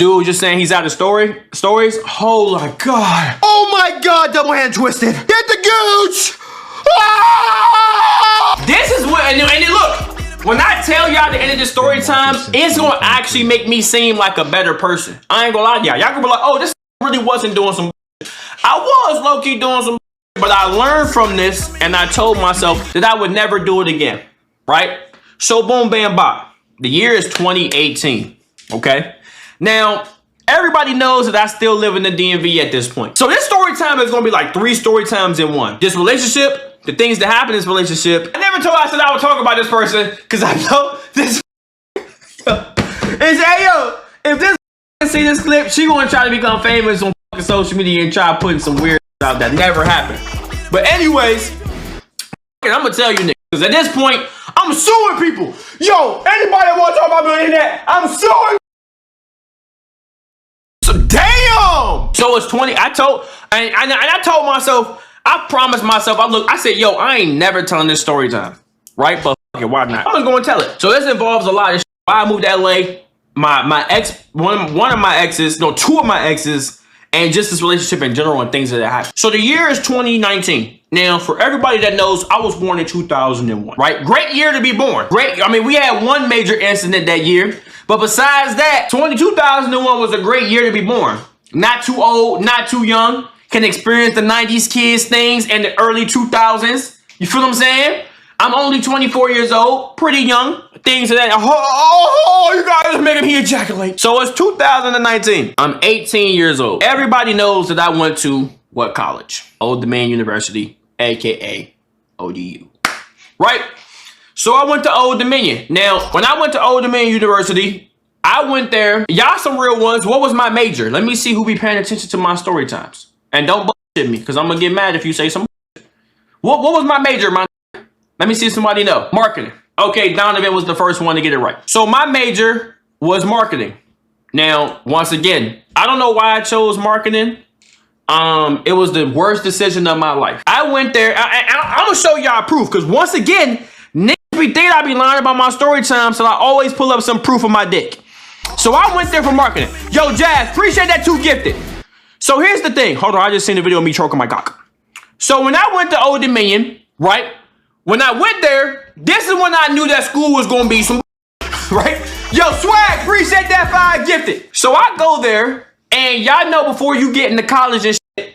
dude just saying he's out of stories. Oh my God. Oh my God, double hand twisted. Get the gooch. Ah! This is what, and look, when I tell y'all the end of the story time, it's gonna actually make me seem like a better person. I ain't gonna lie to y'all. Y'all gonna be like, oh, this really wasn't doing some. I was low-key doing some, but I learned from this and I told myself that I would never do it again, right? So boom, bam, bop. The year is 2018, okay? Now, everybody knows that I still live in the DMV at this point. So this story time is gonna be like 3 story times in one. This relationship, the things that happen in this relationship. I never told I said I would talk about this person because I know this. And say, hey, yo, if this see this clip, she gonna try to become famous on social media and try putting some weird out that never happened. But anyways, I'm gonna tell you niggas, because at this point, I'm suing people. Yo, anybody that wanna talk about me on the internet, I'm suing. So damn. So it's 20. I told myself, I promised myself, I said, yo, I ain't never telling this story time. Right? But fuck it, why not? I'm just gonna tell it. So this involves a lot of shit. I moved to LA. My ex, one of my exes, no, 2 of my exes, and just this relationship in general and things that happened. So the year is 2019. Now, for everybody that knows, I was born in 2001, right? Great year to be born. Great. I mean, we had one major incident that year, but besides that, 2001 was a great year to be born. Not too old, not too young. Can experience the 90s kids things and the early 2000s. You feel what I'm saying? I'm only 24 years old, pretty young. Things of that. Oh, you guys are making me ejaculate. So it's 2019. I'm 18 years old. Everybody knows that I went to what college? Old Dominion University, aka ODU. Right? So I went to Old Dominion. Now, when I went to Old Dominion University, I went there. Y'all some real ones. What was my major? Let me see who be paying attention to my story times. And don't bullshit me, because I'm gonna get mad if you say some bullshit. What was my major, man? Let me see if somebody know. Marketing. Okay, Donovan was the first one to get it right. So my major was marketing. Now, once again, I don't know why I chose marketing. It was the worst decision of my life. I went there. I'm gonna show y'all proof, because once again, niggas be thinking I be lying about my story time, so I always pull up some proof of my dick. So I went there for marketing. Yo, Jazz, appreciate that too gifted. So here's the thing. Hold on, I just seen a video of me choking my cock. So when I went to Old Dominion, right? When I went there, this is when I knew that school was gonna be some right? Yo, Swag, appreciate that 5 gifted. So I go there, and y'all know before you get into college and shit,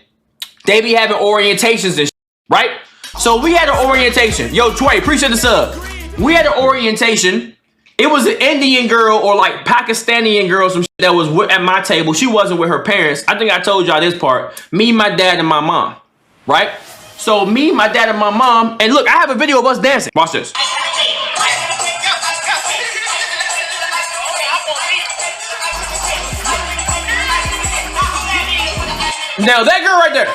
they be having orientations and shit, right? So we had an orientation. Yo, Tway, appreciate the sub. We had an orientation. It was an Indian girl or like Pakistani girl, some shit that was at my table. She wasn't with her parents. I think I told y'all this part. Me, my dad, and my mom, right? So me, my dad, and my mom, and look, I have a video of us dancing. Watch this. Now that girl right there,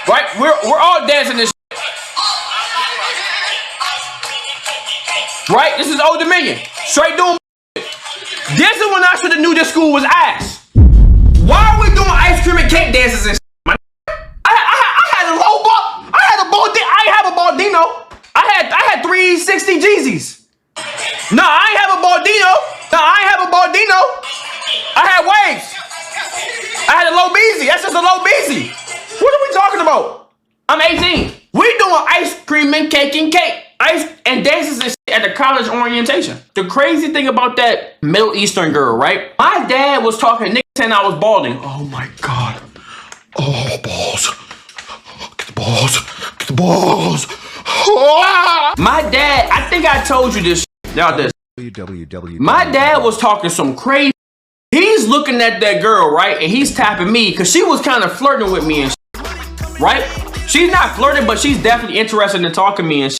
right? We're all dancing this shit. Right? This is Old Dominion. Straight doing shit. This is when I should have knew this school was ass. Why are we doing ice cream and cake dances and shit? I ain't have a Baldino. I had 360 Jeezys. No, I ain't have a Baldino. No, I ain't have a Baldino. I had waves. I had a low BZ. That's just a low BZ. What are we talking about? I'm 18. We doing ice cream and cake. Ice and dances and shit at the college orientation. The crazy thing about that Middle Eastern girl, right? My dad was talking niggas saying I was balding. Oh my God. Oh, balls. Get the balls. Get the balls. Oh! My dad, I think I told you this. Y'all this. My dad was talking some crazy. He's looking at that girl, right? And he's tapping me because she was kind of flirting with me and shit, right? She's not flirting, but she's definitely interested in talking to me and shit.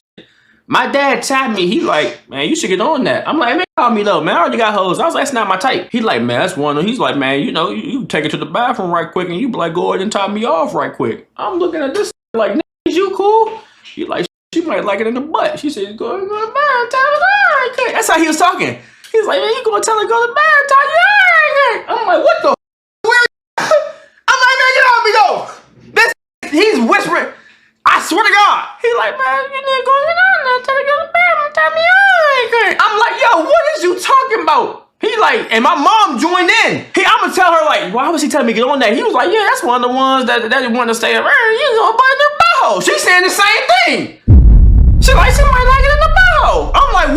My dad tapped me. He like, man, you should get on that. I'm like, man, call me though, man. I already got hoes. I was like, that's not my type. He like, man, that's one. He's like, man, you know, you take it to the bathroom right quick and you be like, go ahead and top me off right quick. I'm looking at this like, is you cool? He like, she might like it in the butt. She said, go to the bathroom, top it right quick. That's how he was talking. He's like, man, you gonna tell her go to the bathroom, top it right quick. I'm like, what the? Where? I'm like, man, get off me though. This, he's whispering. I swear to God. He's like, man, you need to go there, tell her go to the bathroom, top me right quick. I'm like, yo, what is you talking about? He like, and my mom joined in. I'm gonna like, why was he telling me to get on that? He was like, yeah, that's one of the ones that want to stay around. You know, but in the bow. She's saying the same thing. She like, she might like it in the bow. I'm like,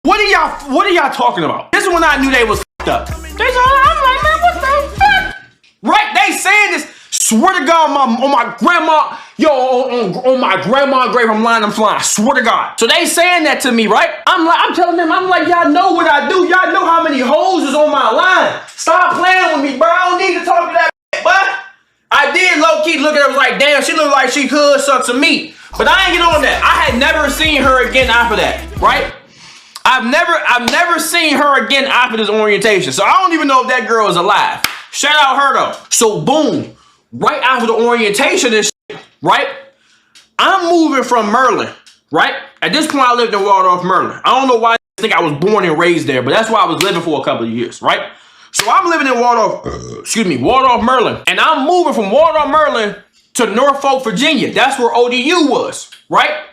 what are y'all talking about? This is when I knew they was fucked up. I'm like, man, what the fuck? Right? They saying this. Swear to God, on my grandma, on my grandma's grave, I'm lying, I'm flying. Swear to God. So they saying that to me, right? I'm telling them, I'm like, y'all know what I do. Y'all know how many hoes is on my line. Stop playing with me, bro. I don't need to talk to that, but I did low key look at her, was like, damn, she looked like she could suck some meat. But I ain't get on that. I had never seen her again after that, right? I've never seen her again after this orientation. So I don't even know if that girl is alive. Shout out her though. So boom. Right after the orientation and shit, right? I'm moving from Merlin, right? At this point, I lived in Waldorf, Merlin. I don't know why I think I was born and raised there, but that's why I was living for a couple of years, right? So I'm living in Waldorf, Merlin. And I'm moving from Waldorf, Merlin to Norfolk, Virginia. That's where ODU was, right?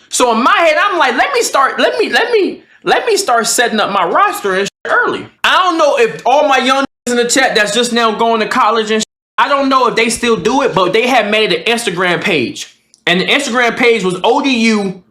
So in my head, I'm like, let me start setting up my roster and shit early. I don't know if all my young in the chat that's just now going to college and shit, I don't know if they still do it, but they had made an Instagram page. And the Instagram page was ODU,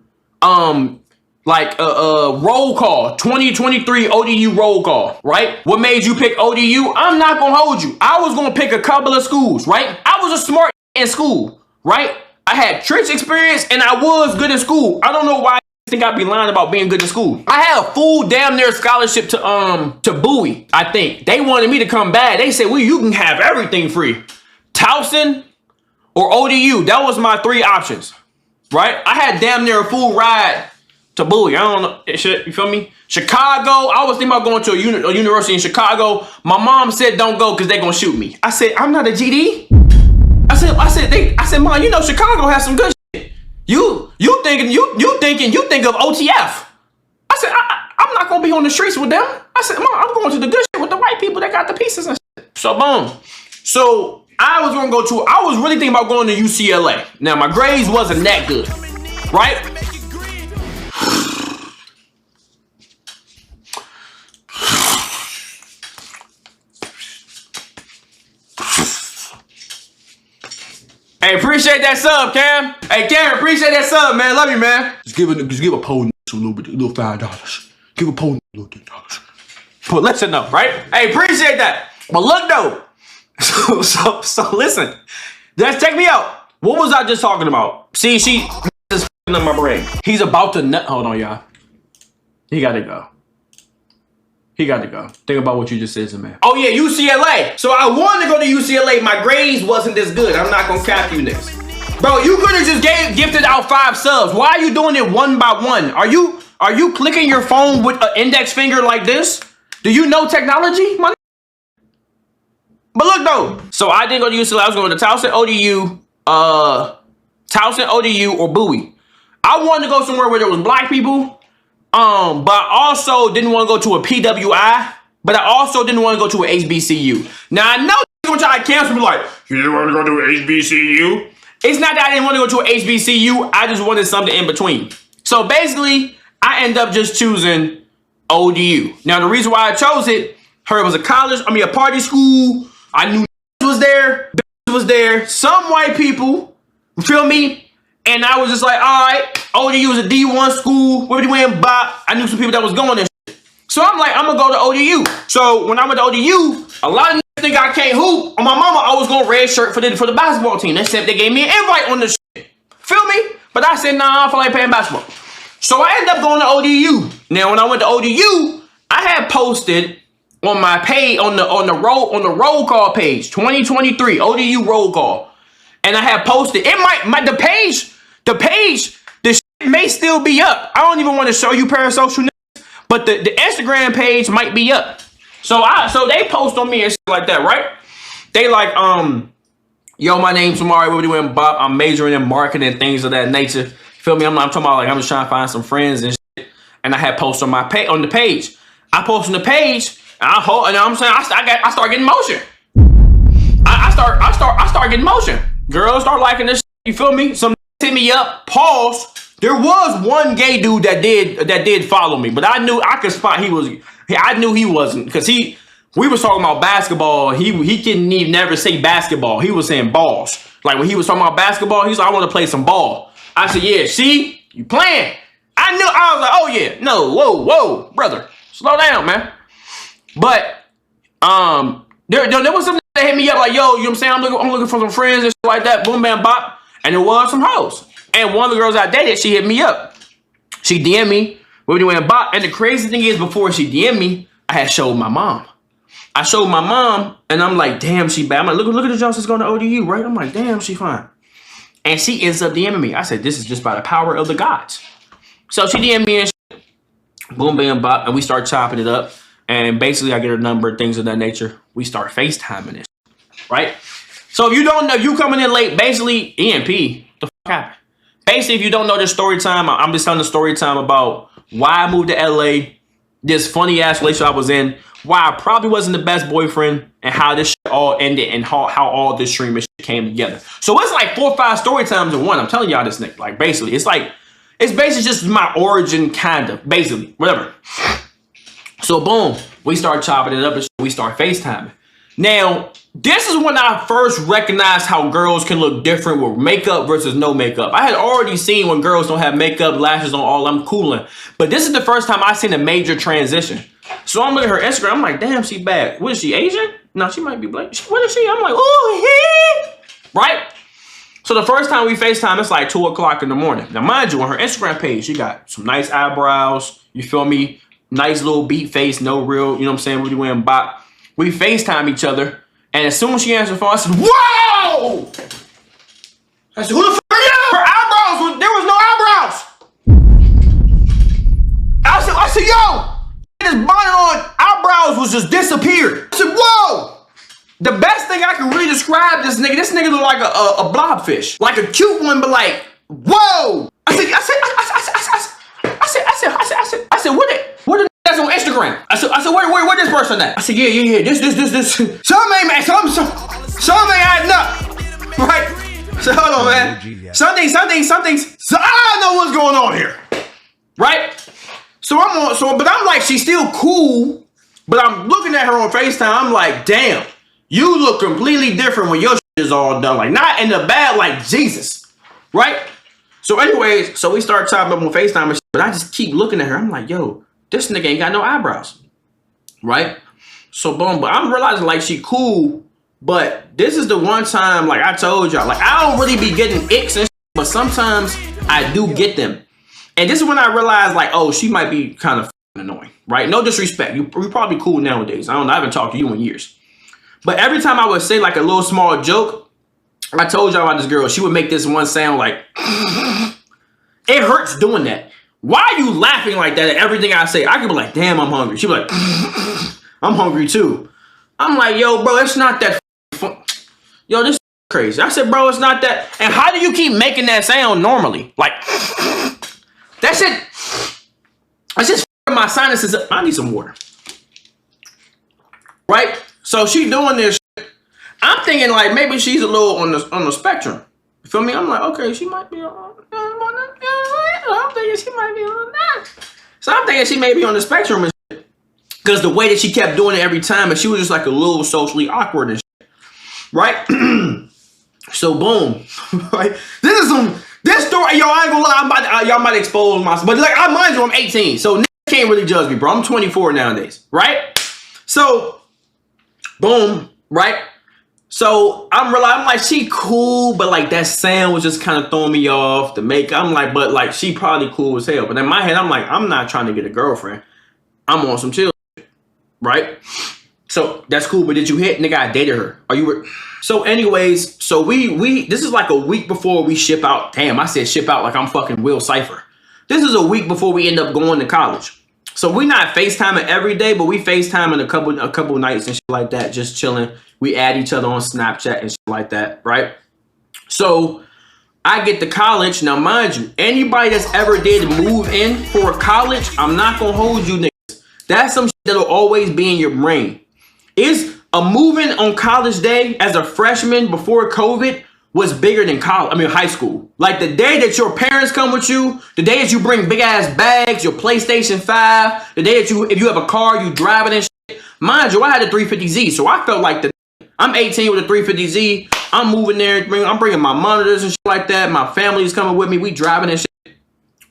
roll call, 2023 ODU roll call, right? What made you pick ODU? I'm not gonna hold you. I was gonna pick a couple of schools, right? I was a smart in school, right? I had church experience and I was good in school. I don't know why I think I'd be lying about being good in school. I had a full damn near scholarship to Bowie, I think. They wanted me to come back. They said, well, you can have everything free. Towson or ODU. That was my three options, right? I had damn near a full ride to Bowie. I don't know. You feel me? Chicago. I was thinking about going to a university in Chicago. My mom said, don't go because they're going to shoot me. I said, I'm not a GD. I said, Mom, you know, Chicago has some good shit. You think of OTF. I said, I'm not gonna be on the streets with them. I said, Mom, I'm going to the good shit with the white people that got the pieces and shit. So boom. So I was really thinking about going to UCLA. Now my grades wasn't that good, right? Hey, appreciate that sub, Cam. Hey, Cam, appreciate that sub, man. Love you, man. Just give a pole a little $5. Give a pole a little $10. But listen though, right? Hey, appreciate that. But look though. So listen. Just check me out. What was I just talking about? See, she is in my brain. He's about to nut. Hold on, y'all. He gotta go. He got to go. Think about what you just said to me. Oh yeah, UCLA. So I wanted to go to UCLA. My grades wasn't this good. I'm not gonna cap you this. Bro, you could have just gifted out 5 subs. Why are you doing it one by one? Are you clicking your phone with an index finger like this? Do you know technology? But look though. So I didn't go to UCLA. I was going to Towson, ODU, or Bowie. I wanted to go somewhere where there was black people. But I also didn't want to go to a PWI, but I also didn't want to go to an HBCU. Now I know you're gonna try to cancel me like, you didn't want to go to an HBCU? It's not that I didn't want to go to an HBCU, I just wanted something in between. So basically, I ended up just choosing ODU. Now the reason why I chose it, heard it was a party school. I knew was there, some white people, you feel me? And I was just like, all right, ODU is a D1 school. Where we went, Bob? I knew some people that was going there. So I'm like, I'm gonna go to ODU. So when I went to ODU, a lot of niggas think I can't hoop. On my mama, I was going red shirt for the basketball team. They said they gave me an invite on this shit. Feel me? But I said, nah, I don't feel like playing basketball. So I ended up going to ODU. Now when I went to ODU, I had posted on my page on the roll call page, 2023 ODU roll call. And I had posted, the page shit may still be up. I don't even want to show you parasocial niggas, but the Instagram page might be up. So they post on me and shit like that, right? They like, yo, my name's Samari, what we doing, Bob? I'm majoring in marketing and things of that nature. Feel me? I'm talking about like I'm just trying to find some friends and shit. And I had posted on the page. I posted on the page, and I'm saying I start getting motion. I start getting motion. Girls start liking this shit, you feel me? Some hit me up, pause. There was one gay dude that did follow me, but I knew I could spot I knew he wasn't, because We was talking about basketball. He couldn't even never say basketball. He was saying balls. Like when he was talking about basketball, he's like, I want to play some ball. I said, yeah, see, you playing. I was like, oh yeah, no, whoa, brother, slow down, man. But there was something that hit me up like, yo, you know what I'm saying? I'm looking for some friends and shit like that, boom, bam, bop. And there was some hoes. And one of the girls I dated, she hit me up. She DM'd me, we went bop. And the crazy thing is, before she DM'd me, I had showed my mom. I showed my mom, and I'm like, damn, she bad. I'm like, look at the Johnson's going to ODU, right? I'm like, damn, she fine. And she ends up DMing me. I said, this is just by the power of the gods. So she DM'd me and shit. Boom, bam, bop, and we start chopping it up. And basically, I get her number, things of that nature. We start FaceTiming this, right? So if you don't know, you coming in late, basically, EMP, the fuck happened? Basically, if you don't know this story time, I'm just telling the story time about why I moved to LA, this funny ass relationship I was in, why I probably wasn't the best boyfriend, and how this shit all ended, and how all this streaming shit came together. So it's like 4 or 5 story times in one. I'm telling y'all this, nigga. Like, basically, it's basically just my origin, kind of, basically, whatever. So boom, we start chopping it up and we start FaceTiming. Now, this is when I first recognized how girls can look different with makeup versus no makeup. I had already seen when girls don't have makeup, lashes on, all I'm cooling. But this is the first time I seen a major transition. So I'm looking at her Instagram, I'm like, damn, she bad. What is she, Asian? No, she might be black. What is she? I'm like, oh, hey. Right? So the first time we FaceTime, it's like 2 o'clock in the morning. Now, mind you, on her Instagram page, she got some nice eyebrows. You feel me? Nice little beat face, no real, you know what I'm saying? Really wearing bop. We FaceTime each other. And as soon as she answered the phone, I said, whoa! I said, who the fuck are you? Her eyebrows, there was no eyebrows. I said, yo, this bonnet on, eyebrows was just disappeared. I said, whoa! The best thing I can really describe this nigga look like a blobfish. Like a cute one, but like, whoa! I said, what the that's on Instagram? I said, where this person at? I said, yeah, this. Something ain't adding up, right? So hold on, man. Something. So I don't know what's going on here, right? But I'm like, she's still cool, but I'm looking at her on FaceTime. I'm like, damn, you look completely different when your shit is all done. Like, not in the bad, like Jesus, right? So anyways, so we start chopping up on FaceTime and shit, but I just keep looking at her. I'm like, yo, this nigga ain't got no eyebrows, right? So boom, but I'm realizing like she cool, but this is the one time, like I told y'all, like I don't really be getting icks and shit, but sometimes I do get them. And this is when I realized like, oh, she might be kind of annoying, right? No disrespect, you're probably cool nowadays. I haven't talked to you in years. But every time I would say like a little small joke, I told y'all about this girl, she would make this one sound like, it hurts doing that. Why are you laughing like that at everything I say? I could be like, damn, I'm hungry. She'd be like, I'm hungry too. I'm like, yo, bro, it's not that fun. Yo, this is crazy. I said, bro, it's not that. And how do you keep making that sound normally? Like, that shit, that's just my sinuses up. I need some water. Right? So she doing this shit. I'm thinking like maybe she's a little on the spectrum. You feel me? I'm like, okay, she might be on. I'm thinking she might be on that. So I'm thinking she may be on the spectrum and shit. Because the way that she kept doing it every time, and she was just like a little socially awkward and shit. Right? So boom. Right? This story, yo, I ain't gonna lie, y'all might expose myself. But like, I mind you, I'm 18. So niggas can't really judge me, bro. I'm 24 nowadays. Right? So, boom. Right? So I'm like, she cool, but like that sound was just kind of throwing me off the makeup. I'm like, but like she probably cool as hell. But in my head, I'm like, I'm not trying to get a girlfriend. I'm on some chill, right? So that's cool. But did you hit? Nigga, I dated her. Are you? So anyways, so we this is like a week before we ship out. Damn, I said ship out like I'm fucking Will Cypher. This is a week before we end up going to college. So we not FaceTiming every day, but we FaceTiming a couple nights and shit like that, just chilling. We add each other on Snapchat and shit like that, right? So I get to college. Now, mind you, anybody that's ever did move in for college, I'm not gonna hold you niggas. That's some shit that'll always be in your brain. Is a moving on college day as a freshman before COVID was bigger than high school. Like the day that your parents come with you, the day that you bring big ass bags, your PlayStation 5, the day that if you have a car, you drive it and shit. Mind you, I had a 350Z, so I felt like I'm 18 with a 350Z. I'm moving there. I'm bringing my monitors and shit like that. My family's coming with me. We driving and shit.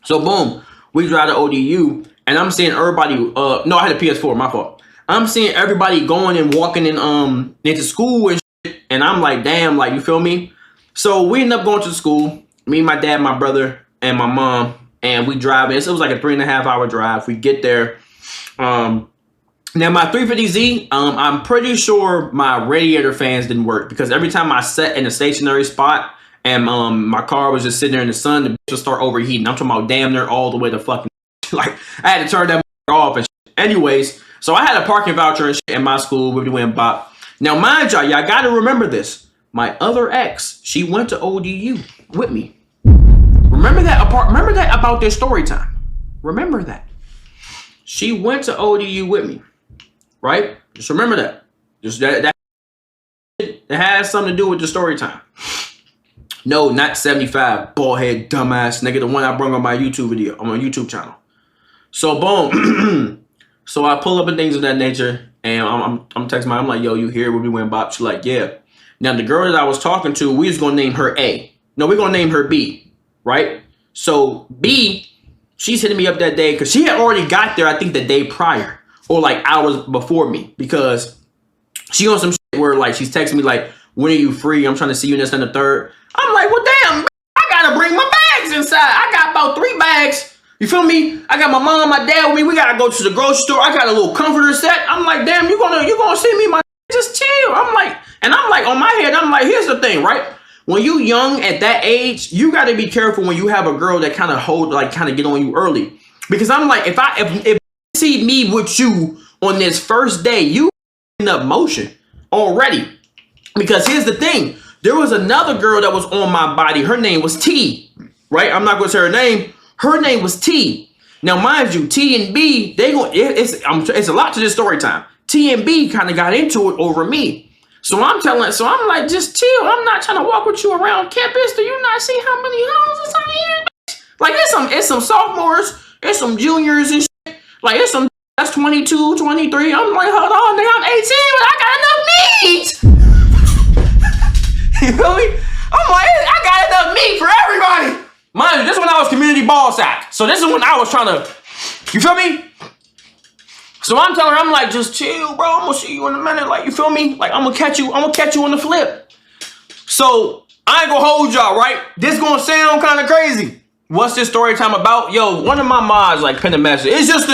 So boom, we drive to ODU, and I'm seeing everybody. No, I had a PS4. My fault. I'm seeing everybody going and walking in into school and shit, and I'm like, damn, like, you feel me? So we end up going to school. Me, my dad, my brother, and my mom, and we drive. It was like a 3.5 hour drive. We get there. Now my 350Z, I'm pretty sure my radiator fans didn't work, because every time I sat in a stationary spot and my car was just sitting there in the sun, the bitch would start overheating. I'm talking about damn near all the way to fucking like I had to turn that off and shit. Anyways, so I had a parking voucher and shit in my school with the wind bop. Now mind y'all gotta remember this. My other ex, she went to ODU with me. Remember that about their story time. Remember that. She went to ODU with me. Right? Just remember that. Just that it has something to do with the story time. No, not 75, bald head, dumbass nigga, the one I brought on my YouTube video, on my YouTube channel. So boom. So I pull up and things of that nature, and I'm texting my, I'm like, yo, you here? When we went bop, she's like, yeah. Now the girl that I was talking to, we was gonna name her A. No, we're gonna name her B, right? So B, she's hitting me up that day because she had already got there, I think, the day prior. Or like hours before me, because she on some shit where like she's texting me like, when are you free? I'm trying to see you in this and the third. I'm like, well damn, I gotta bring my bags inside. I got about 3 bags. You feel me? I got my mom, my dad with me. We gotta go to the grocery store. I got a little comforter set. I'm like, damn, you gonna see me, my just chill. I'm like on my head, I'm like, here's the thing, right? When you young at that age, you gotta be careful when you have a girl that kind of get on you early. Because I'm like, if see me with you on this first day, you in up motion already. Because here's the thing, there was another girl that was on my body. Her name was T, right? I'm not gonna say her name. Her name was T. Now mind you, T and B, it's a lot to this story time. T and B kind of got into it over me. So I'm like, just chill. I'm not trying to walk with you around campus. Do you not see how many hoes is on here? Like it's some sophomores, it's some juniors and shit. Like, it's some that's 22, 23. I'm like, hold on, nigga, I'm 18, but I got enough meat. You feel me? I'm like, I got enough meat for everybody. Mind you, this is when I was community ball sack. So this is when I was trying to, you feel me? So I'm telling her, I'm like, just chill, bro. I'm gonna see you in a minute. Like, you feel me? Like, I'm gonna catch you on the flip. So I ain't gonna hold y'all, right? This gonna sound kind of crazy. What's this story time about? Yo, one of my mods like pinned a message. This is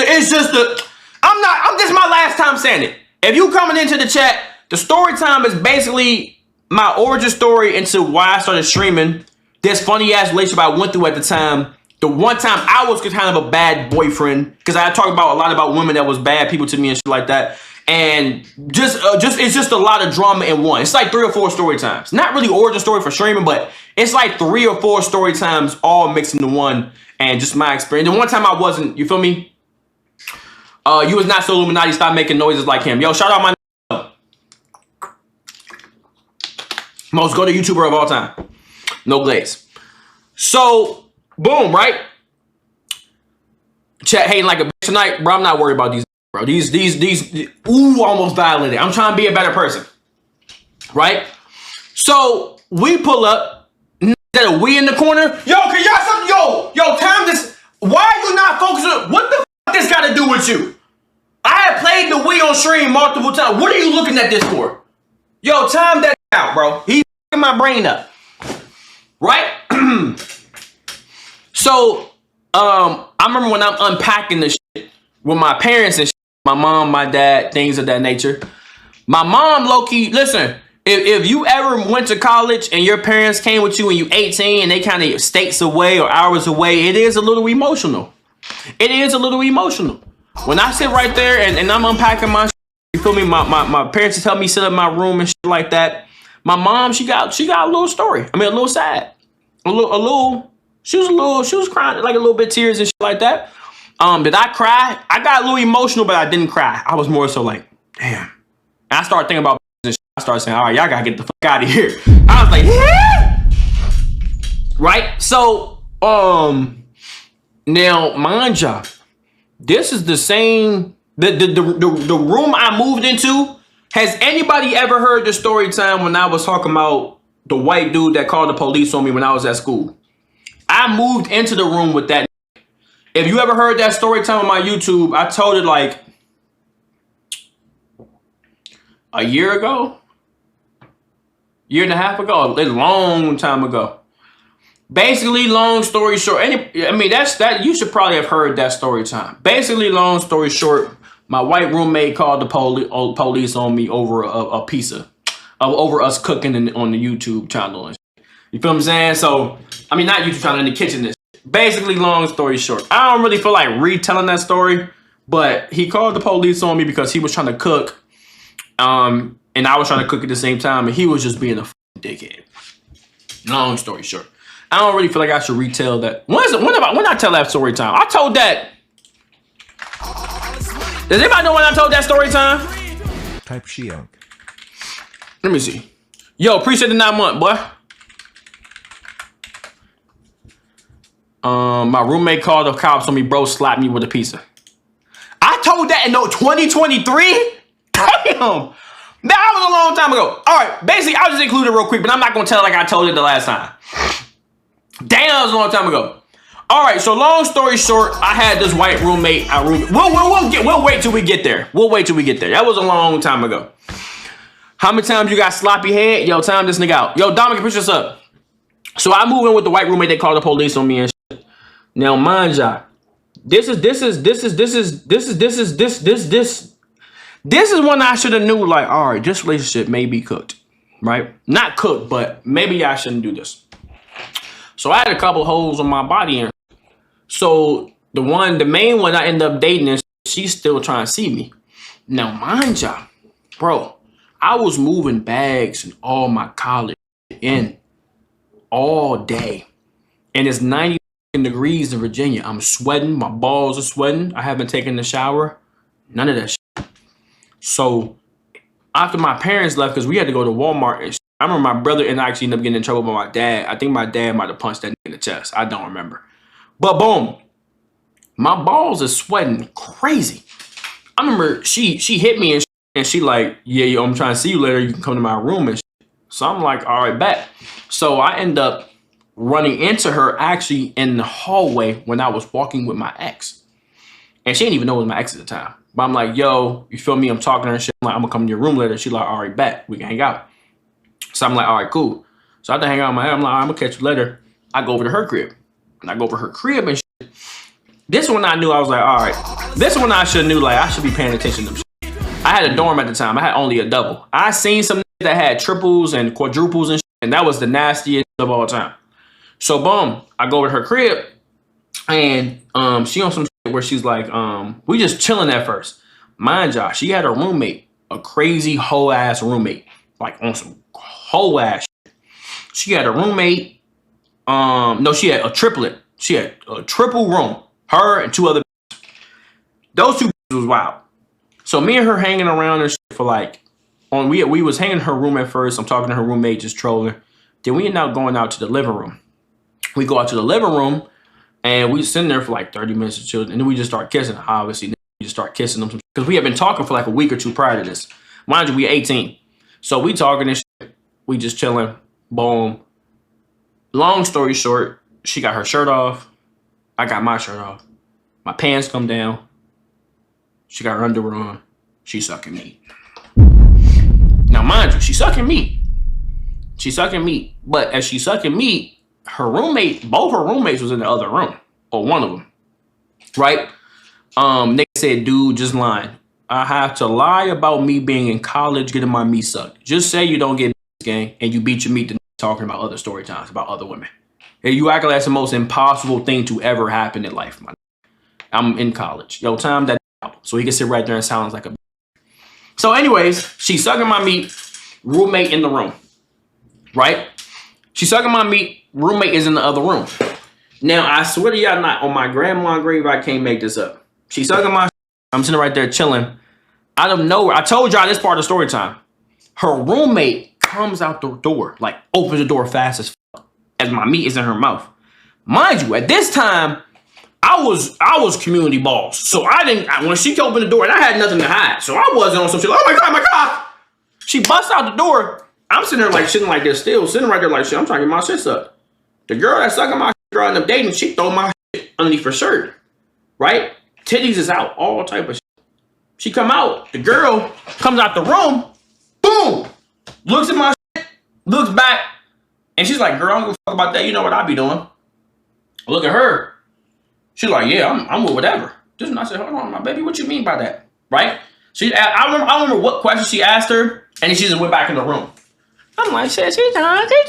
my last time saying it. If you coming into the chat, the story time is basically my origin story into why I started streaming. This funny ass relationship I went through at the time. The one time I was kind of a bad boyfriend, because I talk about a lot about women that was bad people to me and shit like that. And it's just a lot of drama in one. It's like 3 or 4 story times. Not really origin story for streaming, but it's like 3 or 4 story times all mixed into one. And just my experience. The one time I wasn't, you feel me? You was not so Illuminati, stop making noises like him. Yo, shout out my most go to YouTuber of all time. No glaze. So, boom, right? Chat hating like a bitch tonight. Bro, I'm not worried about these. Bro, these, ooh, almost violated. I'm trying to be a better person, right? So we pull up. That a we in the corner. Yo, can y'all something? Yo, time this. Why are you not focusing? What the fuck this got to do with you? I have played the Wii on stream multiple times. What are you looking at this for? Yo, time that out, bro. He's fucking my brain up, right? So, I remember when I'm unpacking the shit with my parents and shit. My mom, my dad, things of that nature. My mom, low-key, listen, if you ever went to college and your parents came with you when you 18 and they kind of states away or hours away, it is a little emotional. It is a little emotional. When I sit right there and I'm unpacking my shit, you feel me? My parents tell me sit up in my room and shit like that. My mom, she got a little story. I mean, a little sad. She was crying like a little bit tears and shit like that. Did I cry? I got a little emotional, but I didn't cry. I was more so like, damn. And I started thinking about this. I started saying, all right, y'all gotta get the fuck out of here. I was like, yeah. Right? So, now, mind y'all, this is the same The room I moved into. Has anybody ever heard the story time when I was talking about the white dude that called the police on me when I was at school? I moved into the room with that. If you ever heard that story time on my YouTube, I told it like a year ago, year and a half ago, a long time ago. Basically, long story short, that you should probably have heard that story time. Basically, long story short, my white roommate called the police on me over a pizza, over us cooking on the YouTube channel. And shit. You feel what I'm saying? So, not YouTube channel, in the kitchen. And shit. Basically, long story short, I don't really feel like retelling that story, but he called the police on me because he was trying to cook, and I was trying to cook at the same time, and he was just being a dickhead. Long story short. I don't really feel like I should retell that. When I tell that story time? I told that. Does anybody know when I told that story time? Type Shiunk. Let me see. Yo, appreciate the 9 month, boy. My roommate called the cops on me, bro, slapped me with a pizza. I told that in 2023? Damn. That was a long time ago. All right, basically, I'll just include it real quick, but I'm not going to tell it like I told it the last time. Damn, that was a long time ago. All right, so long story short, I had this white roommate. We'll wait till we get there. We'll wait till we get there. That was a long time ago. How many times you got sloppy head? Yo, time this nigga out. Yo, Dominic, push this up. So I moved in with the white roommate. They called the police on me and shit. Now, mind ya, this is when I should have knew, like, all right, this relationship may be cooked, right? Not cooked, but maybe I shouldn't do this. So I had a couple holes on my body, and so the main one I ended up dating, and she's still trying to see me. Now, mind ya, bro, I was moving bags and all my college in all day, and it's 90 degrees in Virginia. I'm sweating, my balls are sweating. I haven't taken a shower, none of that shit. So after my parents left, because we had to go to Walmart and shit, I remember my brother and I actually ended up getting in trouble by my dad. I think my dad might have punched that nigga in the chest. I don't remember. But boom, my balls are sweating crazy. I remember she hit me and she like, yeah, yo, I'm trying to see you later. You can come to my room and shit. So I'm like, all right, bet. So I end up running into her actually in the hallway when I was walking with my ex. And she didn't even know it was my ex at the time. But I'm like, yo, you feel me? I'm talking to her and shit. I'm like, I'm gonna come to your room later. She like, all right, bet. We can hang out. So I'm like, all right, cool. So I hang out in my head. I'm like, I'm gonna catch you later. I go over to her crib. And I go over her crib and shit. This one I knew, I was like, all right. This one I should have knew, like, I should be paying attention to them shit. I had a dorm at the time. I had only a double. I seen some that had triples and quadruples and shit. And that was the nastiest of all time. So boom, I go over to her crib. And she on some shit where she's like, we just chilling at first. Mind y'all, she had a roommate. A crazy whole ass roommate. Like on some whole ass shit. She had a roommate. No, she had a triplet. She had a triple room. Her and two other. Those two was wild. So me and her hanging around and shit for like, we was hanging in her room at first. I'm talking to her roommate, just trolling. Then we end up going out to the living room. We go out to the living room and we sitting there for like 30 minutes or so. And then we just start kissing. Obviously, we just start kissing them because we had been talking for like a week or two prior to this. Mind you, we 18. So we talking and shit. We just chilling. Boom. Long story short, she got her shirt off. I got my shirt off. My pants come down. She got her underwear on. She sucking meat. Now, mind you, she sucking meat. She sucking meat. But as she sucking meat, her roommate, both her roommates was in the other room. Or one of them. Right? They said, dude, just lying. I have to lie about me being in college getting my meat sucked. Just say you don't get this gang and you beat your meat to talking about other story times about other women. And you act like that's the most impossible thing to ever happen in life, man. I'm in college. Yo, time that out. So he can sit right there and sounds like a. So anyways, she's sucking my meat, roommate in the room. Right? She's sucking my meat, roommate is in the other room. Now, I swear to y'all, not on my grandma's grave, I can't make this up. She's sucking my. I'm sitting right there chilling. Out of nowhere, I told y'all this part of story time. Her roommate comes out the door, like opens the door fast as fuck, as my meat is in her mouth. Mind you, at this time, I was community boss. So I didn't, when she opened the door, and I had nothing to hide. So I wasn't on some shit like, oh my God. She busts out the door. I'm sitting there like sitting like this still, sitting right there like shit. I'm trying to get my shit sucked. The girl that's sucking my shit, girl I end up dating, she throw my shit underneath her shirt. Right? Titties is out, all type of shit. She come out, the girl comes out the room, boom, looks at my shit, looks back, and she's like, girl, I don't give a fuck about that. You know what I be doing. Look at her. She's like, yeah, I'm with whatever. And I said, hold on, my baby, what you mean by that? Right? I don't remember what question she asked her, and then she just went back in the room. I'm like, shit, she's trying to fake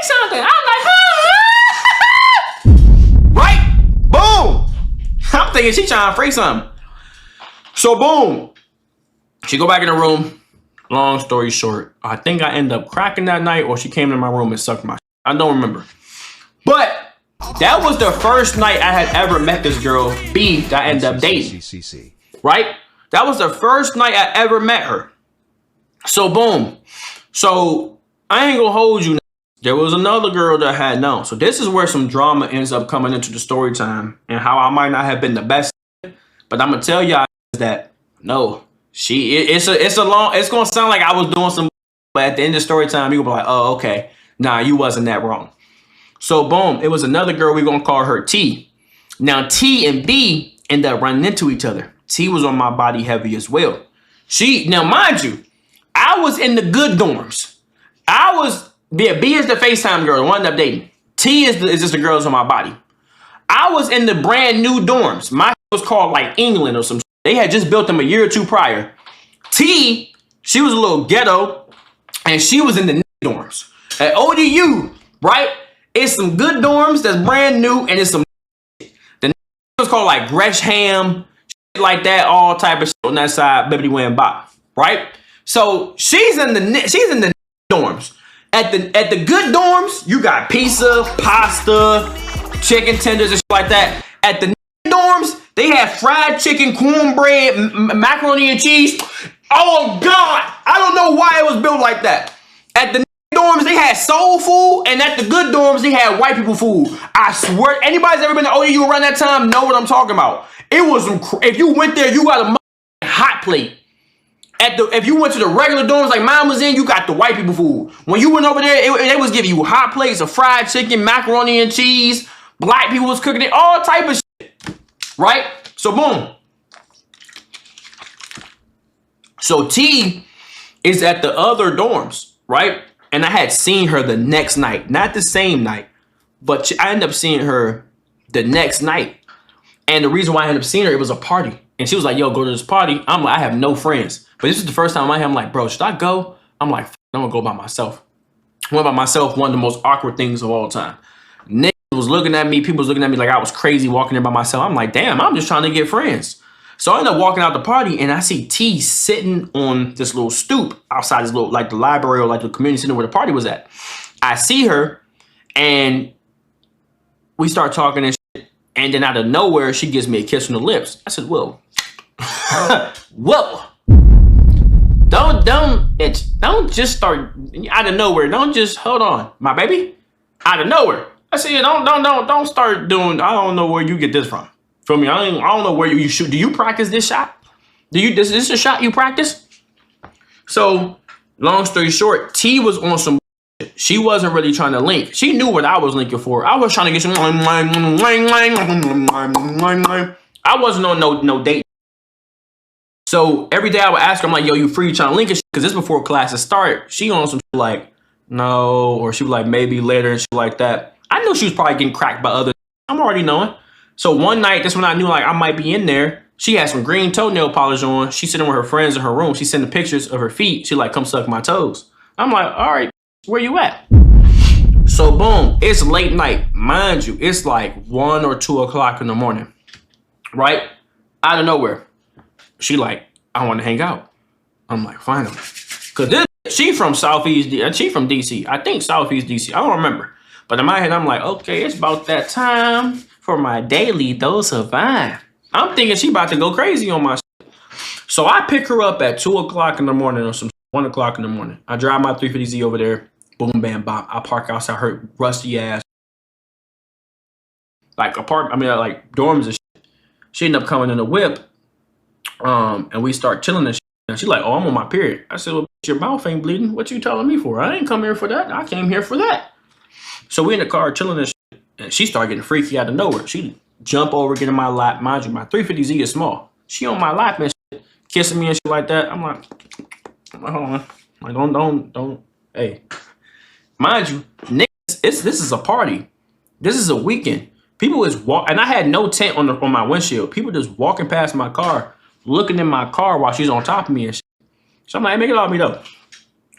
something. I'm like, right? Boom. I'm thinking she trying to fake something. So boom. She go back in the room. Long story short, I think I ended up cracking that night, or she came to my room and sucked my shit. I don't remember. But that was the first night I had ever met this girl, B, that I ended up dating. Right? That was the first night I ever met her. So boom. So I ain't gonna hold you. There was another girl that I had known. So this is where some drama ends up coming into the story time, and how I might not have been the best. But I'm gonna tell y'all that no, it's gonna sound like I was doing some, but at the end of the story time, you gonna be like, oh, okay, nah, you wasn't that wrong. So boom, it was another girl, we're gonna call her T. Now T and B end up running into each other. T was on my body heavy as well. Now mind you, I was in the good dorms. B is the FaceTime girl, the one that I'm dating. T is just the girls on my body. I was in the brand new dorms. My was called like England or some shit. They had just built them a year or two prior. T, she was a little ghetto, and she was in the dorms. At ODU, right? It's some good dorms that's brand new, and it's some shit. The was called like Gresham, shit like that, all type of shit on that side, Bibbidi Wham Bop, right? So she's in the dorms. At the good dorms, you got pizza, pasta, chicken tenders and shit like that. At the dorms, they have fried chicken, cornbread, macaroni and cheese. Oh God, I don't know why it was built like that. At the dorms, they had soul food, and at the good dorms, they had white people food. I swear, anybody's ever been to ODU around that time know what I'm talking about. It was, if you went there, you got a hot plate. If you went to the regular dorms like mine was in, you got the white people food. When you went over there, they was giving you hot plates of fried chicken, macaroni and cheese. Black people was cooking it, all type of shit. Right? So boom. So T is at the other dorms, right? And I had seen her the next night. Not the same night, but I ended up seeing her the next night. And the reason why I ended up seeing her, it was a party. And she was like, yo, go to this party. I'm like, I have no friends. But this is the first time I'm like, bro, should I go? I'm like, I'm gonna go by myself. I went by myself, one of the most awkward things of all time. Niggas was looking at me, people was looking at me like I was crazy walking there by myself. I'm like, damn, I'm just trying to get friends. So I end up walking out the party, and I see T sitting on this little stoop outside this little, like the library or like the community center where the party was at. I see her, and we start talking and shit, and then out of nowhere, she gives me a kiss on the lips. I said, whoa. Whoa. Don't just start out of nowhere. Don't just, hold on, my baby. Out of nowhere. I said, don't start doing, I don't know where you get this from. Feel me? I don't know where you shoot. Do you practice this shot? Is this a shot you practice? So, long story short, T was on some shit. She wasn't really trying to link. She knew what I was linking for. I was trying to get some. I wasn't on no date. So every day I would ask her, I'm like, yo, you free trying to link it? Because this before classes start. She on some shit like, no, or she was like, maybe later and shit like that. I knew she was probably getting cracked by others. I'm already knowing. So one night, that's when I knew like I might be in there. She had some green toenail polish on. She's sitting with her friends in her room. She's sending pictures of her feet. She like, come suck my toes. I'm like, all right, where you at? So boom, it's late night. Mind you, it's like 1 or 2 o'clock in the morning, right? Out of nowhere. She like, I want to hang out. I'm like, finally. Cause she from Southeast, she from DC. I think Southeast DC, I don't remember. But in my head, I'm like, okay, it's about that time for my daily dose of Vine. I'm thinking she about to go crazy on my shit. So I pick her up at 2 o'clock in the morning or some 1 o'clock in the morning. I drive my 350Z over there. Boom, bam, bop. I park outside her rusty ass. like like dorms and shit. She ended up coming in the whip, and we start chilling and shit. And she's like, "Oh, I'm on my period." I said, "Well, your mouth ain't bleeding. What you telling me for? I ain't come here for that. I came here for that." So we in the car chilling and shit, and she started getting freaky out of nowhere. She jump over, get in my lap. Mind you, my 350Z is small. She on my lap and shit, kissing me and shit like that. I'm like, hold on. Like, don't. Hey, mind you, niggas, this is a party. This is a weekend. People is and I had no tent on my windshield. People just walking past my car, looking in my car while she's on top of me and shit. So I'm like, hey, make it off me though.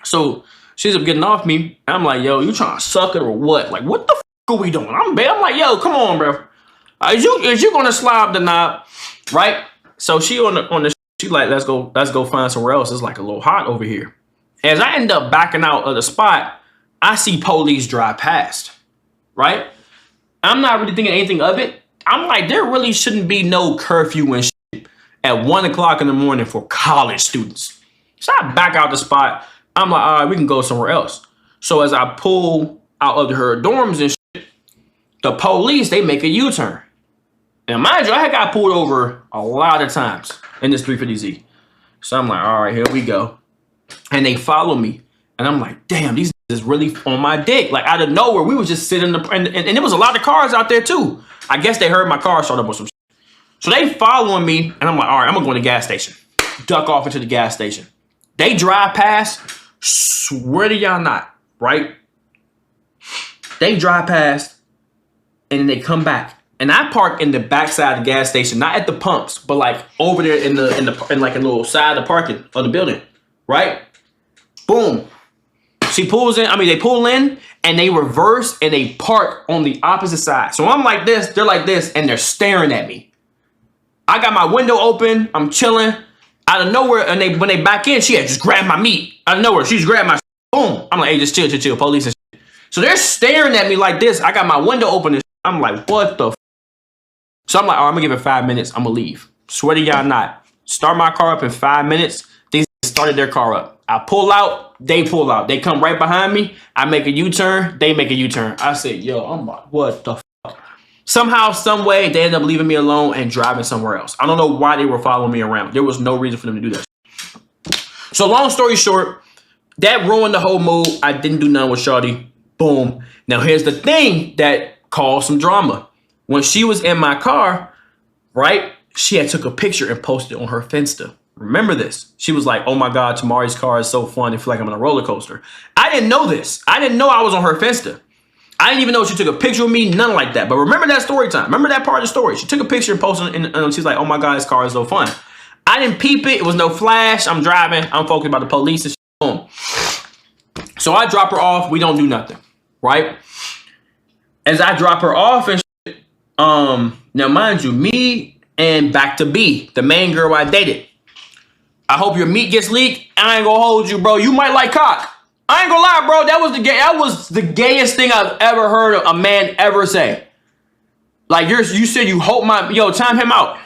So she's up getting off me. And I'm like, yo, you trying to suck it or what? Like, what the f are we doing? I'm like, yo, come on, bro. Is you gonna slide the knob, right? So she on the she like, let's go find somewhere else. It's like a little hot over here. As I end up backing out of the spot, I see police drive past, right? I'm not really thinking anything of it. I'm like, there really shouldn't be no curfew and shit at 1 o'clock in the morning for college students. So I back out the spot. I'm like, all right, we can go somewhere else. So as I pull out of her dorms and shit, the police, they make a U-turn. And mind you, I had got pulled over a lot of times in this 350Z. So I'm like, all right, here we go. And they follow me. And I'm like, damn, these is really on my dick. Like out of nowhere, we was just sitting and there was a lot of cars out there too. I guess they heard my car start up or some shit. So they following me and I'm like, all right, I'm gonna go to the gas station. Duck off into the gas station. They drive past, swear to y'all not, right? They drive past and then they come back. And I park in the backside of the gas station, not at the pumps, but like over there in like a little side of the parking of the building, right? Boom. She pulls in, they pull in and they reverse and they park on the opposite side. So I'm like this, they're like this, and they're staring at me. I got my window open, I'm chilling. Out of nowhere, and when they back in, she had just grabbed my meat. Out of nowhere, she just grabbed my boom. I'm like, hey, just chill, police and shit. So they're staring at me like this. I got my window open and I'm like, what the f? So I'm like, all right, I'm gonna give it 5 minutes, I'm gonna leave. Swear to y'all not. Start my car up in 5 minutes. They started their car up. I pull out, they pull out. They come right behind me. I make a U-turn, they make a U-turn. I said, yo, I'm like, what the f? Somehow, some way, they ended up leaving me alone and driving somewhere else. I don't know why they were following me around. There was no reason for them to do that. So long story short, that ruined the whole mood. I didn't do nothing with shawty. Boom. Now here's the thing that caused some drama. When she was in my car, right, she had took a picture and posted it on her Finsta. Remember this. She was like, oh my God, Tamari's car is so fun. I feel like I'm on a roller coaster. I didn't know this. I didn't know I was on her Finsta. I didn't even know she took a picture of me, none like that. But remember that story time. Remember that part of the story. She took a picture and posted it, and she's like, oh my God, this car is so fun. I didn't peep it. It was no flash. I'm driving. I'm focused about the police and shit. Boom. So I drop her off. We don't do nothing, right? As I drop her off and shit, now mind you, me and back to B, the main girl I dated. I hope your meat gets leaked. I ain't gonna hold you, bro. You might like cock. I ain't gonna lie, bro. That was the gayest thing I've ever heard a man ever say. Like you said you hope my time him out.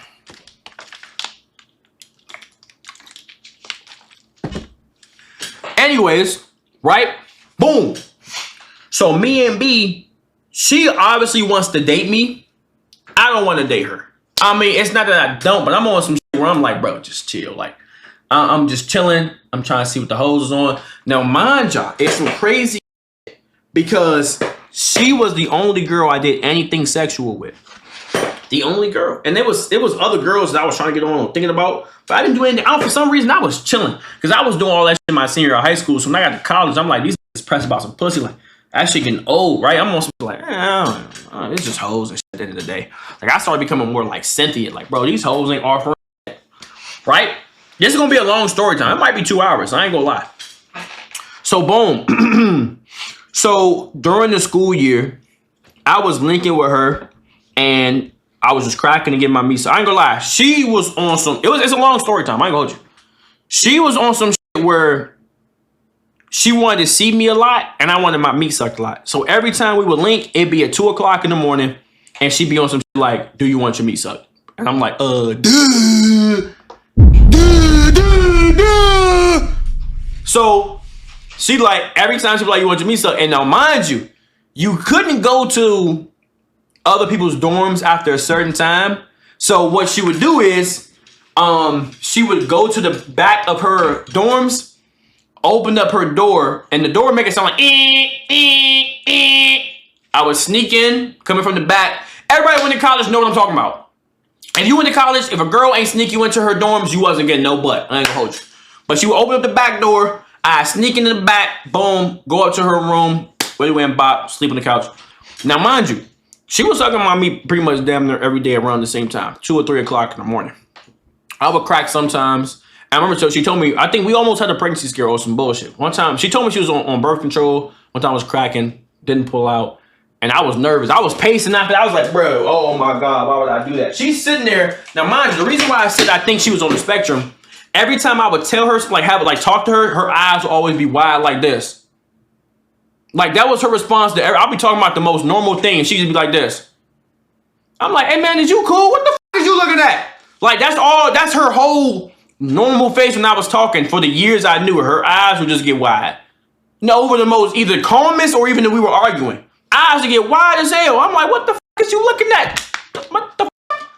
Anyways, right? Boom. So me and B, she obviously wants to date me. I don't want to date her. It's not that I don't, but I'm on some shit where I'm like, bro, just chill. Like, I'm just chilling. I'm trying to see what the hose is on. Now, mind y'all, it's some crazy because she was the only girl I did anything sexual with. The only girl. And there was other girls that I was trying to get on thinking about, but I didn't do anything. For some reason, I was chilling because I was doing all that shit in my senior year of high school. So when I got to college, I'm like, these niggas pressed about some pussy. Like, actually getting old, right? I'm almost like, it's just hoes and shit at the end of the day. Like, I started becoming more like sentient. Like, bro, these hoes ain't offering shit. Right? This is going to be a long story time. It might be 2 hours. I ain't going to lie. So, boom. So, during the school year, I was linking with her, and I was just cracking and getting my meat. So, I ain't going to lie. She was on some... It's a long story time. I ain't going to hold you. She was on some shit where she wanted to see me a lot, and I wanted my meat sucked a lot. So, every time we would link, it'd be at 2 o'clock in the morning, and she'd be on some shit like, do you want your meat sucked? And I'm like, duh. So she like every time she be like, you want your meat sucked? And now mind you, you couldn't go to other people's dorms after a certain time. So what she would do is, she would go to the back of her dorms, open up her door, and the door would make it sound like I would sneak in, coming from the back. Everybody who went to college know what I'm talking about. If you went to college, if a girl ain't sneak you into her dorms, you wasn't getting no butt. I ain't gonna hold you. But she would open up the back door, I sneak into the back, boom, go up to her room, where and bop, sleep on the couch. Now, mind you, she was sucking my meat pretty much damn near every day around the same time, 2 or 3 o'clock in the morning. I would crack sometimes. I remember, so she told me, I think we almost had a pregnancy scare or some bullshit. One time, she told me she was on birth control. One time I was cracking, didn't pull out. And I was nervous. I was pacing after. I was like, bro, oh my God, why would I do that? She's sitting there. Now, mind you, the reason why I said I think she was on the spectrum, every time I would tell her, talk to her, her eyes would always be wide like this. Like, that was her response to I'll be talking about the most normal thing, and she'd just be like this. I'm like, hey man, is you cool? What the f is you looking at? Like, that's her whole normal face when I was talking. For the years I knew her, her eyes would just get wide. No, over the most either calmest or even if we were arguing. Eyes would get wide as hell. I'm like, what the f is you looking at? What the f?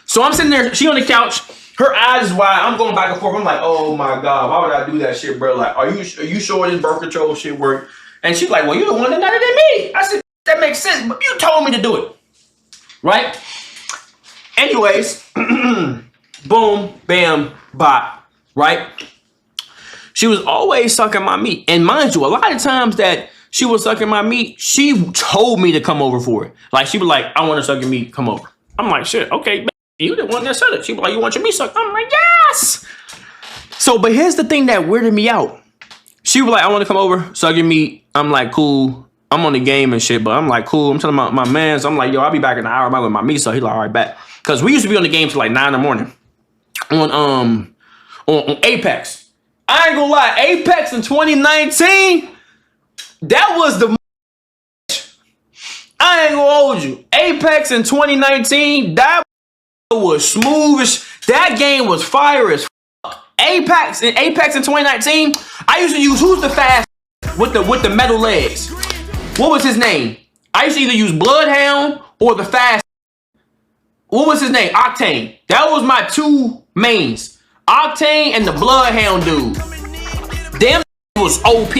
So I'm sitting there, she on the couch, her eyes is wide. I'm going back and forth. I'm like, oh my God, why would I do that shit, bro? Like, are you sure this birth control shit work? And she's like, well, you're the one that done it than me. I said, that makes sense, but you told me to do it. Right? Anyways, boom, bam, bop, right? She was always sucking my meat. And mind you, a lot of times that she was sucking my meat, she told me to come over for it. Like, she was like, I want to suck your meat, come over. I'm like, shit, okay, you the one that said it. She was like, you want your meat sucked? I'm like, yes! So, but here's the thing that weirded me out. She was like, I want to come over, suck your meat. I'm like, cool. I'm on the game and shit, but I'm like, cool. I'm telling my mans, I'm like, yo, I'll be back in an hour. I'm with my meat suck. He's like, all right, back. Because we used to be on the game till like 9 in the morning on Apex. I ain't gonna lie, Apex in 2019, that was the I ain't gonna hold you. Apex in 2019, that was smooth as that game was fire as fuck. Apex in 2019, I used to use who's the fast with the metal legs. What was his name? I used to either use Bloodhound or the fast. What was his name? Octane. That was my 2 mains. Octane and the Bloodhound dude. Them was OP.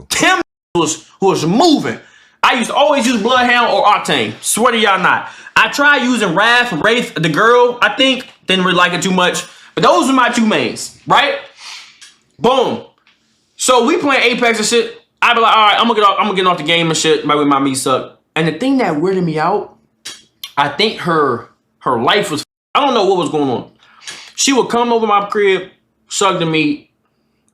Them was moving. I used to always use Bloodhound or Octane. Swear to y'all not. I tried using Wraith, the girl, I think. Didn't really like it too much. But those were my 2 mains, right? Boom. So we playing Apex and shit. I be like, all right, I'm gonna get off the game and shit with my meat suck. And the thing that weirded me out, I think her life was, I don't know what was going on. She would come over my crib, suck the meat,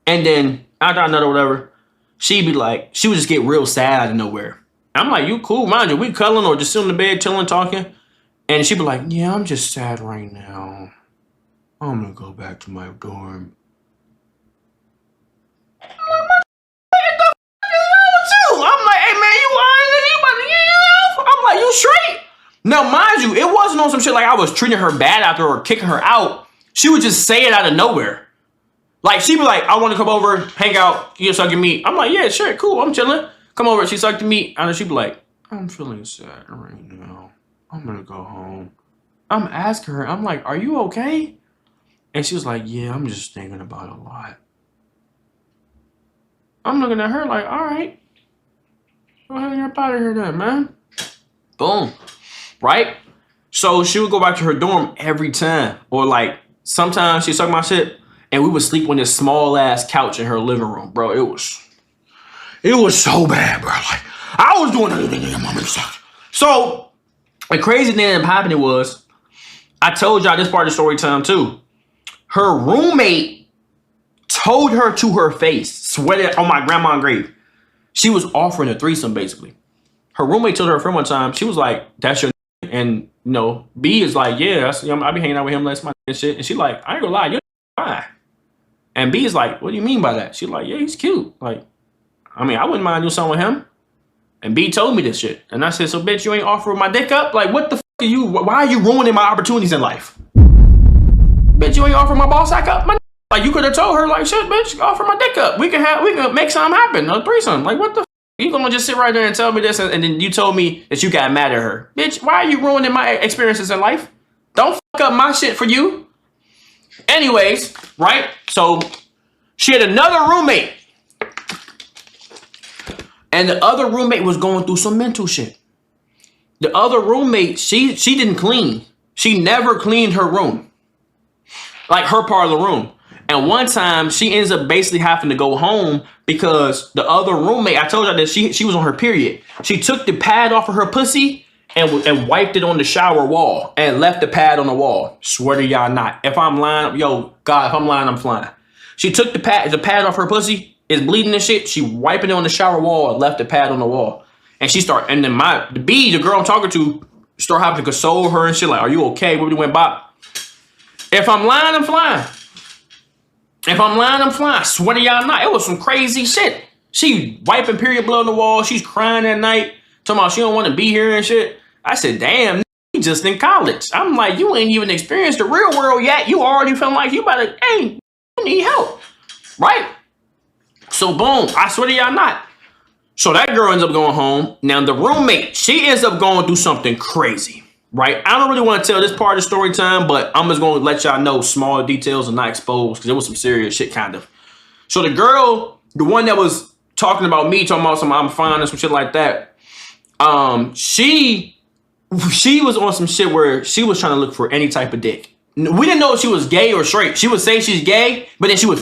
and then after another whatever, she'd be like, she would just get real sad out of nowhere. I'm like, you cool, mind you, we cuddling or just sitting in the bed, chilling, talking. And she'd be like, yeah, I'm just sad right now. I'm gonna go back to my dorm. I'm like, hey man, you lying? I'm like, you straight? Now, mind you, it wasn't on some shit like I was treating her bad after or kicking her out. She would just say it out of nowhere. Like, she'd be like, I want to come over, hang out, you suck your meat. I'm like, yeah, sure, cool, I'm chilling. Come over, she sucked the meat. And then she'd be like, I'm feeling sad right now. I'm gonna go home. I'm asking her, I'm like, are you okay? And she was like, yeah, I'm just thinking about it a lot. I'm looking at her like, all right. Go ahead and get out of here then, man. Boom. Right? So she would go back to her dorm every time. Or like, sometimes she'd suck my shit and we would sleep on this small ass couch in her living room, bro. It was so bad, bro. Like, I was doing everything that mommy sucked. So, the crazy thing that happened was, I told y'all this part of the story time too. Her roommate told her to her face, swear it on my grandma's grave. She was offering a threesome, basically. Her roommate told her friend one time, she was like, that's your and, you know, B is like, yeah, I be hanging out with him last month and shit. And she like, I ain't gonna lie, you're fine. And B is like, what do you mean by that? She like, yeah, he's cute. Like, I mean, I wouldn't mind doing something with him. And B told me this shit. And I said, so bitch, you ain't offering my dick up? Like, what the f are you, why are you ruining my opportunities in life? Bitch, you ain't offering my ball sack up? Like, you could have told her, like, shit, bitch, offer my dick up. We can make something happen, a threesome. Like, what the f? You gonna just sit right there and tell me this, and then you told me that you got mad at her. Bitch, why are you ruining my experiences in life? Don't fuck up my shit for you. Anyways, right? So she had another roommate. And the other roommate was going through some mental shit. The other roommate, she didn't clean. She never cleaned her room. Like her part of the room. And one time she ends up basically having to go home because the other roommate, I told her that she was on her period. She took the pad off of her pussy and wiped it on the shower wall and left the pad on the wall. Swear to y'all not. If I'm lying, yo, God, if I'm lying, I'm flying. She took the pad off her pussy, is bleeding and shit. She wiping it on the shower wall and left the pad on the wall. And and then the girl I'm talking to, start having to console her and shit like, are you okay? What went by? If I'm lying, I'm flying. If I'm lying, I'm flying. Swear to y'all not. It was some crazy shit. She wiping period blood on the wall. She's crying at night. Talking about she don't want to be here and shit. I said, damn, you just in college. I'm like, you ain't even experienced the real world yet. You already feel like you about to, hey, you need help. Right? So boom, I swear to y'all not. So that girl ends up going home. Now the roommate, she ends up going through something crazy. Right? I don't really want to tell this part of the story time, but I'm just going to let y'all know small details and not exposed because it was some serious shit kind of. So the girl, the one that was talking about me, talking about some I'm fine and some shit like that, she was on some shit where she was trying to look for any type of dick. We didn't know if she was gay or straight. She would say she's gay, but then she would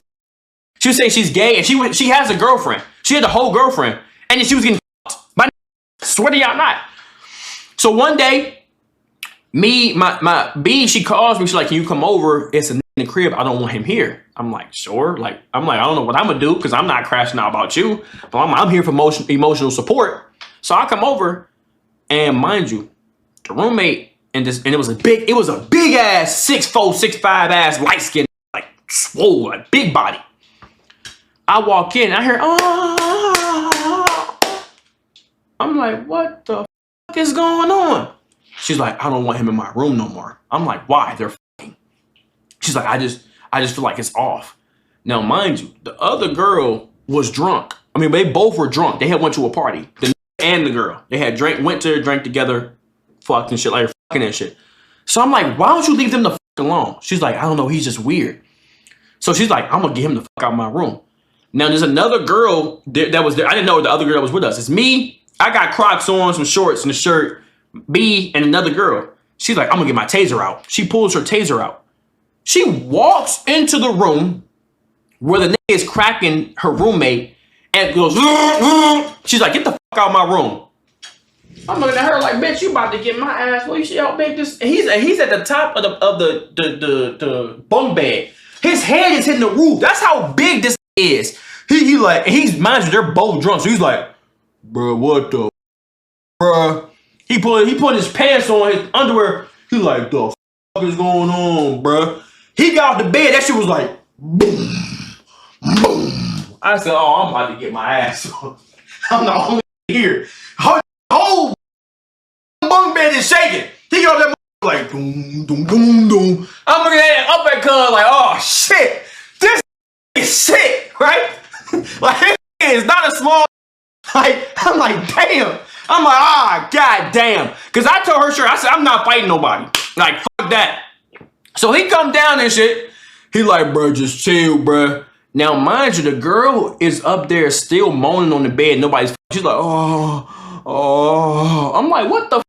say she's gay, and she has a girlfriend. She had a whole girlfriend, and then she was getting by swear to y'all not. So one day, my B, she calls me. She's like, "Can you come over? It's in the crib. I don't want him here." I'm like, "Sure." I don't know what I'm gonna do because I'm not crashing out about you, but I'm here for emotional support. So I come over, and mind you, the roommate and it was a big ass 6'4", 6'5" ass light skin, like swole, like big body. I walk in, I hear, oh. I'm like, what the fuck is going on? She's like, I don't want him in my room no more. I'm like, why? They're fucking. She's like, I just feel like it's off. Now, mind you, the other girl was drunk. I mean, they both were drunk. They had went to a party. The and the girl. They had drank together, fucked and shit, like fucking and shit. So I'm like, why don't you leave them the fuck alone? She's like, I don't know, he's just weird. So she's like, I'm gonna get him the fuck out of my room. Now there's another girl that was there. I didn't know the other girl that was with us. It's me. I got Crocs on, some shorts and a shirt. B and another girl. She's like, I'm gonna get my taser out. She pulls her taser out. She walks into the room where the nigga is cracking her roommate and goes, she's like, get the fuck out of my room. I'm looking at her like, bitch, you about to get my ass. Well, you see how big this? And he's at the top of the bunk bed. His head is hitting the roof. That's how big this is. He's mind you, they're both drunk. So he's like, bruh, what the bruh? He put his pants on, his underwear. He like, the fuck is going on, bruh? He got off the bed. That shit was like, boom, boom. I said, oh, I'm about to get my ass on. I'm the only here. Whole bunk bed is shaking. He got that like, doom, doom, doom, doom. I'm looking at it up at cuz like, oh shit, this is sick, right? Like, it's not a small, like, I'm like, damn. I'm like, god damn. Cause I told her, sure, I said, I'm not fighting nobody. Like, fuck that. So he come down and shit. He like, bro, just chill, bro. Now, mind you, the girl is up there still moaning on the bed. She's like, oh. I'm like, what the fuck?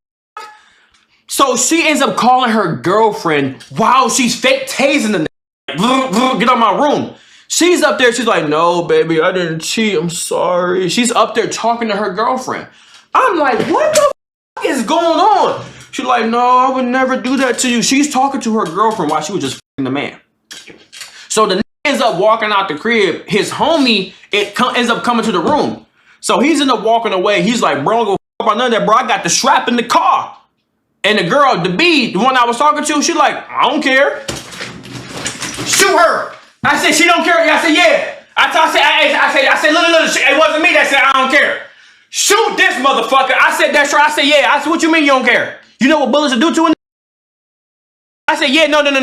So she ends up calling her girlfriend while she's fake tasing the nigga. Get out of my room. She's up there. She's like, no, baby, I didn't cheat. I'm sorry. She's up there talking to her girlfriend. I'm like, what the fuck is going on? She's like, no, I would never do that to you. She's talking to her girlfriend while she was just fucking the man. So the nigga ends up walking out the crib. His homie ends up coming to the room. So he's end up walking away. He's like, bro, don't go fuck about none of that, bro. I got the strap in the car. And the girl, the B, the one I was talking to, she's like, I don't care. Shoot her. I said, she don't care. I said, yeah. I said, look, it wasn't me that said I don't care. Shoot this motherfucker. I said, that's right. I said, yeah. I said, what you mean you don't care? You know what bullets will do to a nigga? I said, yeah, no. Don't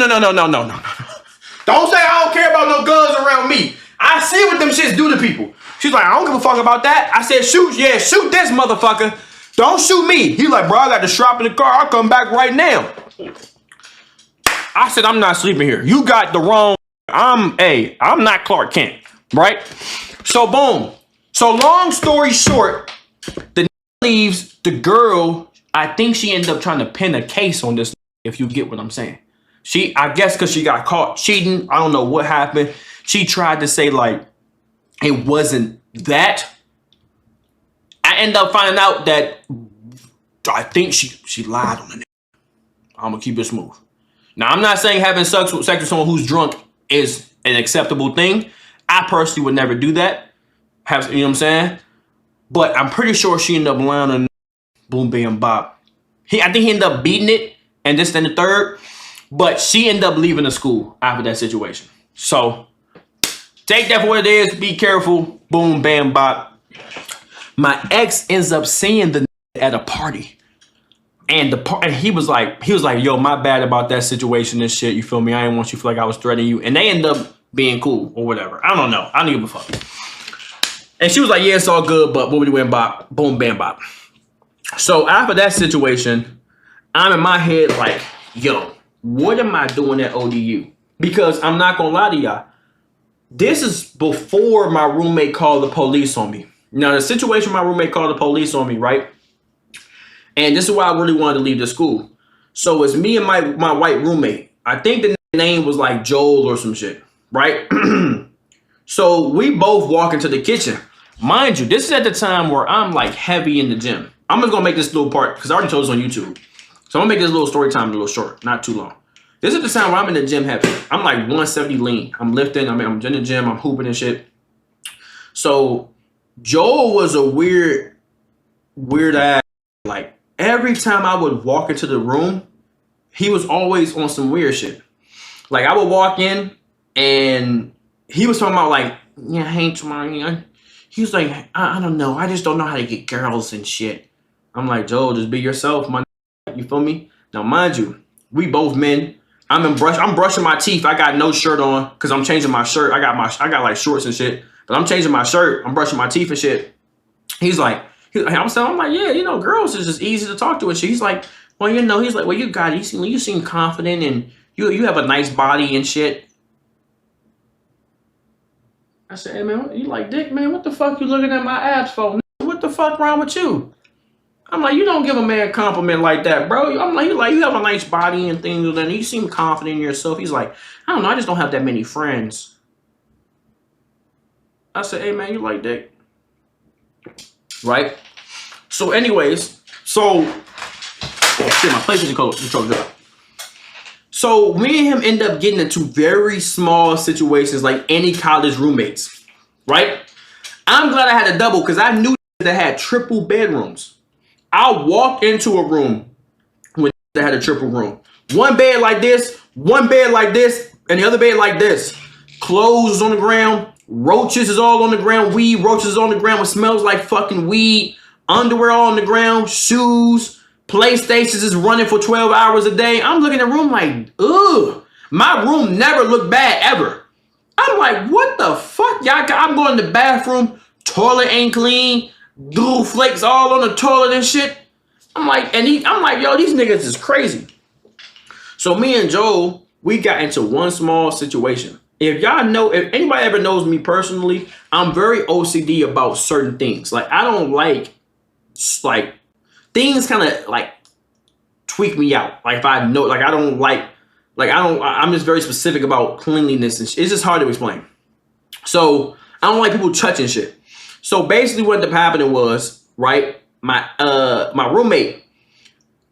say I don't care about no guns around me. I see what them shits do to people. She's like, I don't give a fuck about that. I said, shoot this motherfucker. Don't shoot me. He like, bro, I got the strap in the car. I'll come back right now. I said, I'm not sleeping here. You got the wrong. I'm not Clark Kent, right? So boom. So long story short, the leaves the girl. I think she ended up trying to pin a case on this, if you get what I'm saying. I guess because she got caught cheating. I don't know what happened. She tried to say like it wasn't that. I end up finding out that I think she lied on the nigga. I'm gonna keep it smooth. Now I'm not saying having sex with someone who's drunk is an acceptable thing. I personally would never do that. You know what I'm saying? But I'm pretty sure she ended up lying on boom bam bop. I think he ended up beating it and this and the third. But she ended up leaving the school after that situation. So take that for what it is. Be careful. Boom bam bop. My ex ends up seeing the at a party. And he was like, yo, my bad about that situation and shit. You feel me? I didn't want you to feel like I was threatening you. And they end up being cool or whatever. I don't know. I don't give a fuck. And she was like, yeah, it's all good, but boom, bam, bop, boom, bam, bop. So after that situation, I'm in my head like, yo, what am I doing at ODU? Because I'm not gonna lie to y'all. This is before my roommate called the police on me. Now, the situation, my roommate called the police on me, right? And this is why I really wanted to leave the school. So it's me and my white roommate. I think the name was like Joel or some shit, right? So we both walk into the kitchen. Mind you, this is at the time where I'm like heavy in the gym. I'm just gonna make this little part because I already told this on YouTube. So I'm gonna make this little story time a little short, not too long. This is the time where I'm in the gym heavy. I'm like 170 lean. I'm lifting, I'm in the gym, I'm hooping and shit. So Joel was a weird ass. Like every time I would walk into the room, he was always on some weird shit. Like I would walk in and he was talking about like, yeah, hey, tomorrow. He was like, I don't know. I just don't know how to get girls and shit. I'm like, Joel, just be yourself, my. You feel me? Now, mind you, we both men. I'm brushing my teeth. I got no shirt on because I'm changing my shirt. I got like shorts and shit, but I'm changing my shirt. I'm brushing my teeth and shit. I'm like, yeah, you know, girls is just easy to talk to and shit. He's like, well, you know, he's like, well, you got it. You seem confident and you have a nice body and shit. I said, hey, man, you like dick, man? What the fuck you looking at my abs for? What the fuck wrong with you? I'm like, you don't give a man a compliment like that, bro. I'm like, you have a nice body and things, and you seem confident in yourself. He's like, I don't know, I just don't have that many friends. I said, hey, man, you like dick? Right? So anyways, oh shit, my PlayStation controller dropped. So me and him end up getting into very small situations like any college roommates, right? I'm glad I had a double because I knew that had triple bedrooms. I'll walk into a room when they had a triple room. One bed like this, one bed like this, and the other bed like this. Clothes on the ground, roaches is all on the ground, weed roaches on the ground, it smells like fucking weed, underwear all on the ground, shoes, PlayStations is running for 12 hours a day. I'm looking at the room like, ugh. My room never looked bad ever. I'm like, what the fuck? Y'all, I'm going to the bathroom, toilet ain't clean, glue flakes all on the toilet and shit. I'm like, yo, these niggas is crazy. So me and Joel, we got into one small situation. If anybody ever knows me personally, I'm very OCD about certain things. Like I don't like things kind of like tweak me out. Like if I know, like I don't like I'm just very specific about cleanliness and shit. It's just hard to explain. So I don't like people touching shit. So basically what ended up happening was, right, my roommate,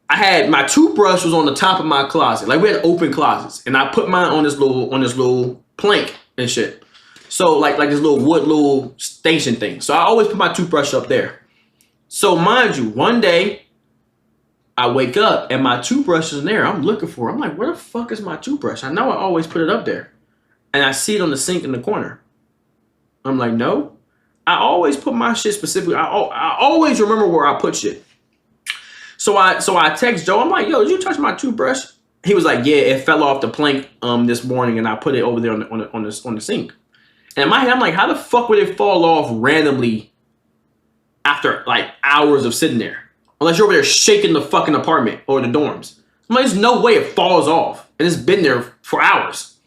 I had my toothbrush was on the top of my closet. Like we had open closets. And I put mine on this little plank and shit. So like this little station thing. So I always put my toothbrush up there. So mind you, one day I wake up and my toothbrush is in there. I'm looking for it. I'm like, where the fuck is my toothbrush? I know I always put it up there. And I see it on the sink in the corner. I'm like, no. I always put my shit specifically. I always remember where I put shit. So I text Joe. I'm like, yo, did you touch my toothbrush? He was like, yeah, it fell off the plank this morning and I put it over there on the sink. And in my head, I'm like, how the fuck would it fall off randomly after like hours of sitting there? Unless you're over there shaking the fucking apartment or the dorms. I'm like, there's no way it falls off. And it's been there for hours.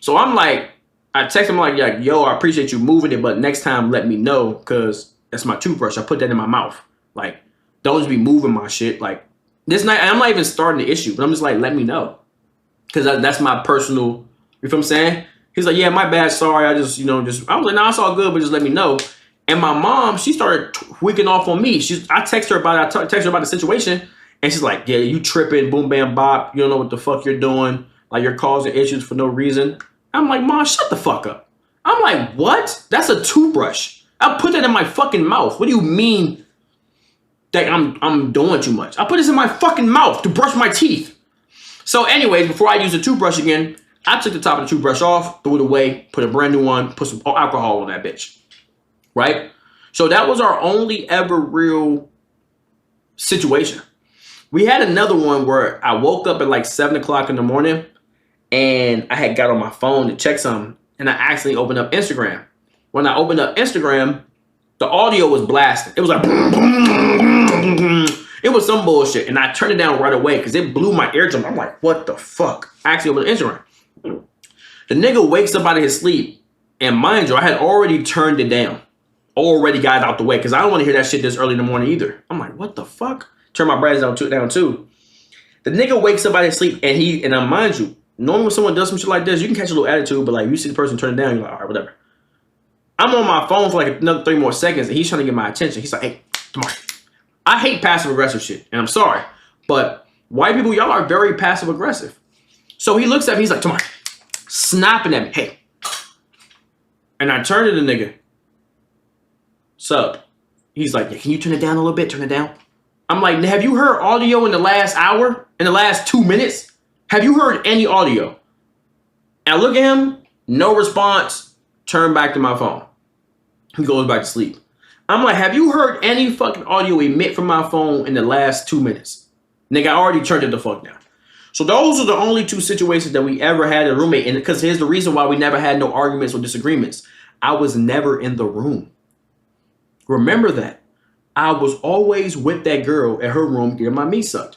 So I'm like, I text him like, yo, I appreciate you moving it, but next time let me know, because that's my toothbrush. I put that in my mouth. Like, don't just be moving my shit. Like, this night, I'm not even starting the issue, but I'm just like, let me know. Because that's my personal, you feel what I'm saying? He's like, yeah, my bad, sorry. I was like, nah, it's all good, but just let me know. And my mom, she started tweaking off on me. I text her about the situation, and she's like, yeah, you tripping, boom, bam, bop. You don't know what the fuck you're doing. Like, you're causing issues for no reason. I'm like, Mom, shut the fuck up. I'm like, what? That's a toothbrush. I put that in my fucking mouth. What do you mean that I'm doing too much? I put this in my fucking mouth to brush my teeth. So anyways, before I use the toothbrush again, I took the top of the toothbrush off, threw it away, put a brand new one, put some alcohol on that bitch. Right? So that was our only ever real situation. We had another one where I woke up at like 7 o'clock in the morning and I had got on my phone to check something and I accidentally opened up Instagram. When I opened up Instagram, the audio was blasting. It was like, it was some bullshit. And I turned it down right away because it blew my eardrum. I'm like, what the fuck? I actually opened Instagram. The nigga wakes up out of his sleep. And mind you, I had already turned it down. Already got it out the way because I don't want to hear that shit this early in the morning either. I'm like, what the fuck? Turn my brightness down too. The nigga wakes up out of his sleep and mind you, normally when someone does some shit like this, you can catch a little attitude, but like you see the person turn it down, you're like, all right, whatever. I'm on my phone for like another 3 more seconds and he's trying to get my attention. He's like, hey, come on. I hate passive aggressive shit and I'm sorry, but white people, y'all are very passive aggressive. So he looks at me, he's like, come on, snapping at me, hey. And I turn to the nigga. Sup? He's like, yeah, can you turn it down a little bit? Turn it down. I'm like, have you heard audio in the last hour? In the last 2 minutes? Have you heard any audio? And I look at him, no response, turn back to my phone. He goes back to sleep. I'm like, have you heard any fucking audio emit from my phone in the last 2 minutes? Nigga, I already turned it the fuck down. So those are the only 2 situations that we ever had a roommate. And because here's the reason why we never had no arguments or disagreements. I was never in the room. Remember that. I was always with that girl at her room getting my meat sucked.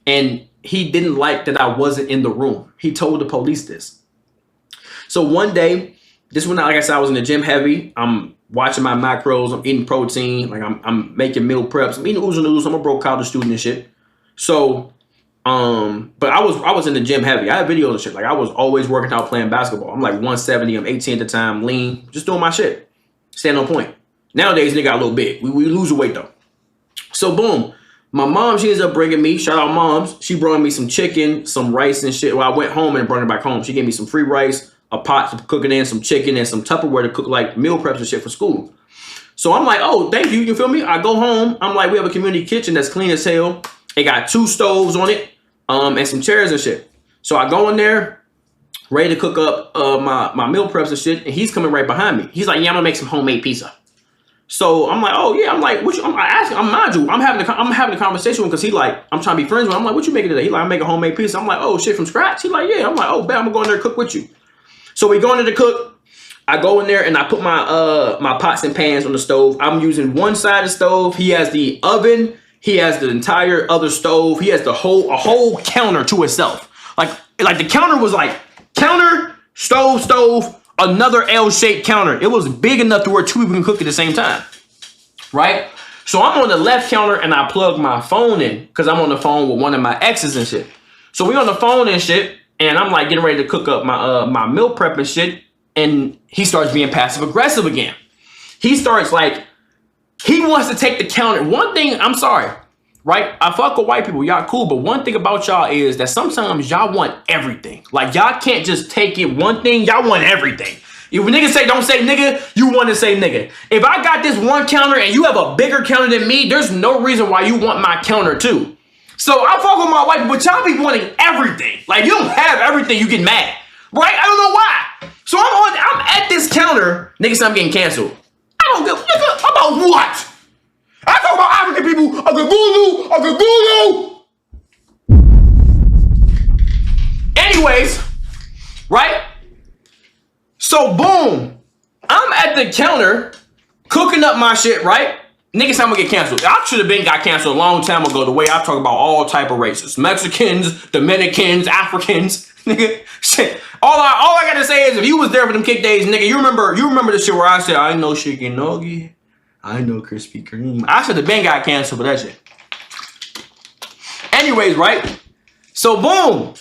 And he didn't like that I wasn't in the room. He told the police this. So one day, this one, like I said, I was in the gym heavy. I'm watching my macros. I'm eating protein. Like I'm making meal preps. I'm eating oodles and noodles. I'm a broke college student and shit. So, but I was in the gym heavy. I had videos and shit. Like I was always working out playing basketball. I'm like 170. I'm 18 at the time. Lean. Just doing my shit. Staying on point. Nowadays, nigga got a little big. We lose weight though. So boom. My mom, she ends up bringing me, shout out moms, she brought me some chicken, some rice and shit. Well, I went home and brought it back home. She gave me some free rice, a pot to cook it in, some chicken, and some Tupperware to cook like meal preps and shit for school. So I'm like, oh, thank you. You feel me? I go home. I'm like, we have a community kitchen that's clean as hell. It got 2 stoves on it, and some chairs and shit. So I go in there, ready to cook up my meal preps and shit, and he's coming right behind me. He's like, yeah, I'm gonna make some homemade pizza. So I'm like, oh yeah, I'm like, what you? I'm asking, I'm having a conversation with him because he like, I'm trying to be friends with him. I'm like, what you making today? He like, I'm making homemade pizza. I'm like, oh shit, from scratch? He like, yeah. I'm like, oh, bet I'm gonna go in there and cook with you. So we go in there to cook. I go in there and I put my my pots and pans on the stove. I'm using one side of the stove. He has the oven. He has the entire other stove. He has a whole counter to itself. Like the counter was like counter, stove. Another L-shaped counter. It was big enough to where 2 people can cook at the same time, right? So I'm on the left counter and I plug my phone in because I'm on the phone with one of my exes and shit. So we on the phone and shit, and I'm like getting ready to cook up my meal prep and shit, and he starts being passive aggressive again. He starts like, he wants to take the counter. One thing, I'm sorry, right? I fuck with white people, y'all cool, but one thing about y'all is that sometimes y'all want everything. Like y'all can't just take it one thing, y'all want everything. If niggas say don't say nigga, you want to say nigga. If I got this one counter and you have a bigger counter than me, there's no reason why you want my counter too. So I fuck with my wife, but y'all be wanting everything. Like you don't have everything, you get mad, right? I don't know why. So I'm at this counter, niggas say I'm getting canceled. I don't give a nigga about what? I talk about African people, a Gagulu. Anyways, right? So boom, I'm at the counter cooking up my shit, right? Niggas, I'm gonna get canceled. I should have been got canceled a long time ago. The way I talk about all type of races, Mexicans, Dominicans, Africans, nigga. Shit. All I gotta say is, if you was there for them kick days, nigga, you remember the shit where I said I know chicken nugget, I know Krispy Kreme. I should have been got canceled for that shit. Anyways, right? So boom,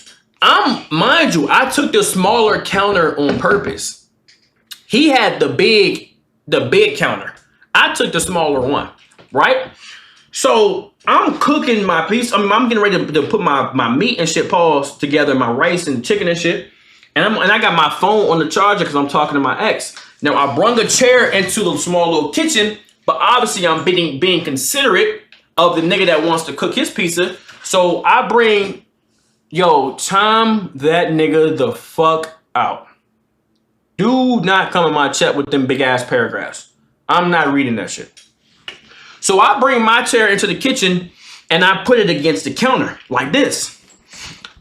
mind you, I took the smaller counter on purpose. He had the big counter. I took the smaller one, right? So I'm cooking my piece. I'm getting ready to put my meat and shit together, my rice and chicken and shit. And I got my phone on the charger because I'm talking to my ex. Now I brung a chair into the small little kitchen, but obviously I'm being considerate of the nigga that wants to cook his pizza. So I bring, time that nigga the fuck out. Do not come in my chat with them big ass paragraphs. I'm not reading that shit. So I bring my chair into the kitchen and I put it against the counter like this.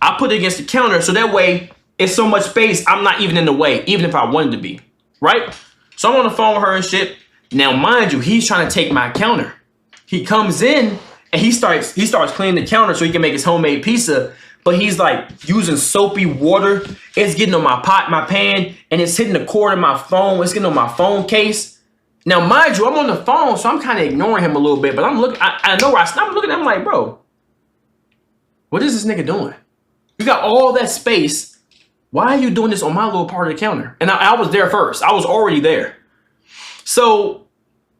I put it against the counter so that way it's so much space, I'm not even in the way, even if I wanted to be, right? So I'm on the phone with her and shit. Now, mind you, he's trying to take my counter. He comes in and he starts cleaning the counter so he can make his homemade pizza. But he's like using soapy water. It's getting on my pot, my pan, and it's hitting the cord of my phone. It's getting on my phone case. Now, mind you, I'm on the phone, so I'm kind of ignoring him a little bit. But I'm looking, I know where I'm looking at him like, bro, what is this nigga doing? You got all that space. Why are you doing this on my little part of the counter? And I was there first. I was already there. So,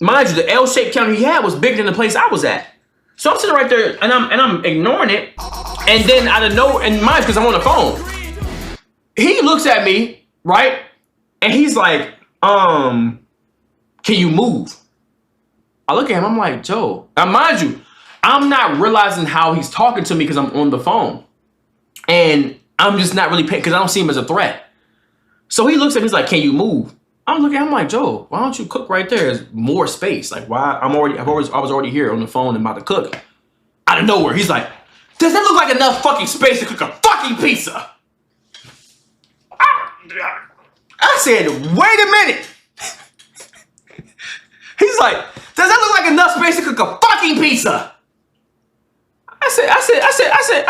mind you, the L-shaped counter he had was bigger than the place I was at. So I'm sitting right there and I'm ignoring it. And then out of nowhere, and mind you, because I'm on the phone, he looks at me, right? And he's like, can you move? I look at him, I'm like, Joe. Now, mind you, I'm not realizing how he's talking to me because I'm on the phone. And I'm just not really paying because I don't see him as a threat. So he looks at me, he's like, can you move? I'm looking, I'm like, Joe, why don't you cook right there? There's more space. Like, why? I was already here on the phone and about to cook. Out of nowhere, he's like, does that look like enough fucking space to cook a fucking pizza? I said, wait a minute. He's like, does that look like enough space to cook a fucking pizza? I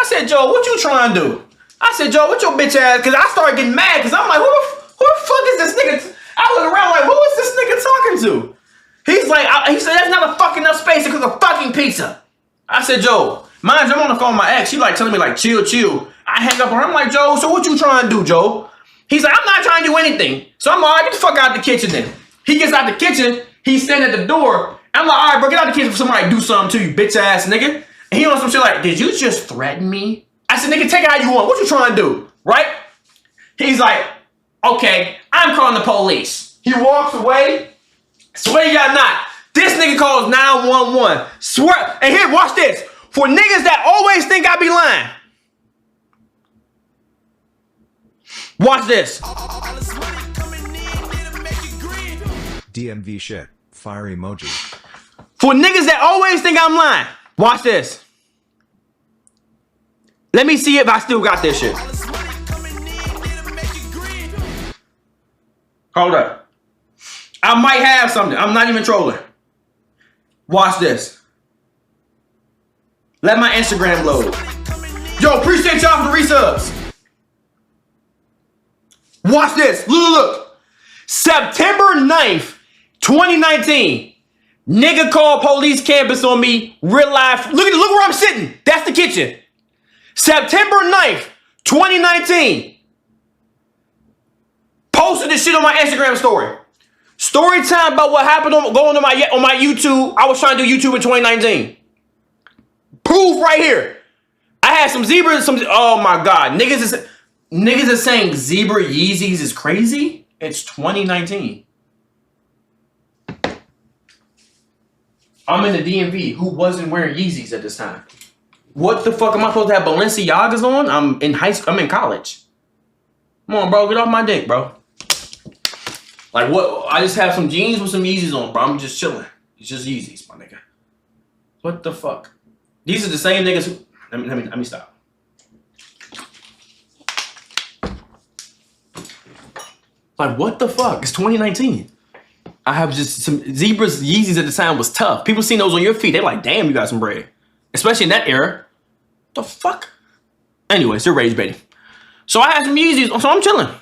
said, Joe, what you trying to do? I said, Joe, what your bitch ass? Because I started getting mad because I'm like, who the fuck is this nigga? I look around like, who is this nigga talking to? He's like, he said, that's not a fucking enough space to cook a fucking pizza. I said, Joe, mind you, I'm on the phone with my ex. She like telling me like, chill. I hang up on her. I'm like, Joe, so what you trying to do, Joe? He's like, I'm not trying to do anything. So I'm like, get the fuck out the kitchen then. He gets out the kitchen. He's standing at the door. I'm like, all right, bro, get out the kitchen for somebody to do something to you, bitch ass nigga. And he on some shit like, did you just threaten me? I said, nigga, take it how you want. What you trying to do? Right? He's like, okay, I'm calling the police. He walks away. Swear to God not. This nigga calls 911. Swear. And here, watch this. For niggas that always think I be lying. Watch this. DMV shit. Fire emoji. For niggas that always think I'm lying. Watch this. Let me see if I still got this shit. Hold up. I might have something. I'm not even trolling. Watch this. Let my Instagram load. Yo, appreciate y'all for the resubs. Watch this. Look. September 9th, 2019. Nigga called police campus on me. Real life. Look where I'm sitting. That's the kitchen. September 9th, 2019. Posted this shit on my Instagram story. Story time about what happened going on my YouTube. I was trying to do YouTube in 2019. Proof right here. I had some zebras. Oh my God. Niggas is saying zebra Yeezys is crazy. It's 2019. I'm in the DMV. Who wasn't wearing Yeezys at this time? What the fuck am I supposed to have Balenciagas on? I'm in high school. I'm in college. Come on, bro. Get off my dick, bro. Like what? I just have some jeans with some Yeezys on, bro. I'm just chilling. It's just Yeezys, my nigga. What the fuck? These are the same niggas who... Let me stop. Like, what the fuck? It's 2019. I have just some Zebras, Yeezys at the time was tough. People seen those on your feet. They're like, damn, you got some bread. Especially in that era. The fuck? Anyways, they're rage baiting. So I had some Yeezys, so I'm chilling.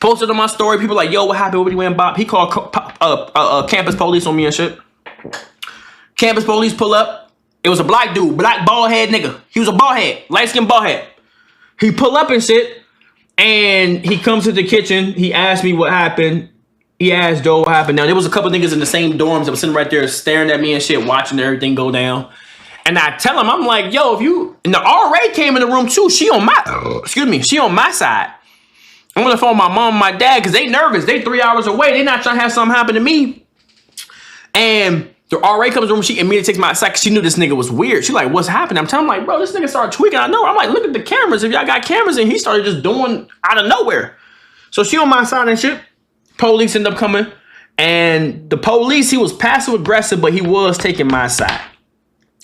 Posted on my story. People like, yo, what happened? What he went Bob? He called campus police on me and shit. Campus police pull up. It was a black dude, black bald head nigga. He was a bald head, light skinned bald head. He pull up and shit, and he comes to the kitchen. He asked me what happened. He asked Joe what happened. Now, there was a couple niggas in the same dorms that was sitting right there staring at me and shit, watching everything go down. And I tell him, I'm like, yo, if you... And the RA came in the room too. She on my... Excuse me. She on my side. I'm on the phone with my mom and my dad because they nervous. They 3 hours away. They not trying to have something happen to me. And the RA comes in the room. She immediately takes my side because she knew this nigga was weird. She like, what's happening? I'm telling him, like, bro, this nigga started tweaking. I know. I'm like, look at the cameras. If y'all got cameras, and he started just doing out of nowhere. So she on my side and shit. Police end up coming. And the police, he was passive aggressive, but he was taking my side.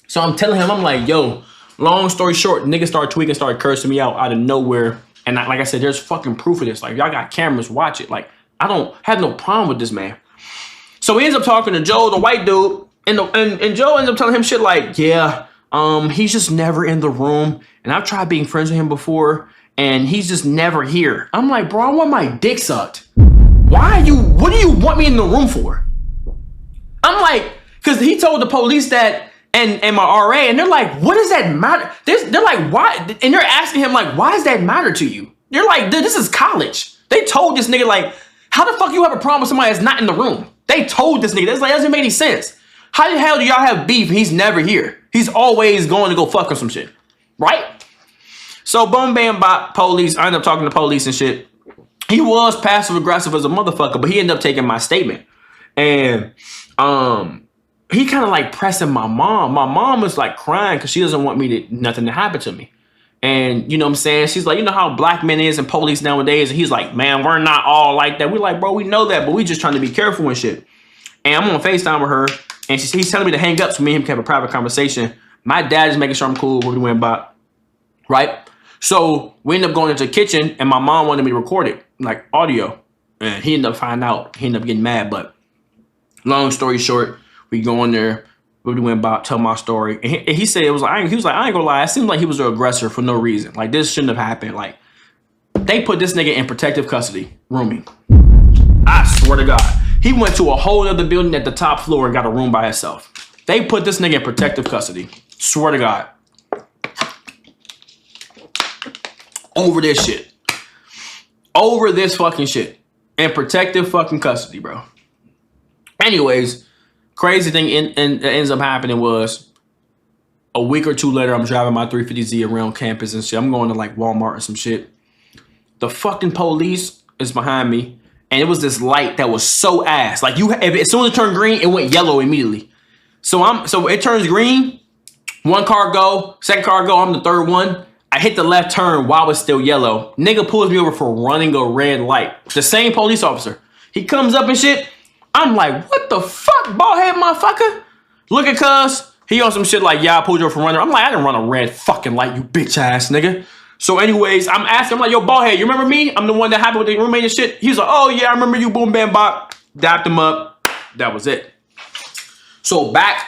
So I'm telling him, I'm like, yo, long story short, nigga started tweaking, started cursing me out of nowhere. And like I said, there's fucking proof of this. Like, y'all got cameras, watch it. Like, I don't have no problem with this man. So he ends up talking to Joe, the white dude, and Joe ends up telling him shit like, yeah, he's just never in the room. And I've tried being friends with him before, and he's just never here. I'm like, bro, I want my dick sucked. What do you want me in the room for? I'm like, because he told the police that, and my RA, and they're like, what does that matter? They're like, why? And they're asking him, like, why does that matter to you? They're like, this is college. They told this nigga, like, how the fuck you have a problem with somebody that's not in the room? They told this nigga, that's like, doesn't make any sense. How the hell do y'all have beef? He's never here. He's always going to go fuck him some shit, right? So boom, bam, bop, police. I ended up talking to police and shit. He was passive aggressive as a motherfucker, but he ended up taking my statement. And he kind of like pressing my mom. My mom was like crying because she doesn't want nothing to happen to me. And you know what I'm saying? She's like, you know how black men is and police nowadays? And he's like, man, we're not all like that. We're like, bro, we know that, but we just trying to be careful and shit. And I'm on FaceTime with her, and he's telling me to hang up so me and him can have a private conversation. My dad is making sure I'm cool. What we went by, right? So we ended up going into the kitchen, and my mom wanted me to record it, like audio. And he ended up finding out. He ended up getting mad. But long story short, we go in there. We went about tell my story, and he said it was like he was like, I ain't gonna lie. It seemed like he was an aggressor for no reason. Like this shouldn't have happened. Like they put this nigga in protective custody, rooming. I swear to God, he went to a whole other building at the top floor and got a room by himself. They put this nigga in protective custody. Swear to God. Over this shit. Over this fucking shit. In protective fucking custody, bro. Anyways, crazy thing ends up happening was a week or two later, I'm driving my 350Z around campus and shit. I'm going to like Walmart or some shit. The fucking police is behind me. And it was this light that was so ass. Like as soon as it turned green, it went yellow immediately. So it turns green. One car go, second car go. I'm the third one. I hit the left turn while it's still yellow. Nigga pulls me over for running a red light. The same police officer. He comes up and shit. I'm like, what the fuck, bald head motherfucker? Look at cuz. He on some shit like, yeah, I pulled you over for running. I'm like, I didn't run a red fucking light, you bitch ass nigga. So anyways, I'm asking him like, yo, bald head, you remember me? I'm the one that happened with the roommate and shit. He's like, oh yeah, I remember you, boom, bam, bop. Dapped him up. That was it. So back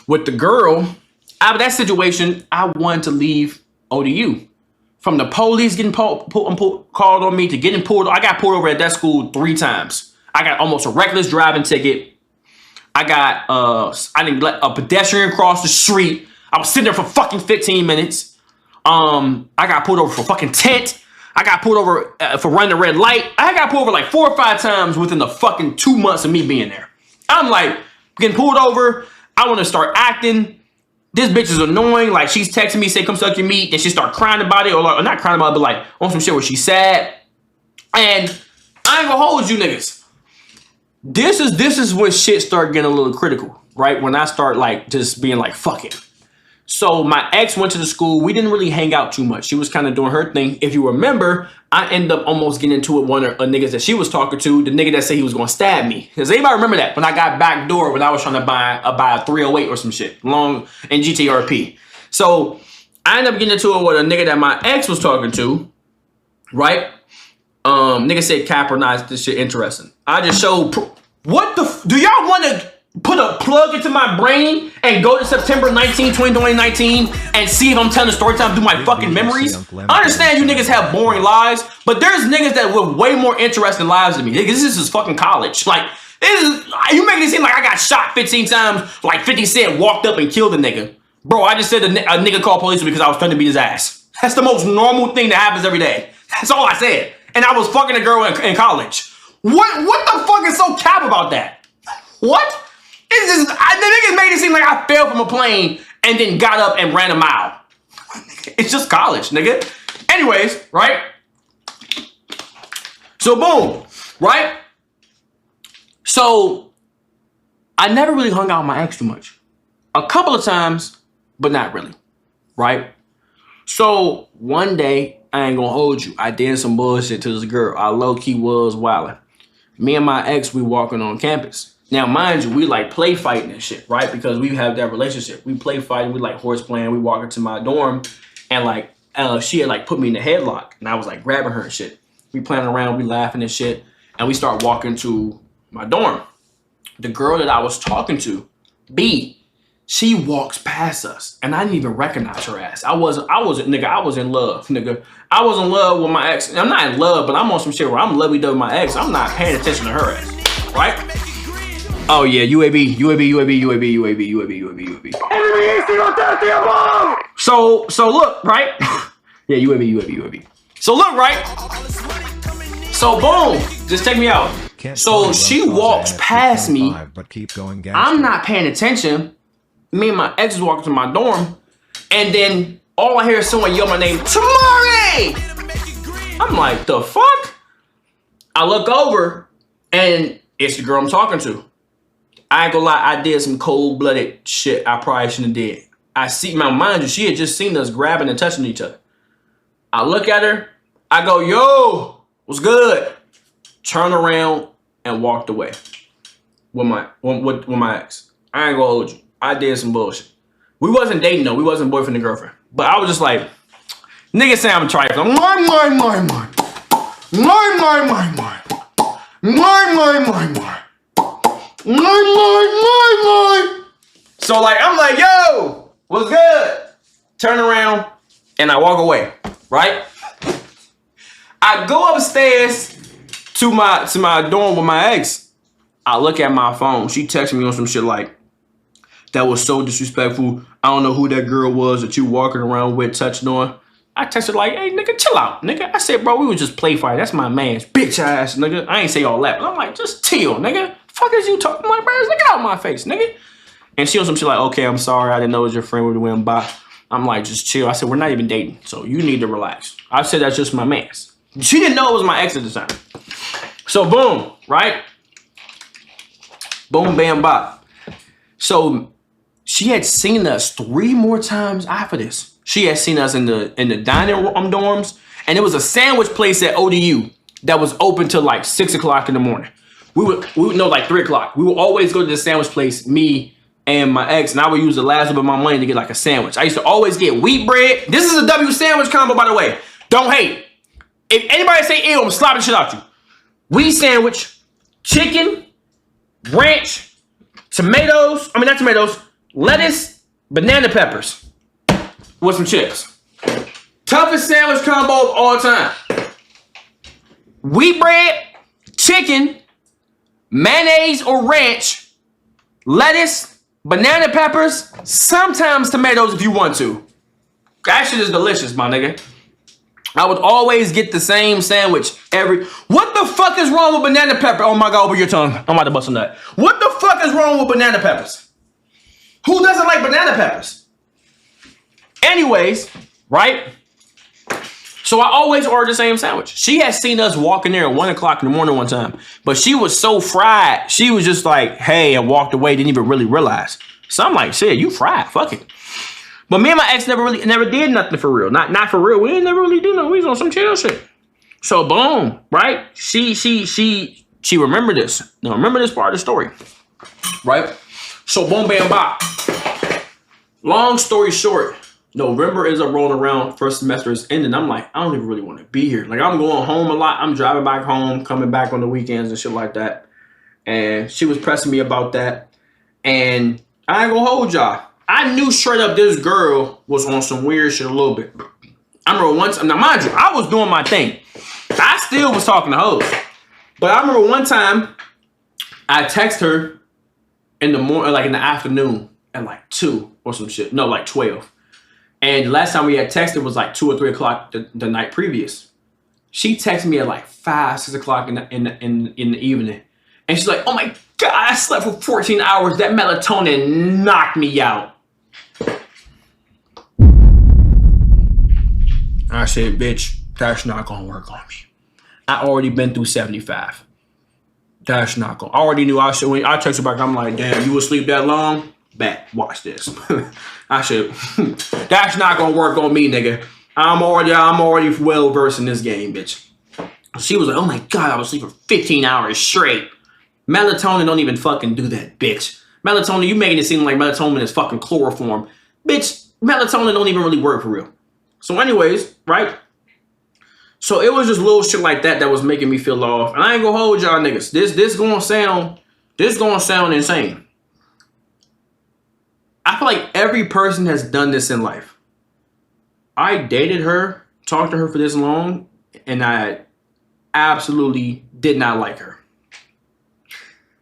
with the girl, out of that situation, I wanted to leave ODU. From the police getting called on me to getting pulled. I got pulled over at that school 3 times. I got almost a reckless driving ticket. I didn't let a pedestrian cross the street. I was sitting there for fucking 15 minutes. I got pulled over for fucking tent. I got pulled over for running a red light. I got pulled over like 4 or 5 times within the fucking 2 months of me being there. I'm like, getting pulled over. I want to start acting. This bitch is annoying. Like, she's texting me, say, come suck your meat. And she start crying about it. Or not crying about it, but like on some shit where she's sad. And I ain't gonna hold you niggas. This is when shit start getting a little critical, right? When I start like just being like, fuck it. So my ex went to the school. We didn't really hang out too much. She was kind of doing her thing. If you remember, I ended up almost getting into it with one of the niggas that she was talking to, the nigga that said he was going to stab me. Does anybody remember that? When I got back door when I was trying to buy a 308 or some shit, long in GTRP. So I ended up getting into it with a nigga that my ex was talking to, right? Nigga said cap or not, this shit interesting. I just showed, what the, do y'all want to put a plug into my brain and go to September 19, 2019 and see if I'm telling the story time through my fucking memories? I understand you niggas have boring lives, but there's niggas that with way more interesting lives than me. Niggas, this is fucking college. Like, you making it seem like I got shot 15 times, like 50 Cent walked up and killed a nigga. Bro, I just said a nigga called police because I was trying to beat his ass. That's the most normal thing that happens every day. That's all I said. And I was fucking a girl in college. What the fuck is so cap about that? What? It's just, the niggas made it seem like I fell from a plane and then got up and ran a mile. It's just college, nigga. Anyways, right? So boom, right? So I never really hung out with my ex too much. A couple of times, but not really, right? So one day, I ain't gonna hold you, I did some bullshit to this girl. I low-key was wildin'. Me and my ex, we walking on campus. Now, mind you, we like play fighting and shit, right? Because we have that relationship. We play fighting, we like horse playing. We walk into my dorm and like, she had like put me in the headlock and I was like grabbing her and shit. We playing around, we laughing and shit. And we start walking to my dorm. The girl that I was talking to, B, she walks past us and I didn't even recognize her ass. I was in love, nigga. I was in love with my ex. I'm not in love, but I'm on some shit where I'm lovey-dovey with my ex. I'm not paying attention to her ass, right? Oh yeah, UAB. So look, right? Yeah, UAB. So look, right? So boom, just take me out. So she walks past me. But keep going, I'm not paying attention. Me and my ex is walking to my dorm, and then all I hear is someone yell my name, Tamari! I'm like, the fuck? I look over, and it's the girl I'm talking to. I ain't gonna lie, I did some cold-blooded shit I probably shouldn't have did. I see, now mind you, she had just seen us grabbing and touching each other. I look at her, I go, yo, what's good? Turn around and walked away with my ex. I ain't gonna hold you. I did some bullshit. We wasn't dating though. We wasn't boyfriend and girlfriend. But I was just like, nigga say I'm trifling. So like, I'm like, yo, what's good? Turn around and I walk away, right? I go upstairs to my dorm with my ex. I look at my phone. She texted me on some shit like, that was so disrespectful. I don't know who that girl was that you walking around with, touching on. I texted like, hey, nigga, chill out, nigga. I said, bro, we was just play fighting. That's my man's bitch ass, nigga. I ain't say all that, but I'm like, just chill, nigga. Fuck is you talking? I'm like, bro, get out of my face, nigga. And she was some shit like, okay, I'm sorry. I didn't know it was your friend. We went by. I'm like, just chill. I said, we're not even dating, so you need to relax. I said, that's just my man's. She didn't know it was my ex at the time. So boom, right? Boom, bam, bop. So she had seen us 3 more times after this. She had seen us in the dining room dorms, and it was a sandwich place at ODU that was open till like 6 o'clock in the morning. We would know like 3 o'clock. We would always go to the sandwich place, me and my ex, and I would use the last bit of my money to get like a sandwich. I used to always get wheat bread. This is a W sandwich combo, by the way. Don't hate. If anybody say ew, I'm slapping shit out you. Wheat sandwich, chicken, ranch, tomatoes. I mean, not tomatoes. Lettuce, banana peppers with some chips. Toughest sandwich combo of all time. Wheat bread, chicken, mayonnaise or ranch, lettuce, banana peppers, sometimes tomatoes if you want to. That shit is delicious, my nigga. I would always get the same sandwich What the fuck is wrong with banana pepper? Oh my God, over your tongue. I'm about to bust a nut. What the fuck is wrong with banana peppers? Who doesn't like banana peppers? Anyways, right? So I always order the same sandwich. She had seen us walking there at 1 o'clock in the morning one time, but she was so fried. She was just like, hey, and walked away, didn't even really realize. So I'm like, shit, you fried, fuck it. But me and my ex never did nothing for real. Not for real. We didn't never really do nothing. We was on some chill shit. So boom, right? She remembered this. Now remember this part of the story, right? So boom, bam, bop. Long story short, November is up rolling around. First semester is ending. I'm like, I don't even really want to be here. Like, I'm going home a lot. I'm driving back home, coming back on the weekends and shit like that. And she was pressing me about that. And I ain't gonna hold y'all. I knew straight up this girl was on some weird shit a little bit. I remember once, now mind you, I was doing my thing. I still was talking to hoes. But I remember one time, I text her in the morning, like in the afternoon at like 2 or some shit. No, like 12. And the last time we had texted was like 2 or 3 o'clock the night previous. She texted me at like 5, 6 o'clock in the evening. And she's like, oh my God, I slept for 14 hours. That melatonin knocked me out. I said, bitch, that's not gonna work on me. I already been through 75. That's not gonna. I already knew I should. When I text her back, I'm like, damn, you would sleep that long? Bet, watch this. I should. That's not gonna work on me, nigga. I'm already well versed in this game, bitch. She was like, oh my God, I was sleeping for 15 hours straight. Melatonin don't even fucking do that, bitch. Melatonin, you making it seem like melatonin is fucking chloroform. Bitch, melatonin don't even really work for real. So anyways, right? So it was just little shit like that was making me feel off. And I ain't gonna hold y'all niggas. This gonna sound insane. I feel like every person has done this in life. I dated her, talked to her for this long, and I absolutely did not like her.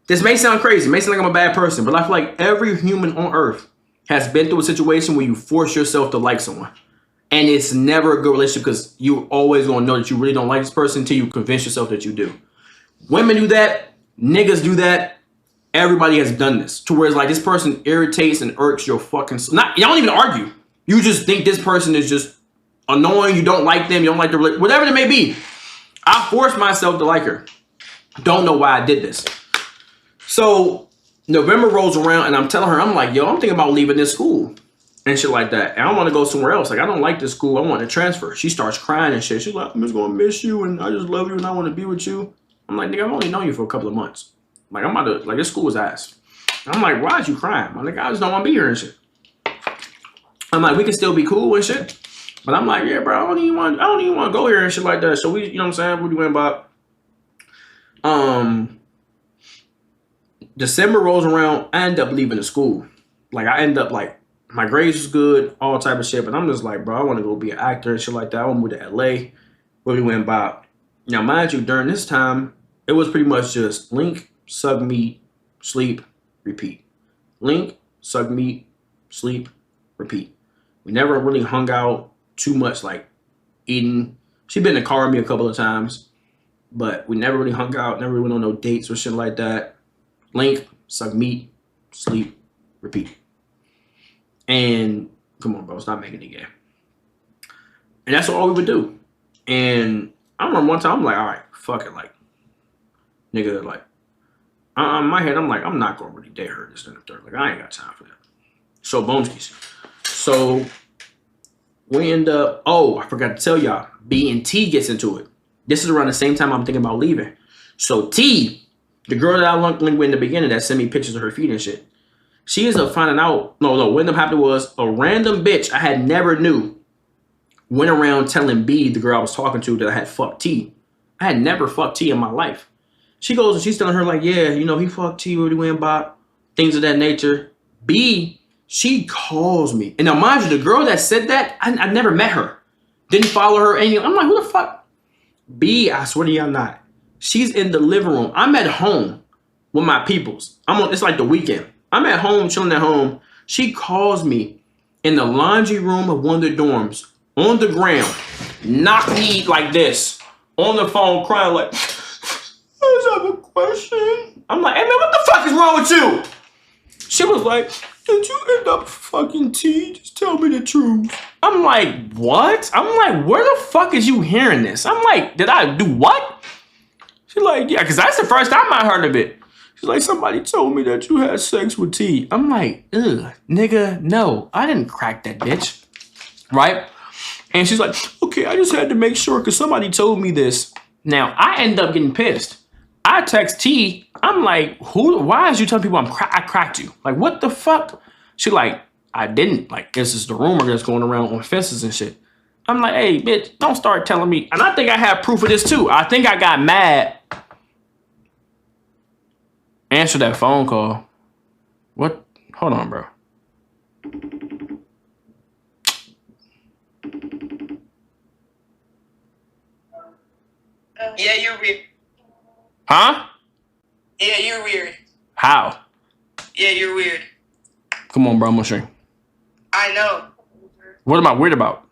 This may sound crazy, may sound like I'm a bad person, but I feel like every human on earth has been through a situation where you force yourself to like someone. And it's never a good relationship because you're always going to know that you really don't like this person until you convince yourself that you do. Women do that. Niggas do that. Everybody has done this. To where it's like this person irritates and irks your fucking... Y'all don't even argue. You just think this person is just annoying. You don't like them. You don't like the... Whatever it may be. I forced myself to like her. Don't know why I did this. So November rolls around and I'm telling her, I'm like, yo, I'm thinking about leaving this school. And shit like that. And I want to go somewhere else. Like, I don't like this school. I want to transfer. She starts crying and shit. She's like, I'm just going to miss you. And I just love you. And I want to be with you. I'm like, nigga, I've only known you for a couple of months. Like, I'm about to, like, this school is ass. And I'm like, why is you crying? I'm like, I just don't want to be here and shit. I'm like, we can still be cool and shit. But I'm like, yeah, bro, I don't even want to go here and shit like that. So we, you know what I'm saying? We went about, December rolls around. I end up leaving the school. Like, I end up, like, my grades was good, all type of shit, but I'm just like, bro, I want to go be an actor and shit like that. I want to move to LA. Where we went by. Now, mind you, during this time, it was pretty much just link, suck meat, sleep, repeat. Link, suck meat, sleep, repeat. We never really hung out too much, like eating. She'd been in the car with me a couple of times, but we never really hung out, never really went on no dates or shit like that. Link, suck meat, sleep, repeat. And come on, bro, stop making it gay. And that's all we would do. And I remember one time I'm like, all right, fuck it, like, nigga, like, in my head I'm like, I'm not gonna really date her this and the third. Like, I ain't got time for that. So boomskis. So we end up. Oh, I forgot to tell y'all. B and T gets into it. This is around the same time I'm thinking about leaving. So T, the girl that I linked with in the beginning that sent me pictures of her feet and shit. She ends up finding out, what ended up happening was a random bitch I had never knew went around telling B, the girl I was talking to, that I had fucked T. I had never fucked T in my life. She goes and she's telling her like, yeah, you know, he fucked T, what he went by, things of that nature. B, she calls me. And now mind you, the girl that said that, I never met her. Didn't follow her. And I'm like, who the fuck? B, I swear to you, I'm not. She's in the living room. I'm at home with my peoples. It's like the weekend. I'm at home, chilling at home. She calls me in the laundry room of one of the dorms, on the ground, knock me like this, on the phone, crying like, I just have a question. I'm like, hey man, what the fuck is wrong with you? She was like, did you end up fucking T? Just tell me the truth. I'm like, what? I'm like, where the fuck is you hearing this? I'm like, did I do what? She's like, yeah, because that's the first time I heard of it. She's like, somebody told me that you had sex with T. I'm like, ugh, nigga, no, I didn't crack that bitch, right? And she's like, okay, I just had to make sure because somebody told me this. Now, I end up getting pissed. I text T, I'm like, why is you telling people I cracked you? Like, what the fuck? She like, I didn't. Like, this is the rumor that's going around on fences and shit. I'm like, hey, bitch, don't start telling me. And I think I have proof of this too. I think I got mad. Answer that phone call. What? Hold on, bro. Yeah, you're weird. Huh? Yeah, you're weird. How? Yeah, you're weird. Come on, bro. I'm gonna show you. I know. What am I weird about?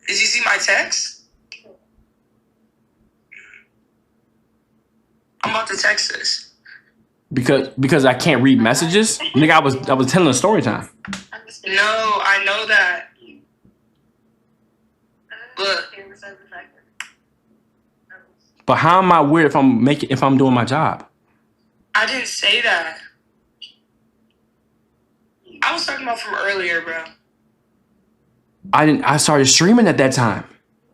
Did you see my text? I'm about to text this. Because I can't read messages? Nigga, I was telling a story time. No, I know that. Look. But how am I weird if I'm doing my job? I didn't say that. I was talking about from earlier, bro. I started streaming at that time.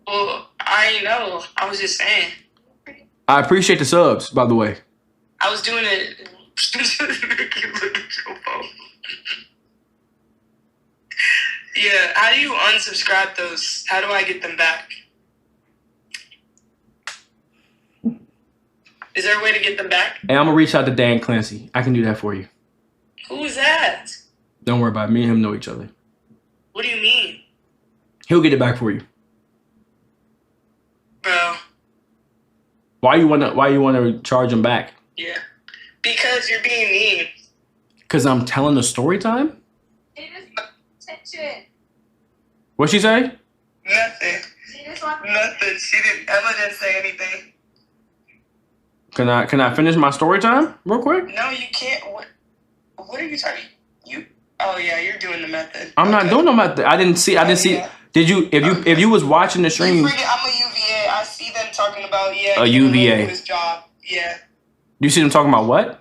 Well, I know. I was just saying. I appreciate the subs, by the way. I was doing it. Look at your phone. Yeah, how do you unsubscribe those? How do I get them back? Is there a way to get them back? Hey, I'm gonna reach out to Dan Clancy. I can do that for you. Who is that? Don't worry about it. Me and him know each other. What do you mean? He'll get it back for you. Bro. Why you wanna charge him back? Yeah. Because you're being mean. Cause I'm telling the story time? What'd she say? Nothing. Nothing. Emma didn't say anything. Can I finish my story time real quick? No, you can't. What are you talking? Oh yeah, you're doing the method. I'm not doing no method. I didn't see. Yeah. Did you? If you was watching the stream? I'm a UVA. I see them talking about A UVA. His job. Yeah. You see them talking about what?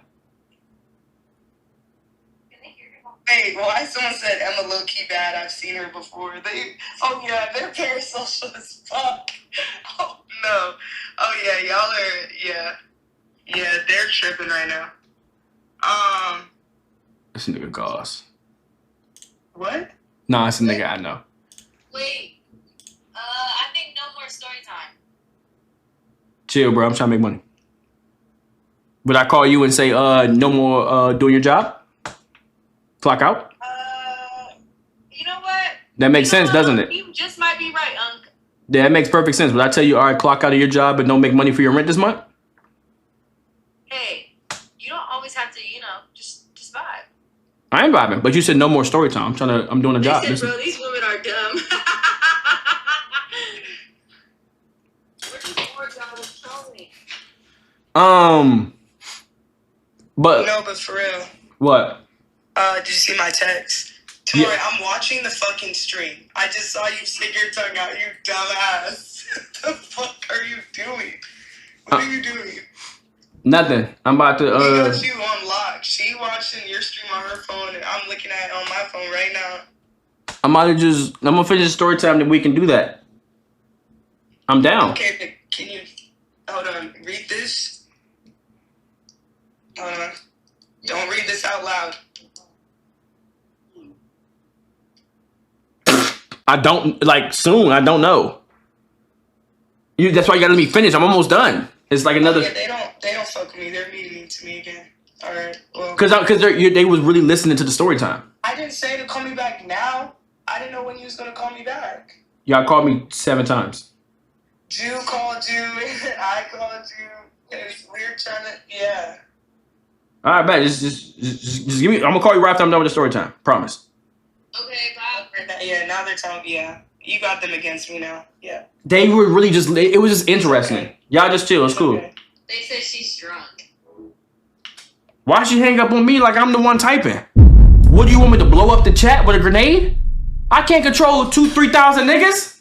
Wait, why someone said Emma low key bad? I've seen her before. They're parasocial as fuck. Oh no. Oh yeah, y'all are yeah, they're tripping right now. This nigga Goss. What? Nah, it's a nigga I know. Wait, I think no more story time. Chill, bro. I'm trying to make money. Would I call you and say, no more doing your job? Clock out? You know what? That makes sense, doesn't it? You just might be right, Unc. Yeah, that makes perfect sense. Would I tell you, all right, clock out of your job and don't make money for your rent this month? Hey, you don't always have to, just vibe. I ain't vibing, but you said no more story time. I'm doing a job. They said, bro, these women are dumb. But No, but for real. what? Did you see my text? Tori, yeah. I'm watching the fucking stream. I just saw you stick your tongue out, you dumbass. What the fuck are you doing? What are you doing? Nothing. I'm about to. He got you on lock. She watching your stream on her phone, and I'm looking at it on my phone right now. I'm gonna finish the story time, then we can do that. I'm down. Okay, but can you hold on? Read this. Hold on. Don't read this out loud. I don't soon. I don't know. That's why you gotta let me finish. I'm almost done. It's like another. Yeah, they don't fuck with me. They're mean to me again. All right. Well. Because they was really listening to the story time. I didn't say to call me back now. I didn't know when you was gonna call me back. Y'all called me 7 times. Jew called you. I called you. We're trying to. Yeah. All right, bet. Just give me. I'm gonna call you right after I'm done with the story time. Promise. Okay, bye. Yeah, now they're telling me, yeah. You got them against me now. Yeah. They were really it was just interesting. Okay. Y'all just chill. It's cool. Okay. They said she's drunk. Why she hang up on me like I'm the one typing? What do you want me to blow up the chat with a grenade? I can't control 2,000-3,000 niggas.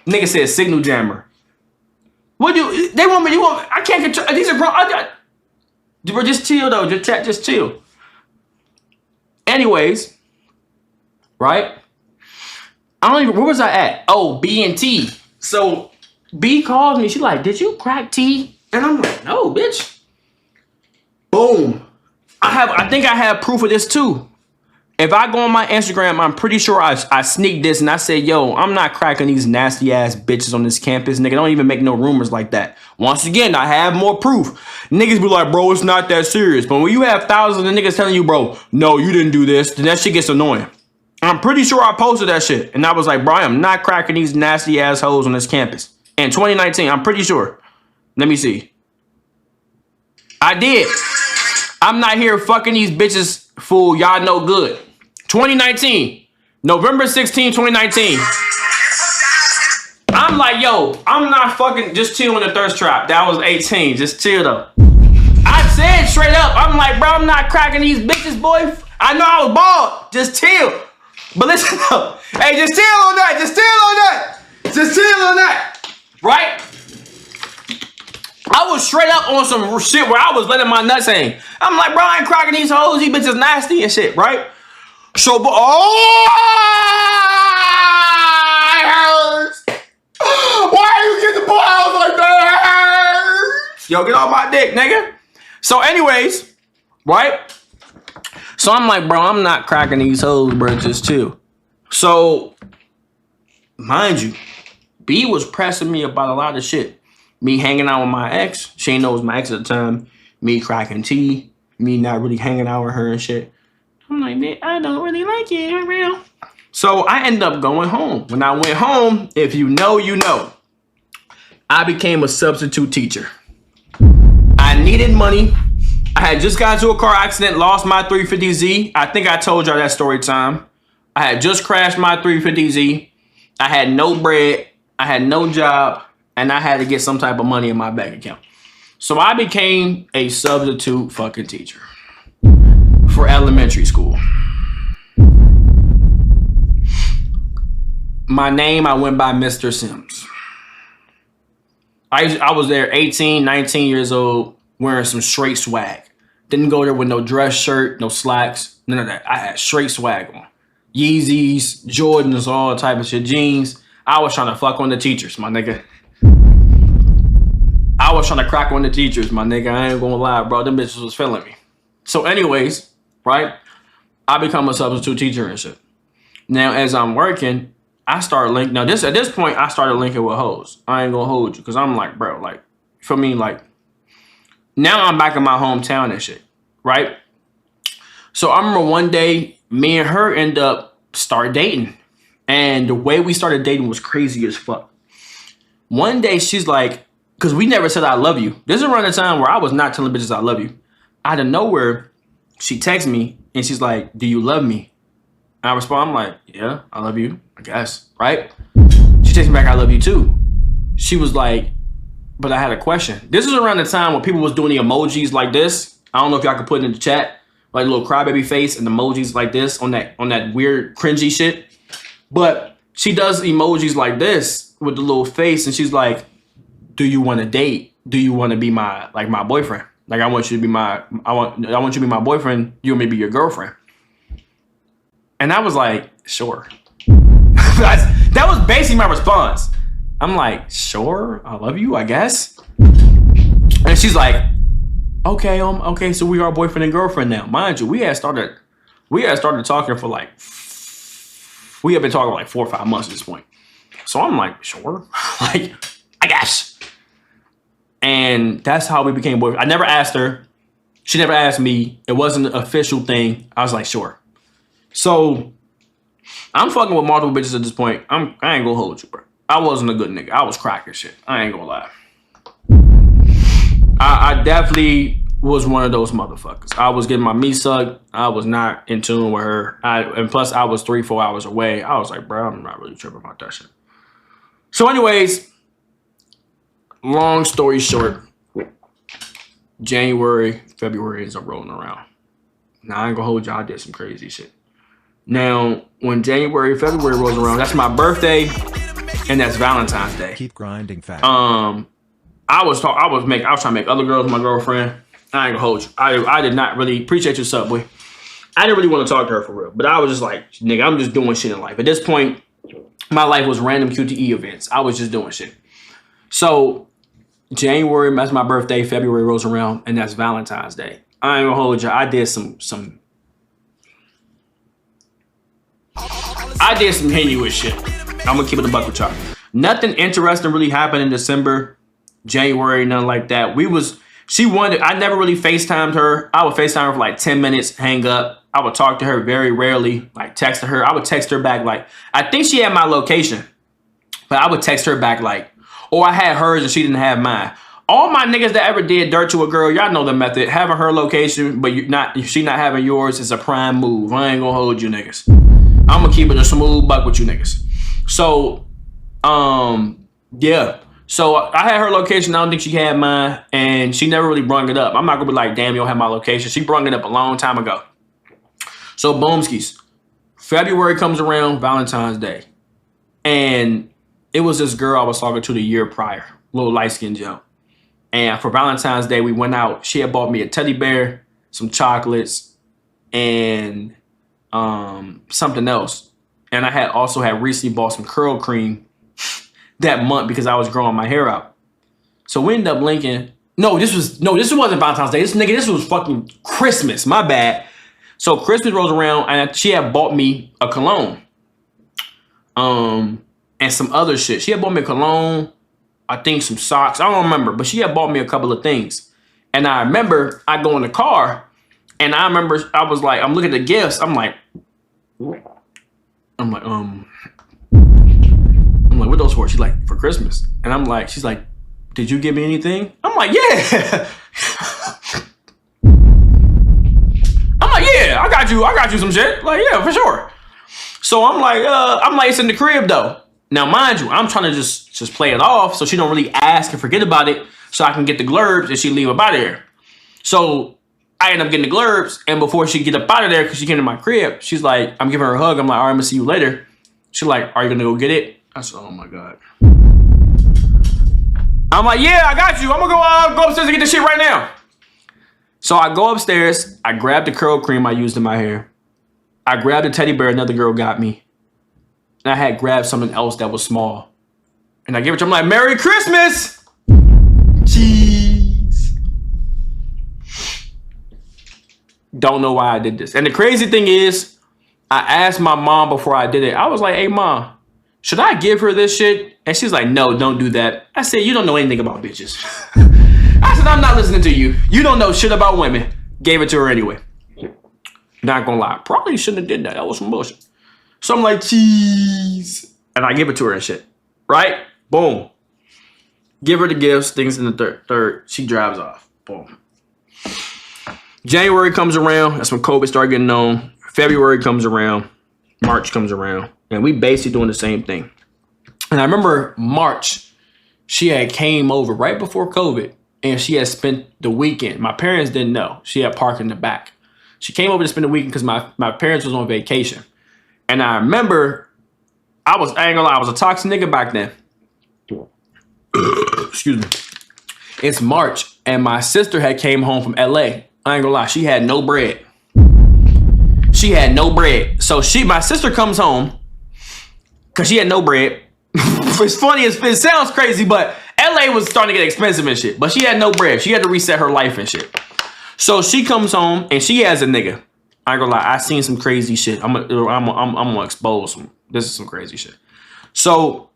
Nigga said signal jammer. They want me, I can't control, these are grown, bro, just chill though, just chill. Anyways, right? Where was I at? Oh, B and T. So B calls me, she's like, did you crack T? And I'm like, no, bitch. Boom. I think I have proof of this too. If I go on my Instagram, I'm pretty sure I sneaked this and I said, yo, I'm not cracking these nasty ass bitches on this campus. Nigga, don't even make no rumors like that. Once again, I have more proof. Niggas be like, bro, it's not that serious. But when you have thousands of niggas telling you, bro, no, you didn't do this, then that shit gets annoying. I'm pretty sure I posted that shit. And I was like, bro, I am not cracking these nasty assholes on this campus. In 2019, I'm pretty sure. Let me see. I did. I'm not here fucking these bitches, fool. Y'all know good. 2019, November 16, 2019. I'm like, yo, I'm not fucking, just chill in the thirst trap. That was 18, just chill though. I said straight up, I'm like, bro, I'm not cracking these bitches, boy. I know I was bald, just chill. But listen though, hey, just chill on that, just chill on that. Just chill on that, right? I was straight up on some shit where I was letting my nuts hang. I'm like, bro, I ain't cracking these hoes, these bitches nasty and shit, right? So, oh, it hurts. Why you get the balls like that? Yo, get off my dick, nigga. So, anyways, right? So I'm like, bro, I'm not cracking these hoes, bro. Just chill. So, mind you, B was pressing me about a lot of shit. Me hanging out with my ex. She ain't know it was my ex at the time. Me cracking tea. Me not really hanging out with her and shit. I'm like, man, I don't really like it for real. So I ended up going home. When I went home, if you know, you know. I became a substitute teacher. I needed money. I had just got into a car accident, lost my 350Z. I think I told y'all that story time. I had just crashed my 350Z. I had no bread. I had no job. And I had to get some type of money in my bank account. So I became a substitute fucking teacher. For elementary school. My name, I went by Mr. Sims. I was there 18, 19 years old, wearing some straight swag. Didn't go there with no dress shirt, no slacks, none of that. I had straight swag on. Yeezys, Jordans, all type of shit, jeans. I was trying to fuck on the teachers, my nigga. I was trying to crack on the teachers, my nigga. I ain't gonna lie, bro. Them bitches was feeling me. So anyways, right? I become a substitute teacher and shit. Now, as I'm working, I start linking. Now, at this point, I started linking with hoes. I ain't gonna hold you, because I'm like, bro, like, for me, like, now I'm back in my hometown and shit, right? So I remember one day, me and her end up start dating. And the way we started dating was crazy as fuck. One day, she's like, because we never said I love you. This is around the time where I was not telling bitches I love you. Out of nowhere, she texts me and she's like, do you love me? And I respond, I'm like, yeah, I love you, I guess, right? She texts me back, I love you too. She was like, but I had a question. This is around the time when people was doing the emojis like this. I don't know if y'all can put it in the chat, like a little crybaby face and emojis like this on that weird cringy shit. But she does emojis like this with the little face and she's like, do you want to date? Do you want to be my boyfriend? Like I want you to be I want you to be my boyfriend. You want me to be your girlfriend. And I was like, sure. That was basically my response. I'm like, sure, I love you, I guess. And she's like, okay, okay, so we are boyfriend and girlfriend now. Mind you, we had started talking for like, we have been talking like 4 or 5 months at this point. So I'm like, sure, like, I guess. And that's how we became boyfriend. I never asked her. She never asked me. It wasn't an official thing. I was like, sure. So I'm fucking with multiple bitches at this point. I ain't gonna hold you, bro. I wasn't a good nigga. I was cracking shit. I ain't gonna lie. I definitely was one of those motherfuckers. I was getting my meat sucked. I was not in tune with her. And plus I was 3-4 hours away. I was like, bro, I'm not really tripping about that shit. So anyways, long story short, January, February is rolling around. Now I ain't gonna hold y'all. I did some crazy shit. Now, when January, February rolls around, that's my birthday, and that's Valentine's Day. Keep grinding fast. I was trying to make other girls my girlfriend. I ain't gonna hold you. I did not really appreciate your Subway. I didn't really want to talk to her for real, but I was just like, nigga, I'm just doing shit in life. At this point, my life was random QTE events. I was just doing shit. So January, that's my birthday. February rolls around, and that's Valentine's Day. I ain't gonna hold you. I did some heinous shit. I'm gonna keep it a buck with y'all. Nothing interesting really happened in December, January, nothing like that. She wanted, I never really FaceTimed her. I would FaceTime her for like 10 minutes, hang up. I would talk to her very rarely, like text her. I would text her back like, I think she had my location, but I would text her back like, or I had hers and she didn't have mine. All my niggas that ever did dirt to a girl, y'all know the method. Having her location, but she not having yours is a prime move. I ain't gonna hold you niggas. I'm gonna keep it a smooth buck with you niggas. So, yeah. So I had her location. I don't think she had mine, and she never really brung it up. I'm not gonna be like, damn, you don't have my location. She brung it up a long time ago. So boomskis, February comes around, Valentine's Day, and it was this girl I was talking to the year prior, little light skinned Joe. And for Valentine's Day, we went out. She had bought me a teddy bear, some chocolates, and something else. And I had also recently bought some curl cream that month because I was growing my hair out. So we ended up linking. This wasn't Valentine's Day. This was fucking Christmas. My bad. So Christmas rolls around and she had bought me a cologne. And some other shit. She had bought me a cologne, I think some socks. I don't remember, but she had bought me a couple of things. And I remember I go in the car and I remember I was like, I'm looking at the gifts. I'm like, what those for? She's like, for Christmas. And I'm like, she's like, did you give me anything? I'm like, yeah. I'm like, yeah, I got you some shit. Like, yeah, for sure. So I'm like, it's in the crib though. Now, mind you, I'm trying to just play it off so she don't really ask and forget about it so I can get the glurbs and she leave up out of there. So I end up getting the glurbs, and before she get up out of there, because she came to my crib, she's like, I'm giving her a hug. I'm like, all right, I'm gonna see you later. She's like, are you gonna go get it? I said, oh my God. I'm like, yeah, I got you. I'm gonna go upstairs and get this shit right now. So I go upstairs, I grab the curl cream I used in my hair. I grabbed the teddy bear another girl got me. And I had grabbed something else that was small. And I gave it to her. I'm like, Merry Christmas! Jeez. Don't know why I did this. And the crazy thing is, I asked my mom before I did it. I was like, hey, Mom, should I give her this shit? And she's like, no, don't do that. I said, you don't know anything about bitches. I said, I'm not listening to you. You don't know shit about women. Gave it to her anyway. Not gonna lie. Probably shouldn't have did that. That was some bullshit. So I'm like, jeez. And I give it to her and shit. Right? Boom. Give her the gifts. Things in the third. She drives off. Boom. January comes around. That's when COVID started getting known. February comes around. March comes around. And we basically doing the same thing. And I remember March, she had came over right before COVID. And she had spent the weekend. My parents didn't know. She had parked in the back. She came over to spend the weekend because my parents was on vacation. And I remember, I ain't gonna lie, I was a toxic nigga back then. Excuse me. It's March, and my sister had came home from LA. I ain't gonna lie, she had no bread. She had no bread. So my sister comes home, because she had no bread. It's funny, it sounds crazy, but LA was starting to get expensive and shit. But she had no bread. She had to reset her life and shit. So she comes home, and she has a nigga. I ain't gonna lie, I seen some crazy shit. I'm gonna expose some. This is some crazy shit. So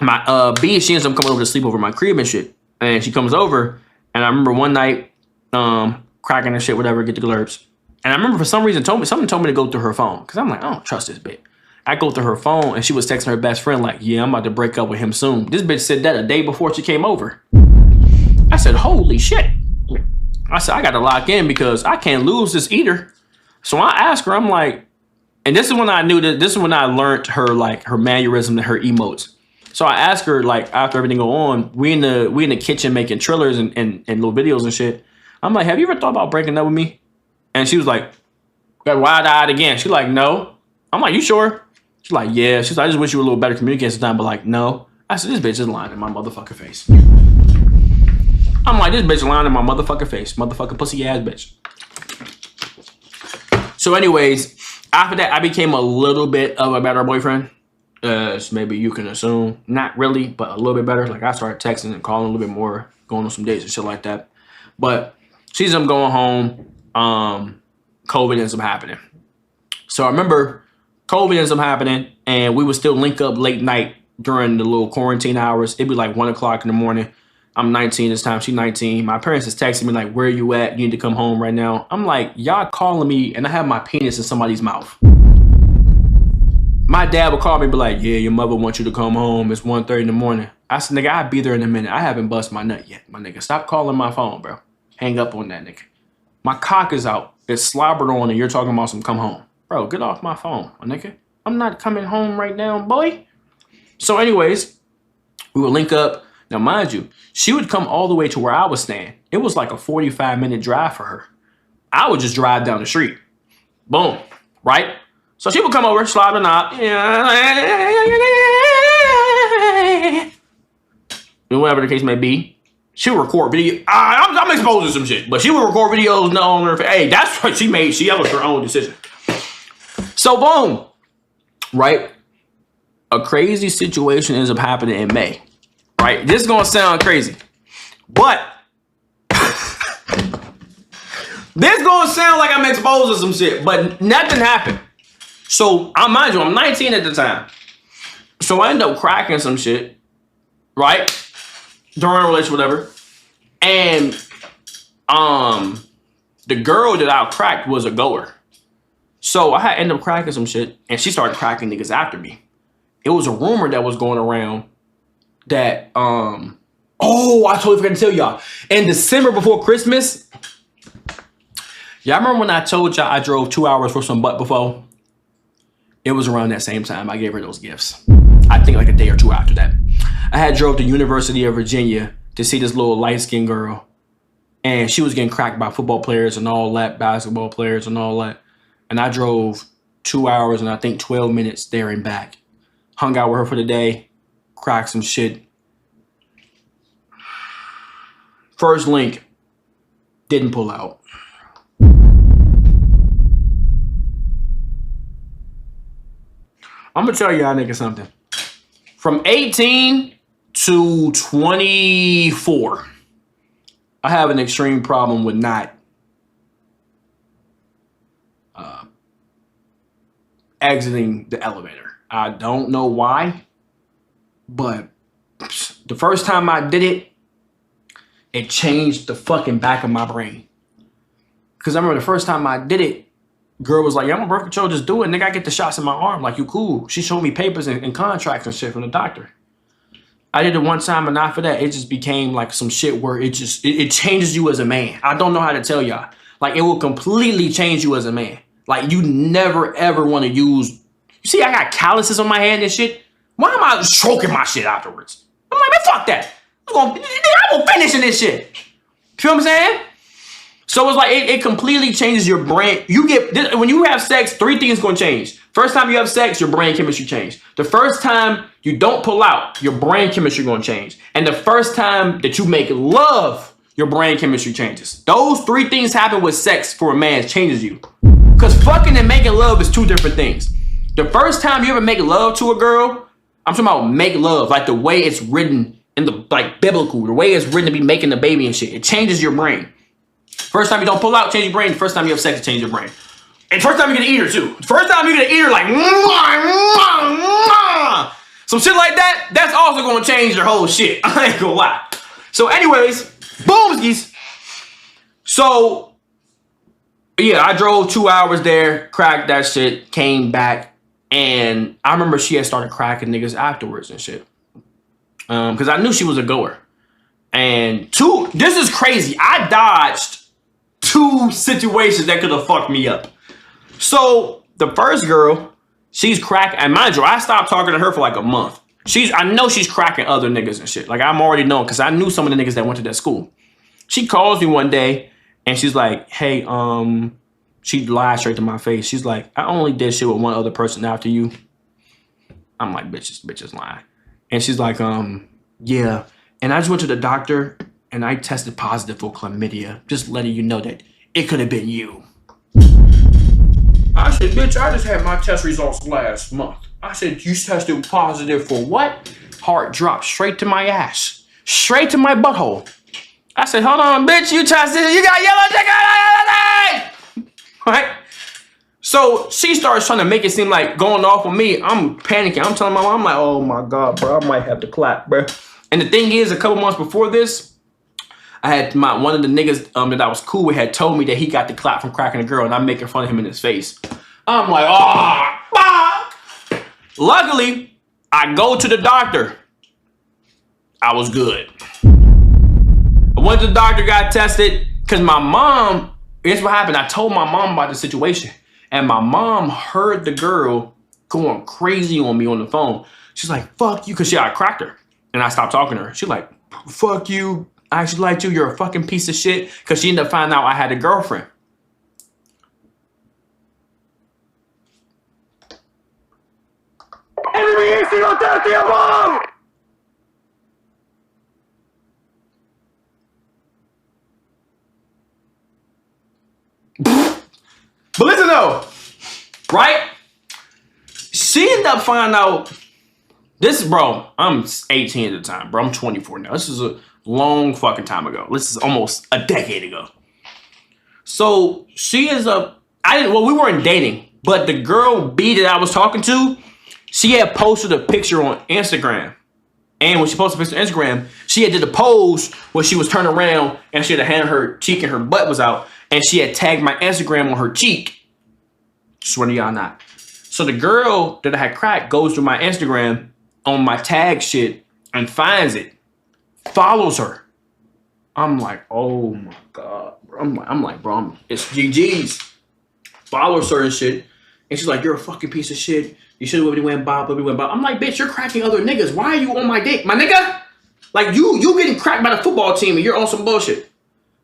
my B, she ends up coming over to sleep over my crib and shit. And she comes over, and I remember one night, cracking and shit, whatever, get the glurbs. And I remember for some reason something told me to go through her phone. Cause I'm like, I don't trust this bitch. I go through her phone and she was texting her best friend like, yeah, I'm about to break up with him soon. This bitch said that a day before she came over. I said, holy shit. I said, I gotta lock in because I can't lose this either. So I asked her, I'm like, and this is when I knew that this is when I learned her mannerism and her emotes. So I asked her, like, after everything go on, we in the kitchen making trillers and little videos and shit. I'm like, have you ever thought about breaking up with me? And she was like, got wide-eyed again. She's like, no. I'm like, you sure? She's like, yeah. She's like, I just wish you were a little better communicating sometimes, but like, no. I said, this bitch is lying in my motherfucking face. I'm like, this bitch lying in my motherfucking face. Motherfucking pussy ass bitch. So anyways, after that, I became a little bit of a better boyfriend. As maybe you can assume. Not really, but a little bit better. Like I started texting and calling a little bit more, going on some dates and shit like that. But she's going home. COVID ends up happening. So I remember COVID ends up happening, and we would still link up late night during the little quarantine hours. It'd be like 1 o'clock in the morning. I'm 19 this time. She's 19. My parents is texting me like, where are you at? You need to come home right now. I'm like, y'all calling me and I have my penis in somebody's mouth. My dad would call me and be like, yeah, your mother wants you to come home. It's 1:30 in the morning. I said, nigga, I'll be there in a minute. I haven't bust my nut yet, my nigga. Stop calling my phone, bro. Hang up on that nigga. My cock is out. It's slobbered on and you're talking about some come home. Bro, get off my phone, my nigga. I'm not coming home right now, boy. So anyways, we would link up. Now, mind you, she would come all the way to where I was staying. It was like a 45-minute drive for her. I would just drive down the street. Boom, right? So she would come over, slide the knob. Whatever the case may be. She would record video. I'm exposing some shit, but she would record videos on her. Hey, that's what she made. That was her own decision. So boom, right? A crazy situation ends up happening in May. Right? This is going to sound crazy, but this going to sound like I'm exposing some shit, but nothing happened. So, mind you, I'm 19 at the time. So I end up cracking some shit, right? During a relationship, whatever. And the girl that I cracked was a goer. So I had ended up cracking some shit, and she started cracking niggas after me. It was a rumor that was going around that, I totally forgot to tell y'all. In December before Christmas, y'all remember when I told y'all I drove 2 hours for some butt before? It was around that same time I gave her those gifts. I think like a day or two after that. I had drove to University of Virginia to see this little light-skinned girl. And she was getting cracked by football players and all that, basketball players and all that. And I drove 2 hours and I think 12 minutes there and back. Hung out with her for the day. Cracked some shit. First link. Didn't pull out. I'm gonna tell y'all niggas something. From 18 to 24, I have an extreme problem with not exiting the elevator. I don't know why, but the first time I did it, it changed the fucking back of my brain. Because I remember the first time I did it, girl was like, yeah, I'm on birth control, just do it. Nigga, I get the shots in my arm. Like, you cool. She showed me papers and contracts and shit from the doctor. I did it one time, and after that, it just became like some shit where it changes you as a man. I don't know how to tell y'all. Like, it will completely change you as a man. Like, you never, ever want to use... You see, I got calluses on my hand and shit. Why am I stroking my shit afterwards? I'm like, man, fuck that. I'm gonna finish in this shit. Feel what I'm saying? So it's like, it completely changes your brain. You get, when you have sex, 3 things gonna change. First time you have sex, your brain chemistry change. The first time you don't pull out, your brain chemistry gonna change. And the first time that you make love, your brain chemistry changes. Those 3 things happen with sex for a man, changes you. Because fucking and making love is 2 different things. The first time you ever make love to a girl, I'm talking about make love, like the way it's written in the, like, biblical, the way it's written to be making the baby and shit. It changes your brain. First time you don't pull out, change your brain. First time you have sex, change your brain. And first time you're gonna eat her too. First time you're gonna eat her like, some shit like that, that's also gonna change your whole shit. I ain't gonna lie. So anyways, boomskis. So, yeah, I drove 2 hours there, cracked that shit, came back, and I remember she had started cracking niggas afterwards and shit. Because I knew she was a goer. And this is crazy. I dodged 2 situations that could have fucked me up. So the first girl, she's cracking, and mind you, I stopped talking to her for like a month. I know she's cracking other niggas and shit. Like, I'm already knowing because I knew some of the niggas that went to that school. She calls me one day and she's like, hey, she lied straight to my face. She's like, I only did shit with one other person after you. I'm like, bitches lying. And she's like, yeah. And I just went to the doctor and I tested positive for chlamydia. Just letting you know that it could have been you. I said, bitch, I just had my test results last month. I said, you tested positive for what? Heart dropped straight to my ass. Straight to my butthole. I said, hold on, bitch, you got yellow ticket, right? So she starts trying to make it seem like going off on me. I'm panicking. I'm telling my mom, I'm like, oh my God, bro, I might have to clap, bro. And the thing is, a couple months before this, I had one of the niggas that I was cool with had told me that he got the clap from cracking a girl, and I'm making fun of him in his face. I'm like, oh, fuck. Luckily, I go to the doctor. I was good. I went to the doctor, got tested, because my mom, here's what happened. I told my mom about the situation, and my mom heard the girl going crazy on me on the phone. She's like, fuck you, because I cracked her. And I stopped talking to her. She's like, fuck you. I actually liked you. You're a fucking piece of shit. Because she ended up finding out I had a girlfriend. But listen though, right? She ended up finding out. This, bro, I'm 18 at the time, bro. I'm 24 now. This is a long fucking time ago. This is almost a decade ago. So she is we weren't dating, but the girl B that I was talking to, she had posted a picture on Instagram. And when she posted a picture on Instagram, she had did a pose where she was turning around and she had a hand on her cheek and her butt was out. And she had tagged my Instagram on her cheek. Swear to y'all not. So the girl that I had cracked goes to my Instagram on my tag shit and finds it, follows her. I'm like, oh my God, bro. I'm like, bro, it's GG's. Follows her and shit. And she's like, you're a fucking piece of shit. You should have really went Bob, I'm like, bitch, you're cracking other niggas. Why are you on my date? My nigga? Like, you getting cracked by the football team and you're on some bullshit.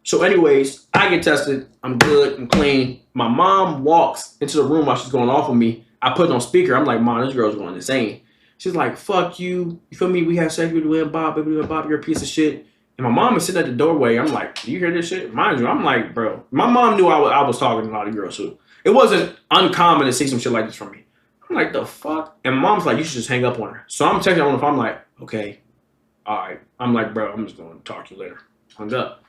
So anyways, I get tested. I'm good. I'm clean. My mom walks into the room while she's going off on me. I put it on speaker. I'm like, Mom, this girl's going insane. She's like, fuck you. You feel me? We have sex with Bob. You're a piece of shit. And my mom is sitting at the doorway. I'm like, do you hear this shit? Mind you, I'm like, bro. My mom knew I was talking to a lot of girls too. It wasn't uncommon to see some shit like this from me. I'm like, the fuck? And mom's like, you should just hang up on her. So I'm texting her on the phone. I'm like, okay, all right. I'm like, bro, I'm just going to talk to you later. Hung up.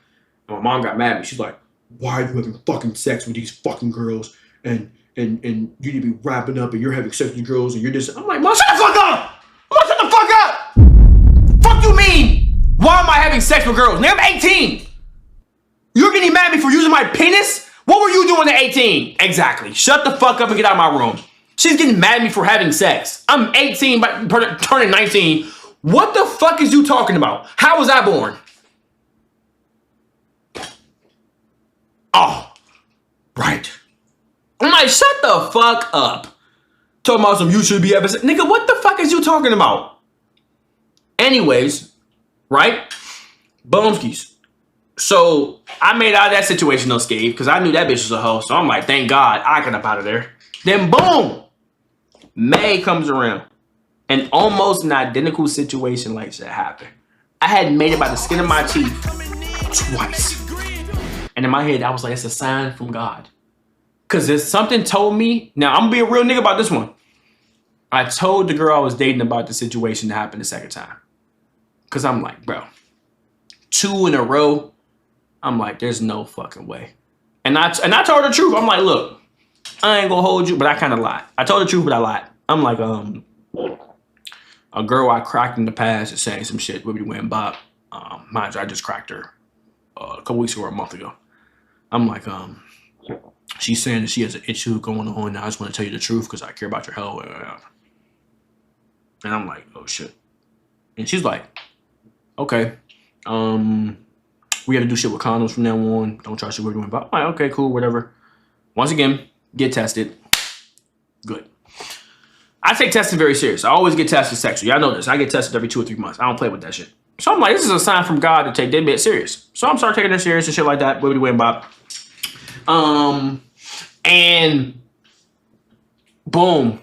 And my mom got mad at me. She's like, why are you having fucking sex with these fucking girls? And you need to be wrapping up and you're having sex with these girls and you're just... I'm like, Mom, shut the fuck up! Mom, shut the fuck up! Fuck you mean? Why am I having sex with girls? Now I'm 18. You're getting mad at me for using my penis? What were you doing at 18? Exactly. Shut the fuck up and get out of my room. She's getting mad at me for having sex. I'm 18, but turning 19. What the fuck is you talking about? How was I born? Oh, right. I'm like, shut the fuck up. Talking about some you should be having sex. Nigga, what the fuck is you talking about? Anyways, right? Boomskis. So I made out of that situation unscathed because I knew that bitch was a hoe. So I'm like, thank God I got up out of there. Then boom, May comes around. And almost an identical situation like that happened. I had made it by the skin of my teeth twice. And in my head, I was like, it's a sign from God. Because there's something told me. Now, I'm going to be a real nigga about this one. I told the girl I was dating about the situation that happened the second time. Because I'm like, bro, 2 in a row. I'm like, there's no fucking way. And I told her the truth. I'm like, look, I ain't going to hold you, but I kind of lied. I told the truth, but I lied. I'm like, a girl I cracked in the past is saying some shit. Wibbity went Bob. Mind you, I just cracked her a couple weeks ago or a month ago. I'm like, she's saying that she has an issue going on. And I just want to tell you the truth because I care about your health. And I'm like, oh shit. And she's like, okay. We have to do shit with condoms from now on. Don't trust you. We're doing. I'm like, okay, cool, whatever. Once again, get tested. Good. I take testing very serious. I always get tested sexually. Y'all know this. I get tested every 2 or 3 months. I don't play with that shit. So I'm like, this is a sign from God to take that bit serious. So I'm starting taking it serious and shit like that. Wibbity win Bob. And boom.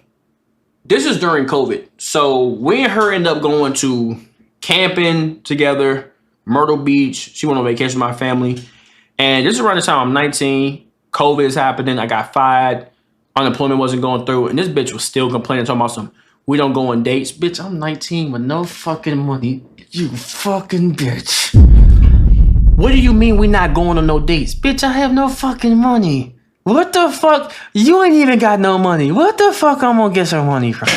This is during COVID. So we and her end up going to camping together, Myrtle Beach. She went on vacation with my family. And this is around the time I'm 19. COVID is happening. I got fired. Unemployment wasn't going through. And this bitch was still complaining, talking about some, we don't go on dates. Bitch, I'm 19 with no fucking money. You fucking bitch. What do you mean we not going on no dates? Bitch, I have no fucking money. What the fuck? You ain't even got no money. What the fuck I'm gonna get some money from?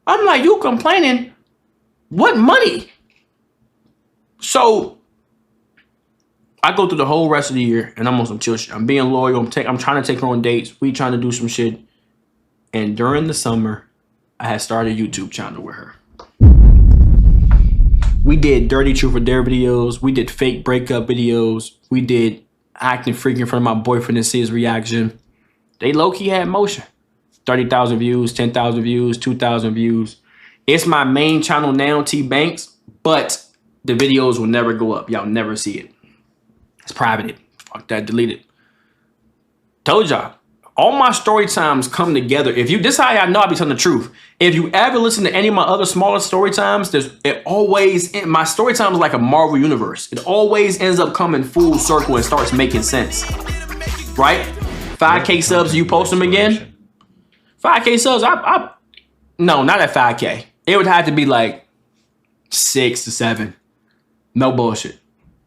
I'm like, you complaining? What money? So I go through the whole rest of the year and I'm on some chill shit. I'm being loyal. I'm trying to take her on dates. We trying to do some shit. And during the summer, I had started a YouTube channel with her. We did dirty truth or dare videos. We did fake breakup videos. We did acting freaky in front of my boyfriend and see his reaction. They low-key had motion. 30,000 views, 10,000 views, 2,000 views. It's my main channel now, Tbvnks, but the videos will never go up. Y'all never see it. It's privated. Fuck that, delete it. Told y'all. All my story times come together. If you, this is how I know I be telling the truth. If you ever listen to any of my other smaller story times, my story time is like a Marvel universe. It always ends up coming full circle and starts making sense. Right? 5K subs, you post them again? 5K subs, no, not at 5K. It would have to be like 6 to 7. No bullshit.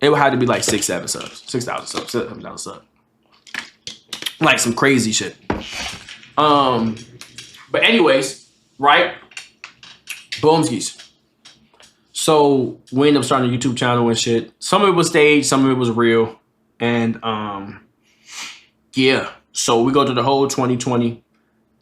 It would have to be like 6, 7 subs. 6,000 subs, 7,000 subs. Like some crazy shit. But anyways, right? Boomskis. So we ended up starting a YouTube channel and shit. Some of it was staged, some of it was real. And yeah. So we go to the whole 2020.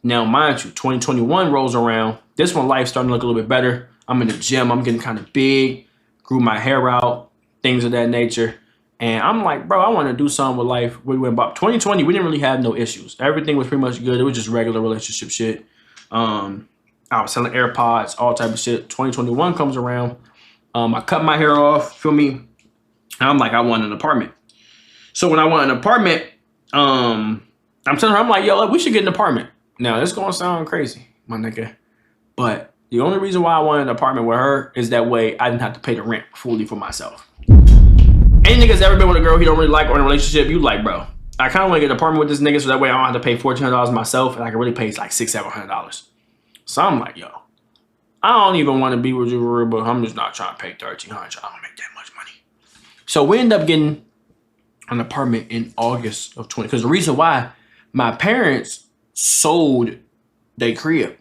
Now, mind you, 2021 rolls around. This one, life starting to look a little bit better. I'm in the gym. I'm getting kind of big. Grew my hair out. Things of that nature. And I'm like, bro, I want to do something with life. We went about 2020. We didn't really have no issues. Everything was pretty much good. It was just regular relationship shit. I was selling AirPods, all type of shit. 2021 comes around. I cut my hair off, feel me? And I'm like, I want an apartment. So when I want an apartment, I'm telling her, I'm like, yo, look, we should get an apartment. Now, this is going to sound crazy, my nigga. But the only reason why I wanted an apartment with her is that way I didn't have to pay the rent fully for myself. Any niggas ever been with a girl he don't really like or in a relationship, you like, bro, I kind of want to get an apartment with this nigga so that way I don't have to pay $1,400 myself and I can really pay like $600, $700. So I'm like, yo, I don't even want to be with you, but I'm just not trying to pay $1,300. I don't make that much money. So we end up getting an apartment in August of 20. Because the reason why, my parents sold their crib.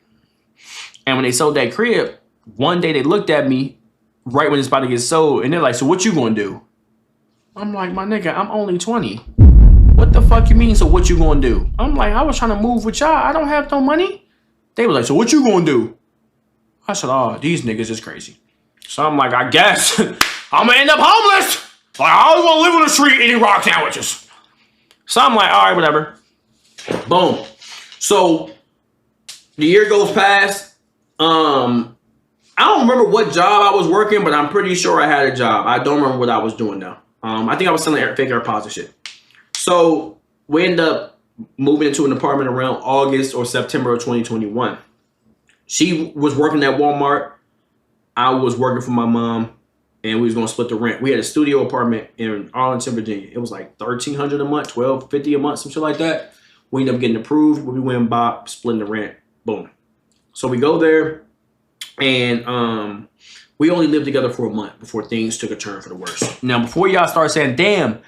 And when they sold that crib, one day they looked at me right when it's about to get sold. And they're like, so what you gonna do? I'm like, my nigga, I'm only 20. What the fuck you mean, so what you gonna do? I'm like, I was trying to move with y'all. I don't have no money. They were like, so what you gonna do? I said, oh, these niggas is crazy. So I'm like, I guess I'm gonna end up homeless. Like, I always wanna live on the street eating rock sandwiches. So I'm like, all right, whatever. Boom. So the year goes past. I don't remember what job I was working, but I'm pretty sure I had a job. I don't remember what I was doing though. I think I was selling fake AirPods and shit. So we end up moving into an apartment around August or September of 2021. She was working at Walmart. I was working for my mom, and we was gonna split the rent. We had a studio apartment in Arlington, Virginia. It was like $1,300 a month, $1,250 a month, some shit like that. We ended up getting approved. We went and bought, splitting the rent. Boom. So we go there, and we only lived together for a month before things took a turn for the worse. Now, before y'all start saying, damn,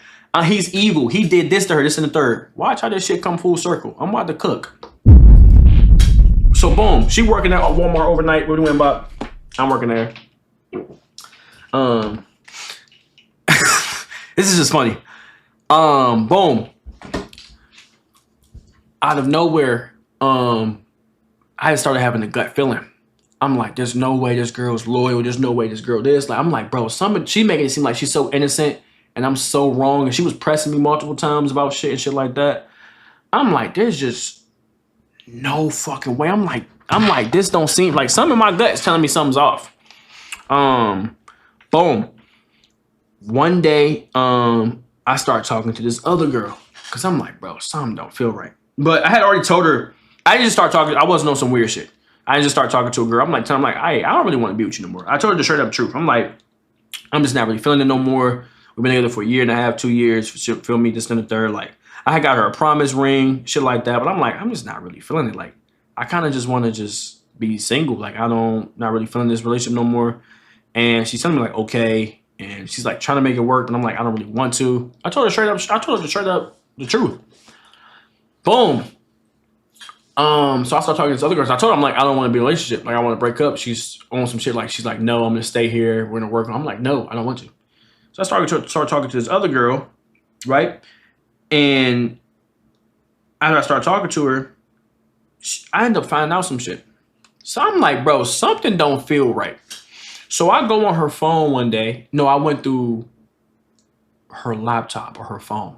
he's evil. He did this to her, this and the third. Watch how this shit come full circle. I'm about to cook. So boom, she working at Walmart overnight. We're doing about, I'm working there. This is just funny. Boom. Out of nowhere, I started having a gut feeling. I'm like, there's no way this girl's loyal. There's no way this girl this. Like, I'm like, bro, she making it seem like she's so innocent and I'm so wrong. And she was pressing me multiple times about shit and shit like that. I'm like, there's just no fucking way. I'm like, this don't seem like something in my gut is telling me something's off. Boom. One day, I start talking to this other girl because I'm like, bro, something don't feel right. But I had already told her, I just start talking. I wasn't on some weird shit. I just start talking to a girl. I'm like, I don't really want to be with you no more. I told her the straight up truth. I'm like, I'm just not really feeling it no more. We've been together for a year and a half, 2 years. Feel me, this and the third. Like, I got her a promise ring, shit like that. But I'm like, I'm just not really feeling it. Like, I kind of just want to just be single. Like, not really feeling this relationship no more. And she's telling me like, okay, And she's like trying to make it work, but I'm like, I don't really want to. I told her straight up, the truth. Boom. So I started talking to this other girl. So I told her, I'm like, I don't want to be in a relationship. Like, I want to break up. She's on some shit. Like, she's like, no, I'm gonna stay here. We're gonna work. I'm like, no, I don't want to. So I started talking to this other girl, right? And after I started talking to her, I ended up finding out some shit. So I'm like, bro, something don't feel right. So I go on her phone one day. No, I went through her laptop or her phone.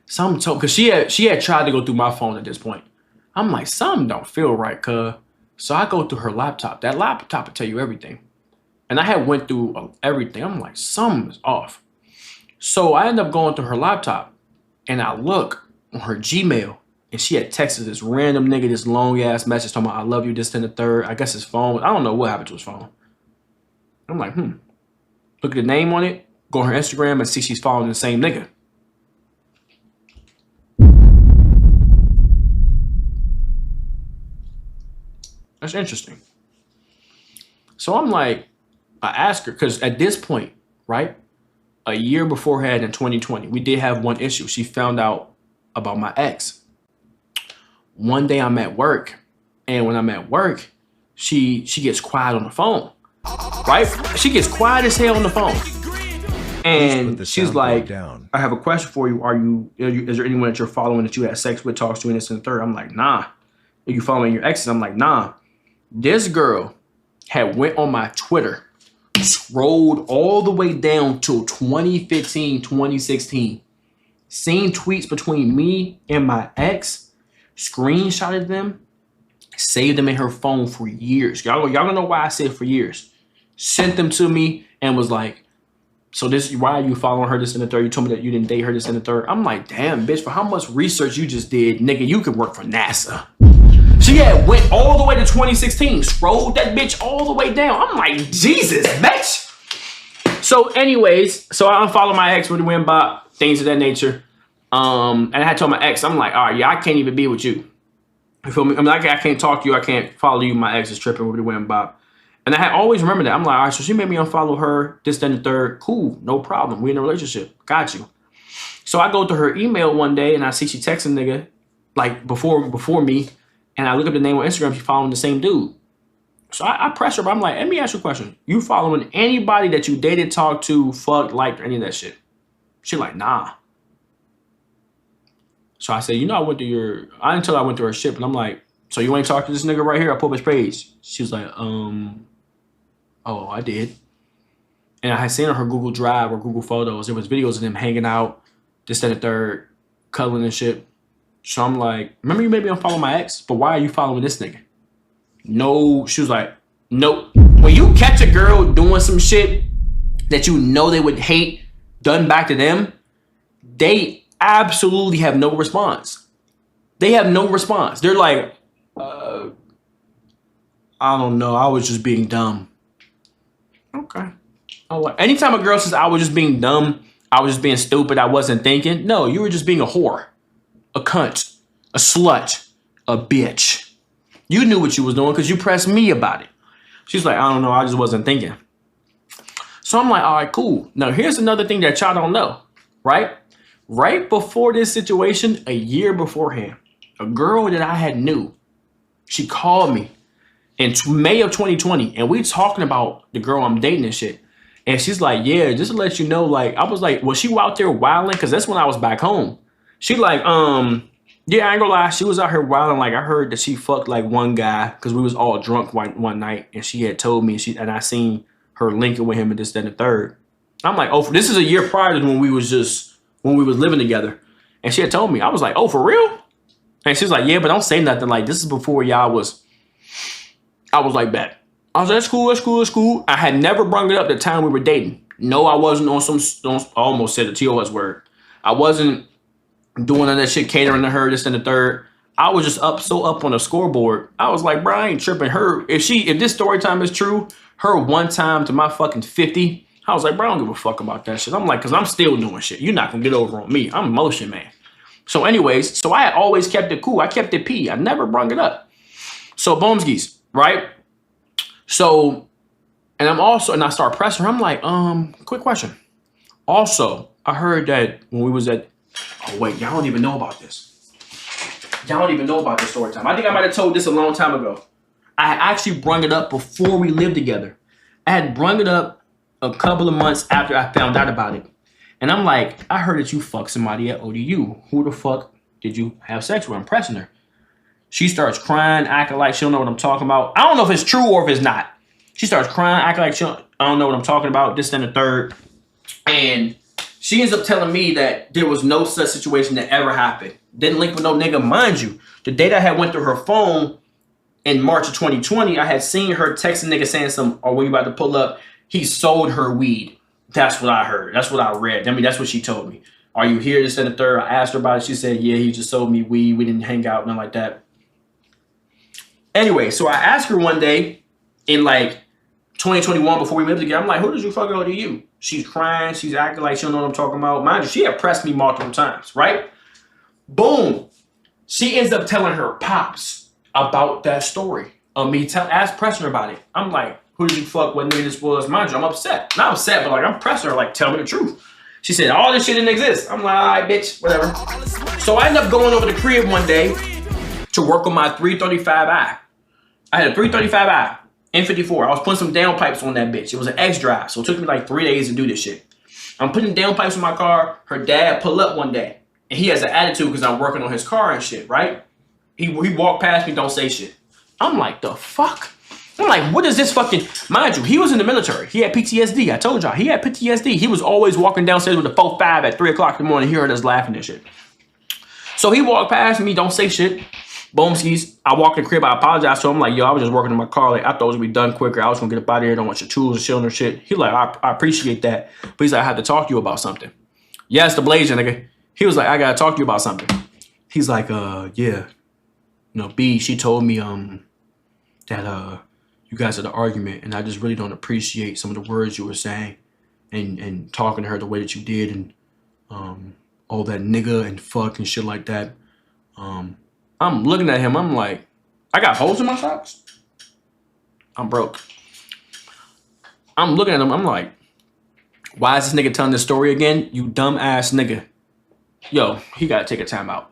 Something told, because she had tried to go through my phone at this point. I'm like, something don't feel right, cuz. So I go through her laptop. That laptop will tell you everything. And I had went through everything. I'm like, something's off. So I end up going through her laptop, and I look on her Gmail, and she had texted this random nigga this long ass message talking about I love you, this and the third. I guess his phone. I don't know what happened to his phone. I'm like, Look at the name on it. Go on her Instagram and see she's following the same nigga. That's interesting. So I'm like, I asked her, because at this point, right, a year beforehand in 2020, we did have one issue. She found out about my ex. One day I'm at work, and when I'm at work, she gets quiet on the phone, right? She gets quiet as hell on the phone. And she's like, I have a question for you. Is there anyone that you're following that you had sex with, talks to, and this and the third? I'm like, nah. Are you following your exes? I'm like, nah. This girl had went on my Twitter, scrolled all the way down to 2015, 2016, seen tweets between me and my ex, screenshotted them, saved them in her phone for years. Y'all don't know why I said for years. Sent them to me and was like, so this, why are you following her, this and the third? You told me that you didn't date her, this and the third. I'm like, damn, bitch, for how much research you just did, nigga, you could work for NASA. She had went all the way to 2016, scrolled that bitch all the way down. I'm like, Jesus, bitch. So anyways, so I unfollowed my ex, really went by things of that nature. And I had told my ex, I'm like, all right, yeah, I can't even be with you. You feel me? I mean, I can't talk to you. I can't follow you. My ex is tripping, really went by. And I had always remembered that. I'm like, all right, so she made me unfollow her, this, then the third. Cool, no problem. We in a relationship. Got you. So I go to her email one day and I see she texting nigga like before me. And I look up the name on Instagram, she following the same dude. So I press her, but I'm like, let me ask you a question. You following anybody that you dated, talked to, fucked, liked, or any of that shit? She like, nah. So I said, you know, I didn't tell her I went through her shit, but I'm like, so you ain't talked to this nigga right here? I pulled up his page. She was like, oh, I did. And I had seen on her Google Drive or Google Photos, there was videos of them hanging out, this, that, and the third, cuddling and shit. So I'm like, remember you made me unfollow my ex, but why are you following this nigga? No, she was like, nope. When you catch a girl doing some shit that you know they would hate done back to them, they absolutely have no response. They have no response. They're like, I don't know. I was just being dumb. Okay. Anytime a girl says I was just being dumb, I was just being stupid, I wasn't thinking. No, you were just being a whore, a cunt, a slut, a bitch. You knew what you was doing because you pressed me about it. She's like, I don't know. I just wasn't thinking. So I'm like, all right, cool. Now, here's another thing that y'all don't know, right? Right before this situation, a year beforehand, a girl that I had knew, she called me in May of 2020, and we talking about the girl I'm dating and shit. And she's like, yeah, just to let you know, like, I was like, was she out there wilding? Because that's when I was back home. She like, yeah, I ain't gonna lie. She was out here wilding. Like, I heard that she fucked like one guy because we was all drunk one night, and she had told me, and I seen her linking with him and this, that, and the third. I'm like, oh, this is a year prior to when we was living together. And she had told me, I was like, oh, for real? And she was like, yeah, but don't say nothing. Like, this is before I was like, bet. I was like, that's cool, that's cool, that's cool. I had never brought it up the time we were dating. No, I wasn't on I almost said the TOS word. I wasn't doing none of that shit, catering to her, this and the third. I was just so up on the scoreboard. I was like, bro, I ain't tripping. Her, if this story time is true, her one time to my fucking 50, I was like, bro, I don't give a fuck about that shit. I'm like, because I'm still doing shit. You're not going to get over on me. I'm a motion man. So anyways, so I had always kept it cool. I kept it P. I never brung it up. So Boomskis, right? So And I start pressing her. I'm like, quick question. Also, I heard that when we was at, oh wait, y'all don't even know about this. Y'all don't even know about this story time. I think I might have told this a long time ago. I had actually brung it up before we lived together. I had brung it up a couple of months after I found out about it. And I'm like, I heard that you fucked somebody at ODU. Who the fuck did you have sex with? I'm pressing her. She starts crying, acting like she don't know what I'm talking about. I don't know if it's true or if it's not. She starts crying, acting like I don't know what I'm talking about, this and the third. And she ends up telling me that there was no such situation that ever happened. Didn't link with no nigga. Mind you, the date I had went through her phone in March of 2020, I had seen her text a nigga saying some, oh, when you about to pull up, he sold her weed. That's what I heard. That's what I read. I mean, that's what she told me. Are you here, this and the third? I asked her about it. She said, yeah, he just sold me weed. We didn't hang out, nothing like that. Anyway, so I asked her one day in like 2021 before we lived together. I'm like, who did you fuck out to you? She's crying. She's acting like she don't know what I'm talking about. Mind you, she had pressed me multiple times, right? Boom. She ends up telling her pops about that story of me pressing her about it. I'm like, who did you fuck? What nigga this was? Mind you, I'm upset. Not upset, but like I'm pressing her, like, tell me the truth. She said, all this shit didn't exist. I'm like, all right, bitch, whatever. So I end up going over to the crib one day to work on my 335i. I had a 335i, N54. I was putting some downpipes on that bitch. It was an X drive, so it took me like 3 days to do this shit. I'm putting downpipes in my car. Her dad pull up one day, and he has an attitude because I'm working on his car and shit, right? He walked past me, don't say shit. I'm like, the fuck? I'm like, what is this fucking... Mind you, he was in the military. He had PTSD. I told y'all, he had PTSD. He was always walking downstairs with a 4-5 at 3 o'clock in the morning. He heard us laughing and shit. So he walked past me, don't say shit. Boomskis. I walked in the crib. I apologized to him. I'm like, yo, I was just working on my car. Like, I thought it would be done quicker. I was going to get up out of here. Don't want your tools and shit on their shit. He like, I appreciate that. But he's like, I have to talk to you about something. Yes, the Blazer, nigga. He was like, I got to talk to you about something. He's like, yeah. You know, B, she told me that you guys had an argument, and I just really don't appreciate some of the words you were saying and talking to her the way that you did, and all that nigga and fuck and shit like that. I'm looking at him, I'm like, I got holes in my socks? I'm broke. I'm looking at him, I'm like, why is this nigga telling this story again? You dumb ass nigga. Yo, he gotta take a time out.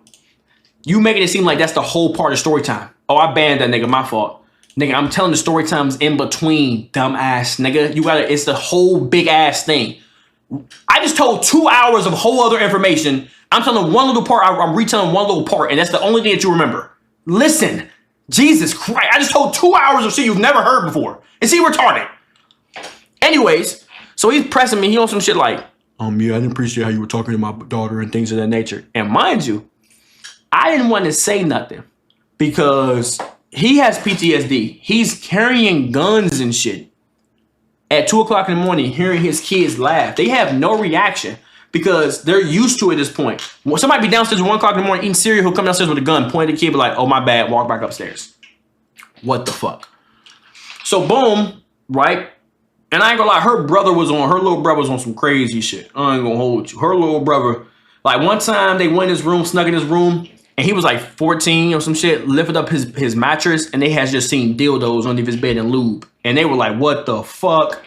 You making it seem like that's the whole part of story time. Oh, I banned that nigga, my fault. Nigga, I'm telling the story times in between, dumb ass nigga. You gotta, it's the whole big ass thing. I just told 2 hours of whole other information. I'm telling one little part, I'm retelling one little part, and that's the only thing that you remember. Listen, Jesus Christ, I just told 2 hours of shit you've never heard before. Is he retarded? Anyways, so he's pressing me, he on some shit like, yeah, I didn't appreciate how you were talking to my daughter and things of that nature. And mind you, I didn't want to say nothing because he has PTSD. He's carrying guns and shit at 2 o'clock in the morning, hearing his kids laugh. They have no reaction because they're used to it at this point. When somebody be downstairs at 1 o'clock in the morning eating cereal, he'll come downstairs with a gun, point at the kid, be like, oh, my bad, walk back upstairs. What the fuck? So boom, right? And I ain't gonna lie, her little brother was on some crazy shit. I ain't gonna hold you. Her little brother, like one time they went in his room, snuck in his room, and he was like 14 or some shit, lifted up his mattress, and they had just seen dildos underneath his bed and lube. And they were like, what the fuck?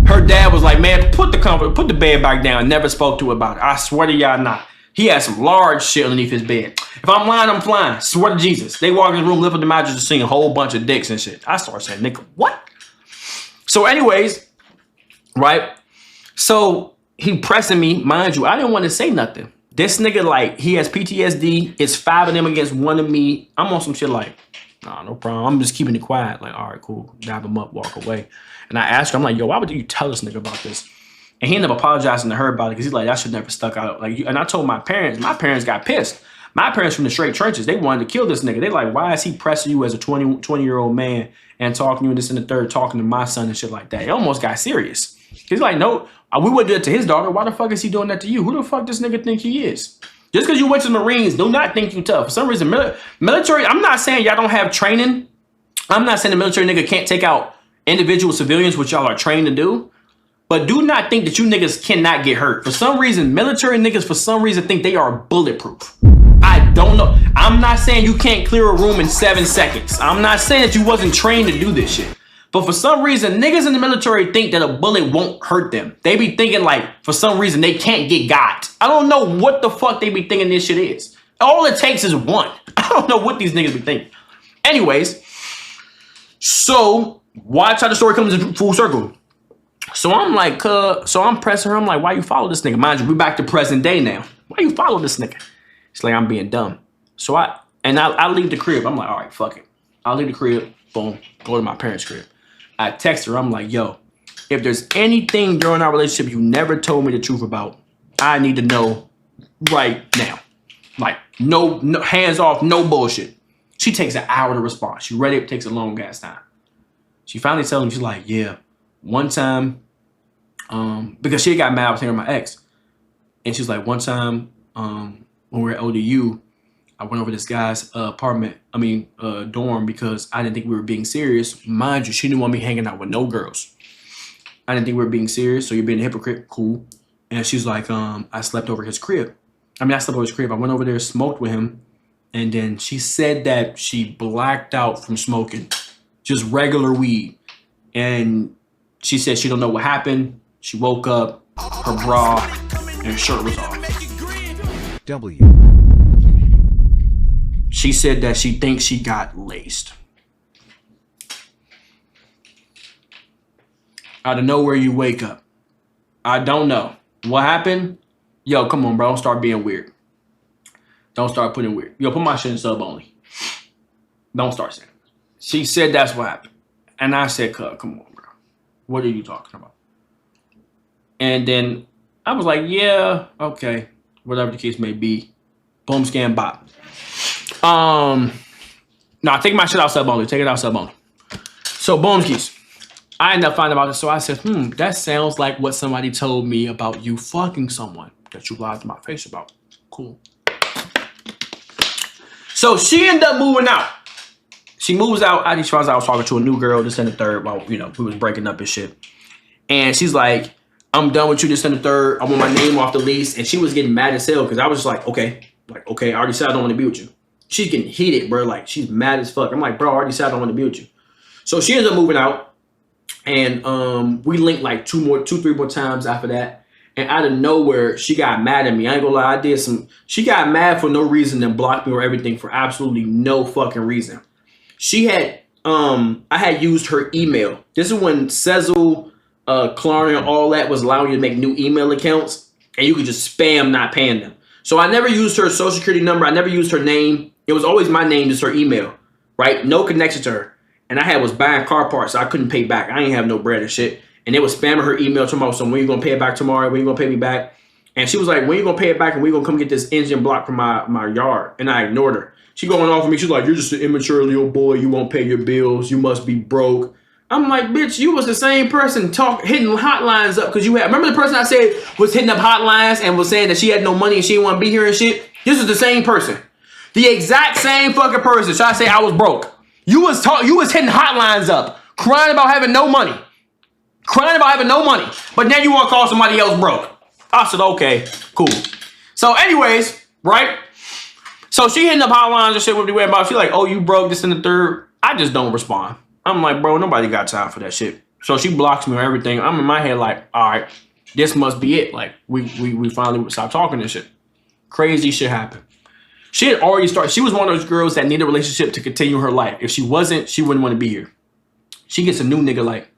Her dad was like, man, put the bed back down. Never spoke to her about it. I swear to y'all not. He had some large shit underneath his bed. If I'm lying, I'm flying. Swear to Jesus. They walk in his room, lift up the mattress, and seeing a whole bunch of dicks and shit. I started saying, nigga, what? So anyways, right? So he pressing me. Mind you, I didn't want to say nothing. This nigga, like, he has PTSD. It's 5 of them against 1 of me. I'm on some shit like, nah, no problem. I'm just keeping it quiet. Like, all right, cool. Dab him up, walk away. And I asked her, I'm like, yo, why would you tell this nigga about this? And he ended up apologizing to her about it because he's like, that should never stuck out. Like, and I told my parents got pissed. My parents from the straight trenches, they wanted to kill this nigga. They like, why is he pressing you as a 20-year-old man and talking to you and this and the third, talking to my son and shit like that? It almost got serious. He's like, no, we wouldn't do it to his daughter. Why the fuck is he doing that to you? Who the fuck this nigga think he is? Just because you went to the Marines, do not think you tough. For some reason, military, I'm not saying y'all don't have training. I'm not saying the military nigga can't take out individual civilians, which y'all are trained to do. But do not think that you niggas cannot get hurt. For some reason, military niggas, for some reason, think they are bulletproof. I don't know. I'm not saying you can't clear a room in 7 seconds. I'm not saying that you wasn't trained to do this shit. But for some reason, niggas in the military think that a bullet won't hurt them. They be thinking like, for some reason, they can't get got. I don't know what the fuck they be thinking this shit is. All it takes is one. I don't know what these niggas be thinking. Anyways, so watch how the story comes in full circle. So I'm like, so I'm pressing her. I'm like, why you follow this nigga? Mind you, we back to present day now. Why you follow this nigga? She's like, I'm being dumb. So I leave the crib. I'm like, all right, fuck it. I'll leave the crib. Boom. Go to my parents' crib. I text her. I'm like, yo, if there's anything during our relationship you never told me the truth about, I need to know right now. Like, no hands off, no bullshit. She takes an hour to respond. She read it, takes a long ass time. She finally tells me, she's like, yeah, one time, because she got mad with her and my ex. And she's like, one time, when we were at ODU, I went over this guy's dorm because I didn't think we were being serious. Mind you, she didn't want me hanging out with no girls. I didn't think we were being serious, so you're being a hypocrite. Cool. And she's like, I slept over his crib. I slept over his crib. I went over there, smoked with him. And then she said that she blacked out from smoking. Just regular weed. And she said she don't know what happened. She woke up, her bra and her shirt was off. W. She said that she thinks she got laced. Out of nowhere, you wake up. I don't know. What happened? Yo, come on, bro. Don't start being weird. Don't start putting weird. Yo, put my shit in sub only. Don't start saying it. She said that's what happened. And I said, come on, bro. What are you talking about? And then I was like, yeah, okay. Whatever the case may be. Boom, scan, bop. No, take my shit out sub only. Take it out sub only. So, boomskis. I ended up finding out this. So I said, that sounds like what somebody told me about you fucking someone that you lied to my face about. Cool. So she ended up moving out. She moves out. I just found out I was talking to a new girl, this and the third, while, we was breaking up and shit. And she's like, I'm done with you, this and the third. I want my name off the lease. And she was getting mad as hell because I was just like, okay, I already said I don't want to be with you. She's getting heated, bro. Like, she's mad as fuck. I'm like, bro, I already said I don't want to be with you. So she ends up moving out. And we linked like two, three more times after that. And out of nowhere, she got mad at me. I ain't gonna lie, she got mad for no reason and blocked me or everything for absolutely no fucking reason. She had, I had used her email. This is when Sezzle, Klarna, all that was allowing you to make new email accounts. And you could just spam not paying them. So I never used her social security number. I never used her name. It was always my name, just her email, right? No connection to her. And I was buying car parts, so I couldn't pay back. I ain't have no bread and shit. And they was spamming her email tomorrow. So when you gonna pay it back tomorrow? When you gonna pay me back? And she was like, when you gonna pay it back? And we gonna come get this engine block from my yard. And I ignored her. She going off of me. She's like, you're just an immature little boy. You won't pay your bills. You must be broke. I'm like, bitch, you was the same person hitting hotlines up because you had. Remember the person I said was hitting up hotlines and was saying that she had no money and she didn't want to be here and shit? This is the same person. The exact same fucking person. So I say I was broke. You was hitting hotlines up, crying about having no money. But now you want to call somebody else broke. I said, okay, cool. So anyways, right? So she hitting up hotlines and shit with the way about. She like, oh, you broke, this and the third. I just don't respond. I'm like, bro, nobody got time for that shit. So she blocks me or everything. I'm in my head like, all right, this must be it. Like, we finally stopped talking and shit. Crazy shit happened. She had already started. She was one of those girls that need a relationship to continue her life. If she wasn't, she wouldn't want to be here. She gets a new nigga like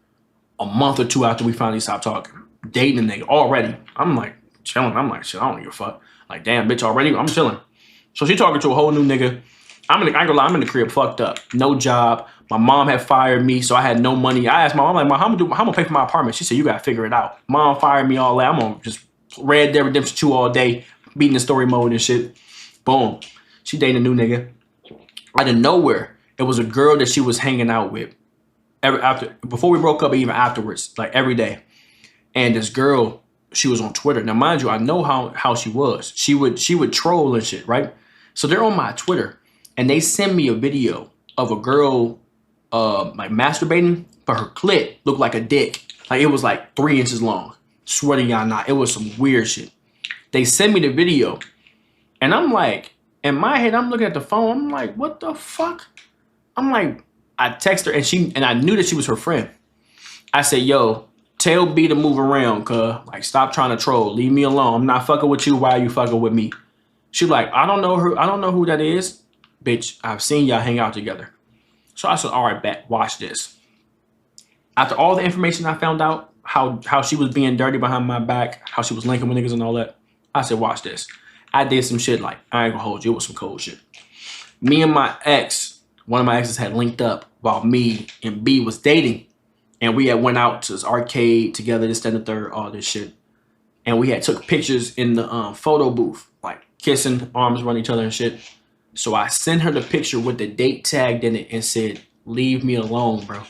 a month or two after we finally stopped talking. Dating a nigga already. I'm like, chilling. I'm like, shit, I don't give a fuck. Like, damn, bitch, already? I'm chilling. So she talking to a whole new nigga. I'm in the crib fucked up. No job. My mom had fired me, so I had no money. I asked my mom, like, Mom, how I'm gonna pay for my apartment? She said, you gotta figure it out. Mom fired me, all that. I'm on just Red Dead Redemption 2 all day, beating the story mode and shit. Boom. She dating a new nigga. Out of nowhere, it was a girl that she was hanging out with. Before we broke up, even afterwards, like every day. And this girl, she was on Twitter. Now, mind you, I know how she was. She would troll and shit, right? So they're on my Twitter, and they send me a video of a girl like masturbating, but her clit looked like a dick. Like it was like 3 inches long. Swear to y'all not. It was some weird shit. They send me the video, and I'm like, in my head, I'm looking at the phone. I'm like, what the fuck? I'm like, I text her and I knew that she was her friend. I said, yo, tell B to move around, cuz. Like, stop trying to troll. Leave me alone. I'm not fucking with you. Why are you fucking with me? She like, I don't know her. I don't know who that is. Bitch, I've seen y'all hang out together. So I said, all right, bet. Watch this. After all the information I found out, how she was being dirty behind my back, how she was linking with niggas and all that, I said, watch this. I did some shit like, I ain't gonna hold you. It was some cold shit. Me and my ex, one of my exes had linked up while me and B was dating. And we had went out to this arcade together, this, that, and the third, all this shit. And we had took pictures in the photo booth, like kissing, arms around each other and shit. So I sent her the picture with the date tagged in it and said, leave me alone, bro.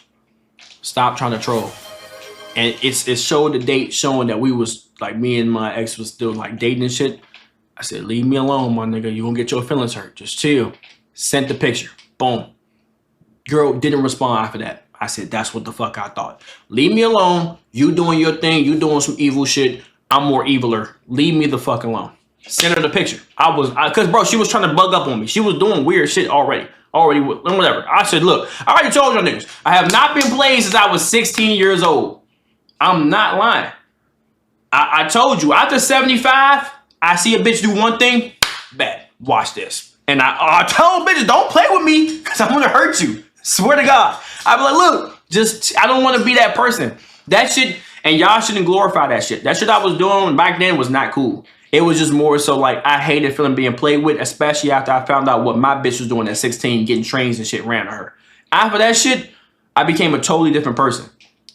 Stop trying to troll. And it showed the date showing that we was, like, me and my ex was still, like, dating and shit. I said, leave me alone, my nigga. You gonna get your feelings hurt. Just chill. Sent the picture. Boom. Girl didn't respond after that. I said, that's what the fuck I thought. Leave me alone. You doing your thing. You doing some evil shit. I'm more eviler. Leave me the fuck alone. Send her the picture. Cause bro, she was trying to bug up on me. She was doing weird shit already, whatever. I said, look, I already told y'all niggas, I have not been playing since I was 16 years old. I'm not lying. I told you, after 75, I see a bitch do one thing, bad, watch this. And I tell bitches, don't play with me, because I'm going to hurt you. Swear to God. I be like, look, I don't want to be that person. That shit, and y'all shouldn't glorify that shit. That shit I was doing back then was not cool. It was just more so like, I hated feeling being played with, especially after I found out what my bitch was doing at 16, getting trains and shit ran to her. After that shit, I became a totally different person.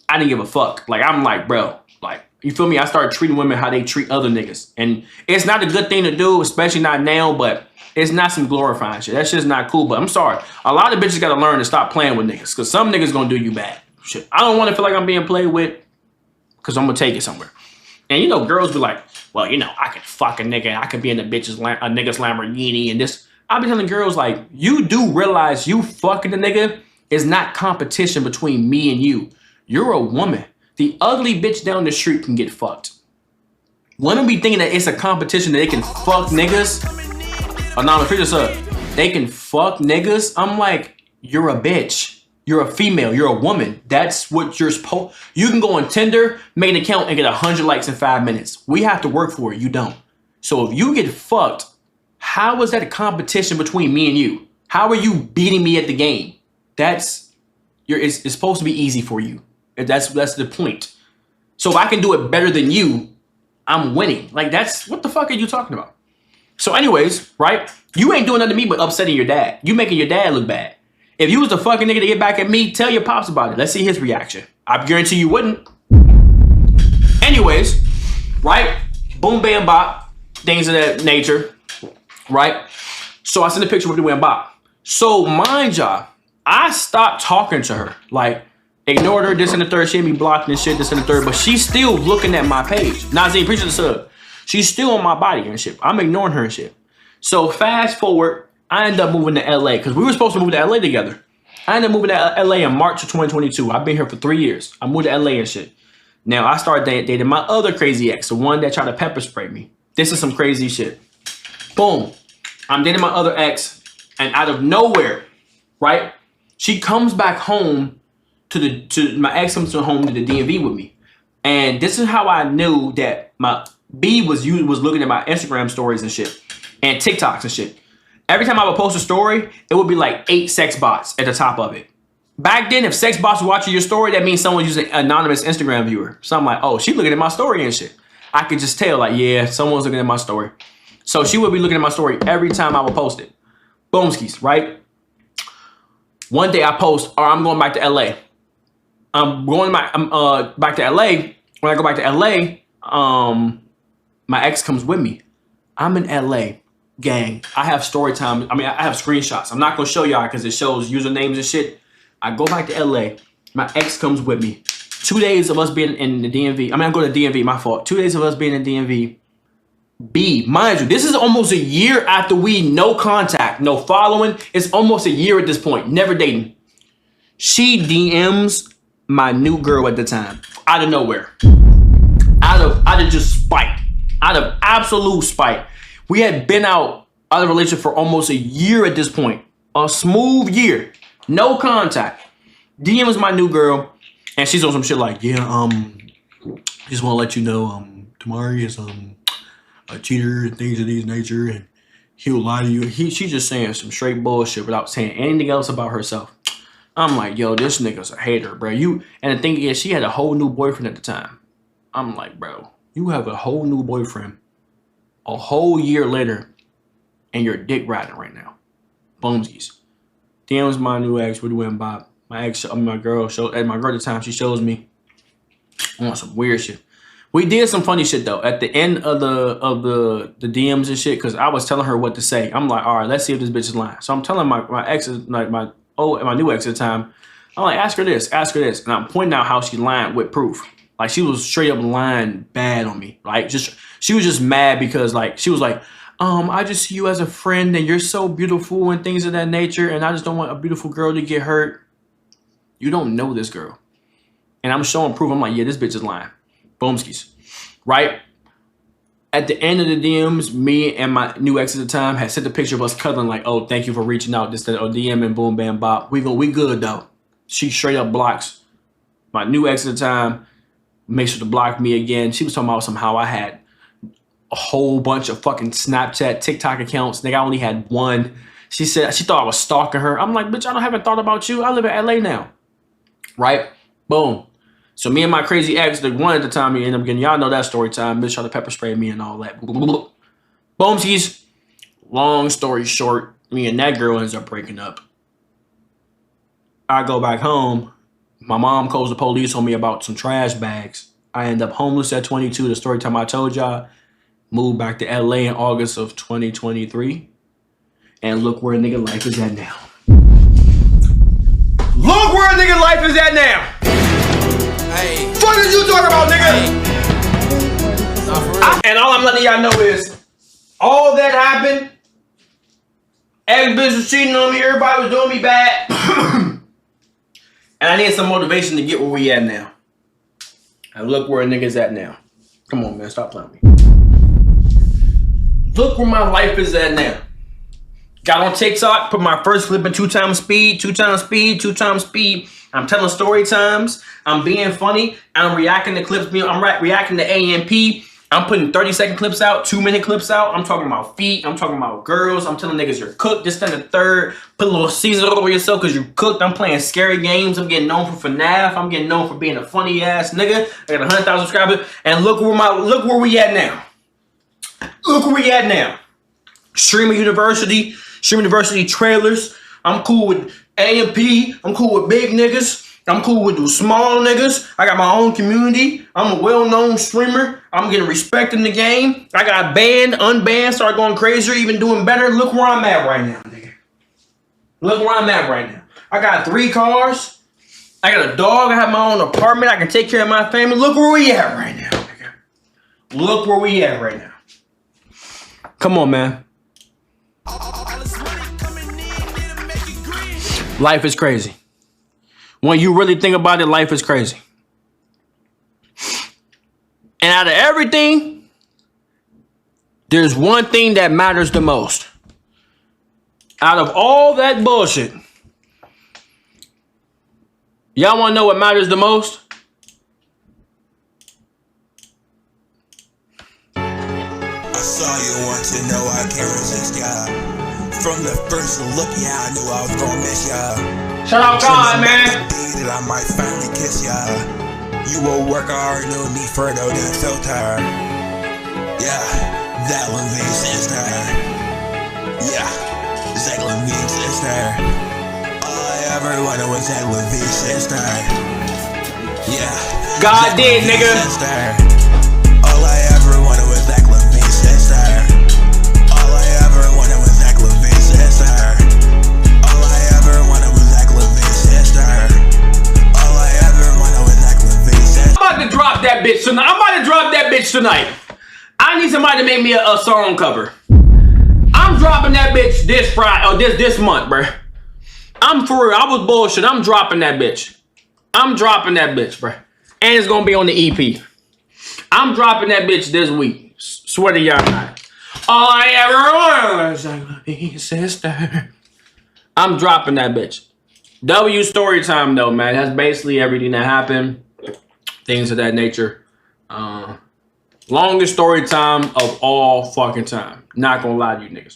I didn't give a fuck. Like, I'm like, bro, like, you feel me? I started treating women how they treat other niggas. And it's not a good thing to do, especially not now, but it's not some glorifying shit. That shit's not cool, but I'm sorry. A lot of bitches gotta learn to stop playing with niggas, because some niggas gonna do you bad. Shit. I don't want to feel like I'm being played with, because I'm gonna take it somewhere. And you know, girls be like, well, you know, I could fuck a nigga. I could be in a nigga's Lamborghini and this. I be telling girls, like, you do realize you fucking the nigga is not competition between me and you. You're a woman. The ugly bitch down the street can get fucked. Women be thinking that it's a competition that they can fuck niggas. Oh, no, I'm this up. They can fuck niggas. I'm like, you're a bitch. You're a female. You're a woman. That's what you're supposed. You can go on Tinder, make an account, and get 100 likes in 5 minutes. We have to work for it. You don't. So if you get fucked, how is that a competition between me and you? How are you beating me at the game? It's supposed to be easy for you. That's the point. So if I can do it better than you, I'm winning. Like, what the fuck are you talking about? So anyways, right? You ain't doing nothing to me but upsetting your dad. You making your dad look bad. If you was the fucking nigga to get back at me, tell your pops about it. Let's see his reaction. I guarantee you wouldn't. Anyways, right? Boom, bam, bop. Things of that nature, right? So I sent a picture with the wham bop. So mind y'all, I stopped talking to her. Like, ignored her, this and the third. She had me blocked and shit, this and the third. But she's still looking at my page. Nazim, appreciate the sub. She's still on my body and shit. I'm ignoring her and shit. So fast forward, I ended up moving to LA because we were supposed to move to LA together. I ended up moving to LA in March of 2022. I've been here for 3 years. I moved to LA and shit. Now I started dating my other crazy ex, the one that tried to pepper spray me. This is some crazy shit. Boom. I'm dating my other ex, and out of nowhere, right? She comes back home my ex comes home to the DMV with me. And this is how I knew that my B was looking at my Instagram stories and shit and TikToks and shit. Every time I would post a story, it would be like 8 sex bots at the top of it. Back then, if sex bots were watching your story, that means someone using an anonymous Instagram viewer. So I'm like, oh, she's looking at my story and shit. I could just tell, like, yeah, someone's looking at my story. So she would be looking at my story every time I would post it. Boomskis, right? One day I post, or I'm going back to LA. I'm back to LA. When I go back to LA, my ex comes with me. I'm in LA. Gang, I have story time. I mean, I have screenshots. I'm not gonna show y'all because it shows usernames and shit. I go back to LA. My ex comes with me. 2 days of us being in the DMV. I mean, I'm going to DMV, my fault. 2 days of us being in DMV. B, mind you, this is almost a year after no contact, no following. It's almost a year at this point. Never dating. She DMs my new girl at the time. Out of nowhere. Out of just spite. Out of absolute spite. We had been out of the relationship for almost a year at this point. A smooth year. No contact. DMs my new girl, and she's on some shit like, yeah, just want to let you know, Tamari is a cheater and things of these nature, and he'll lie to you. She's just saying some straight bullshit without saying anything else about herself. I'm like, yo, this nigga's a hater, bro. And the thing is, she had a whole new boyfriend at the time. I'm like, bro, you have a whole new boyfriend a whole year later, and you're dick riding right now. Boomskies. DM's my new ex. We're doing Bob. My girl at the time, she shows me on some weird shit. We did some funny shit though at the end of the DMs and shit, because I was telling her what to say. I'm like, all right, let's see if this bitch is lying. So I'm telling my ex, like my new ex at the time, I'm like, ask her this, and I'm pointing out how she lying with proof. Like she was straight up lying bad on me. Like she was just mad because like she was like, I just see you as a friend and you're so beautiful and things of that nature, and I just don't want a beautiful girl to get hurt. You don't know this girl. And I'm showing proof. I'm like, yeah, this bitch is lying. Boomskis. Right? At the end of the DMs, me and my new ex at the time had sent a picture of us cuddling like, oh, thank you for reaching out. This, that, or DM and boom, bam, bop. We good though. She straight up blocks my new ex at the time, makes sure to block me again. She was talking about somehow I had a whole bunch of fucking Snapchat, TikTok accounts. Nigga, I only had one. She said she thought I was stalking her. I'm like, bitch, I haven't thought about you. I live in LA now. Right? Boom. So me and my crazy ex, the one at the time, we ended up getting, y'all know that story time. Bitch tried to pepper spray me and all that. Boomskies. Long story short, me and that girl ends up breaking up. I go back home. My mom calls the police on me about some trash bags. I end up homeless at 22. The story time I told y'all. Moved back to LA in August of 2023. And look where a nigga life is at now. Look where a nigga life is at now. Hey. Fuck is you talking about, nigga? Hey. And all I'm letting y'all know is, all that happened, ex-bitch was cheating on me, everybody was doing me bad. And I need some motivation to get where we at now. And look where a nigga's at now. Come on, man, stop playing with me. Look where my life is at now. Got on TikTok, put my first clip in 2x speed, 2x speed, 2x speed. I'm telling story times. I'm being funny. I'm reacting to clips. I'm reacting to AMP. I'm putting 30-second clips out, 2-minute clips out. I'm talking about feet. I'm talking about girls. I'm telling niggas you're cooked. Just in the third. Put a little season over yourself because you cooked. I'm playing scary games. I'm getting known for FNAF. I'm getting known for being a funny ass nigga. I got 100,000 subscribers. And look where we at now. Look where we at now. Streamer University trailers. I'm cool with AMP. I'm cool with big niggas. I'm cool with the small niggas. I got my own community. I'm a well-known streamer. I'm getting respect in the game. I got banned, unbanned, start going crazier, even doing better. Look where I'm at right now, nigga. Look where I'm at right now. I got 3 cars. I got a dog. I have my own apartment. I can take care of my family. Look where we at right now, nigga. Look where we at right now. Come on, man. Life is crazy. When you really think about it, life is crazy. And out of everything, there's one thing that matters the most. Out of all that bullshit, y'all want to know what matters the most? I saw you once and know I can't resist ya. From the first look, yeah, I knew I was gonna miss ya. Shout out God, man. That I might finally kiss ya. You a worker, I already knew me further than filter. Yeah, that one means sister. Yeah, Zach Levine's sister. All I ever wanted was Zach Levine's sister. Yeah, God did, nigga. Sister. All I ever wanted was Zach Levine's sister. All I ever wanted was Zach Levine's sister. All I ever wanted was Zach Levine's sister. All I ever wanted was Zach Levine's sister. I'm about to drop that bitch tonight. I need somebody to make me a song cover. I'm dropping that bitch this Friday or this month, bruh. I'm for real. I was bullshit. I'm dropping that bitch. Bruh. And it's gonna be on the EP. I'm dropping that bitch this week. Swear to y'all not. All I ever wanted was Zach Levine's sister. I'm dropping that bitch. W story time though, man. That's basically everything that happened. Things of that nature. Longest story time of all fucking time. Not gonna lie to you niggas.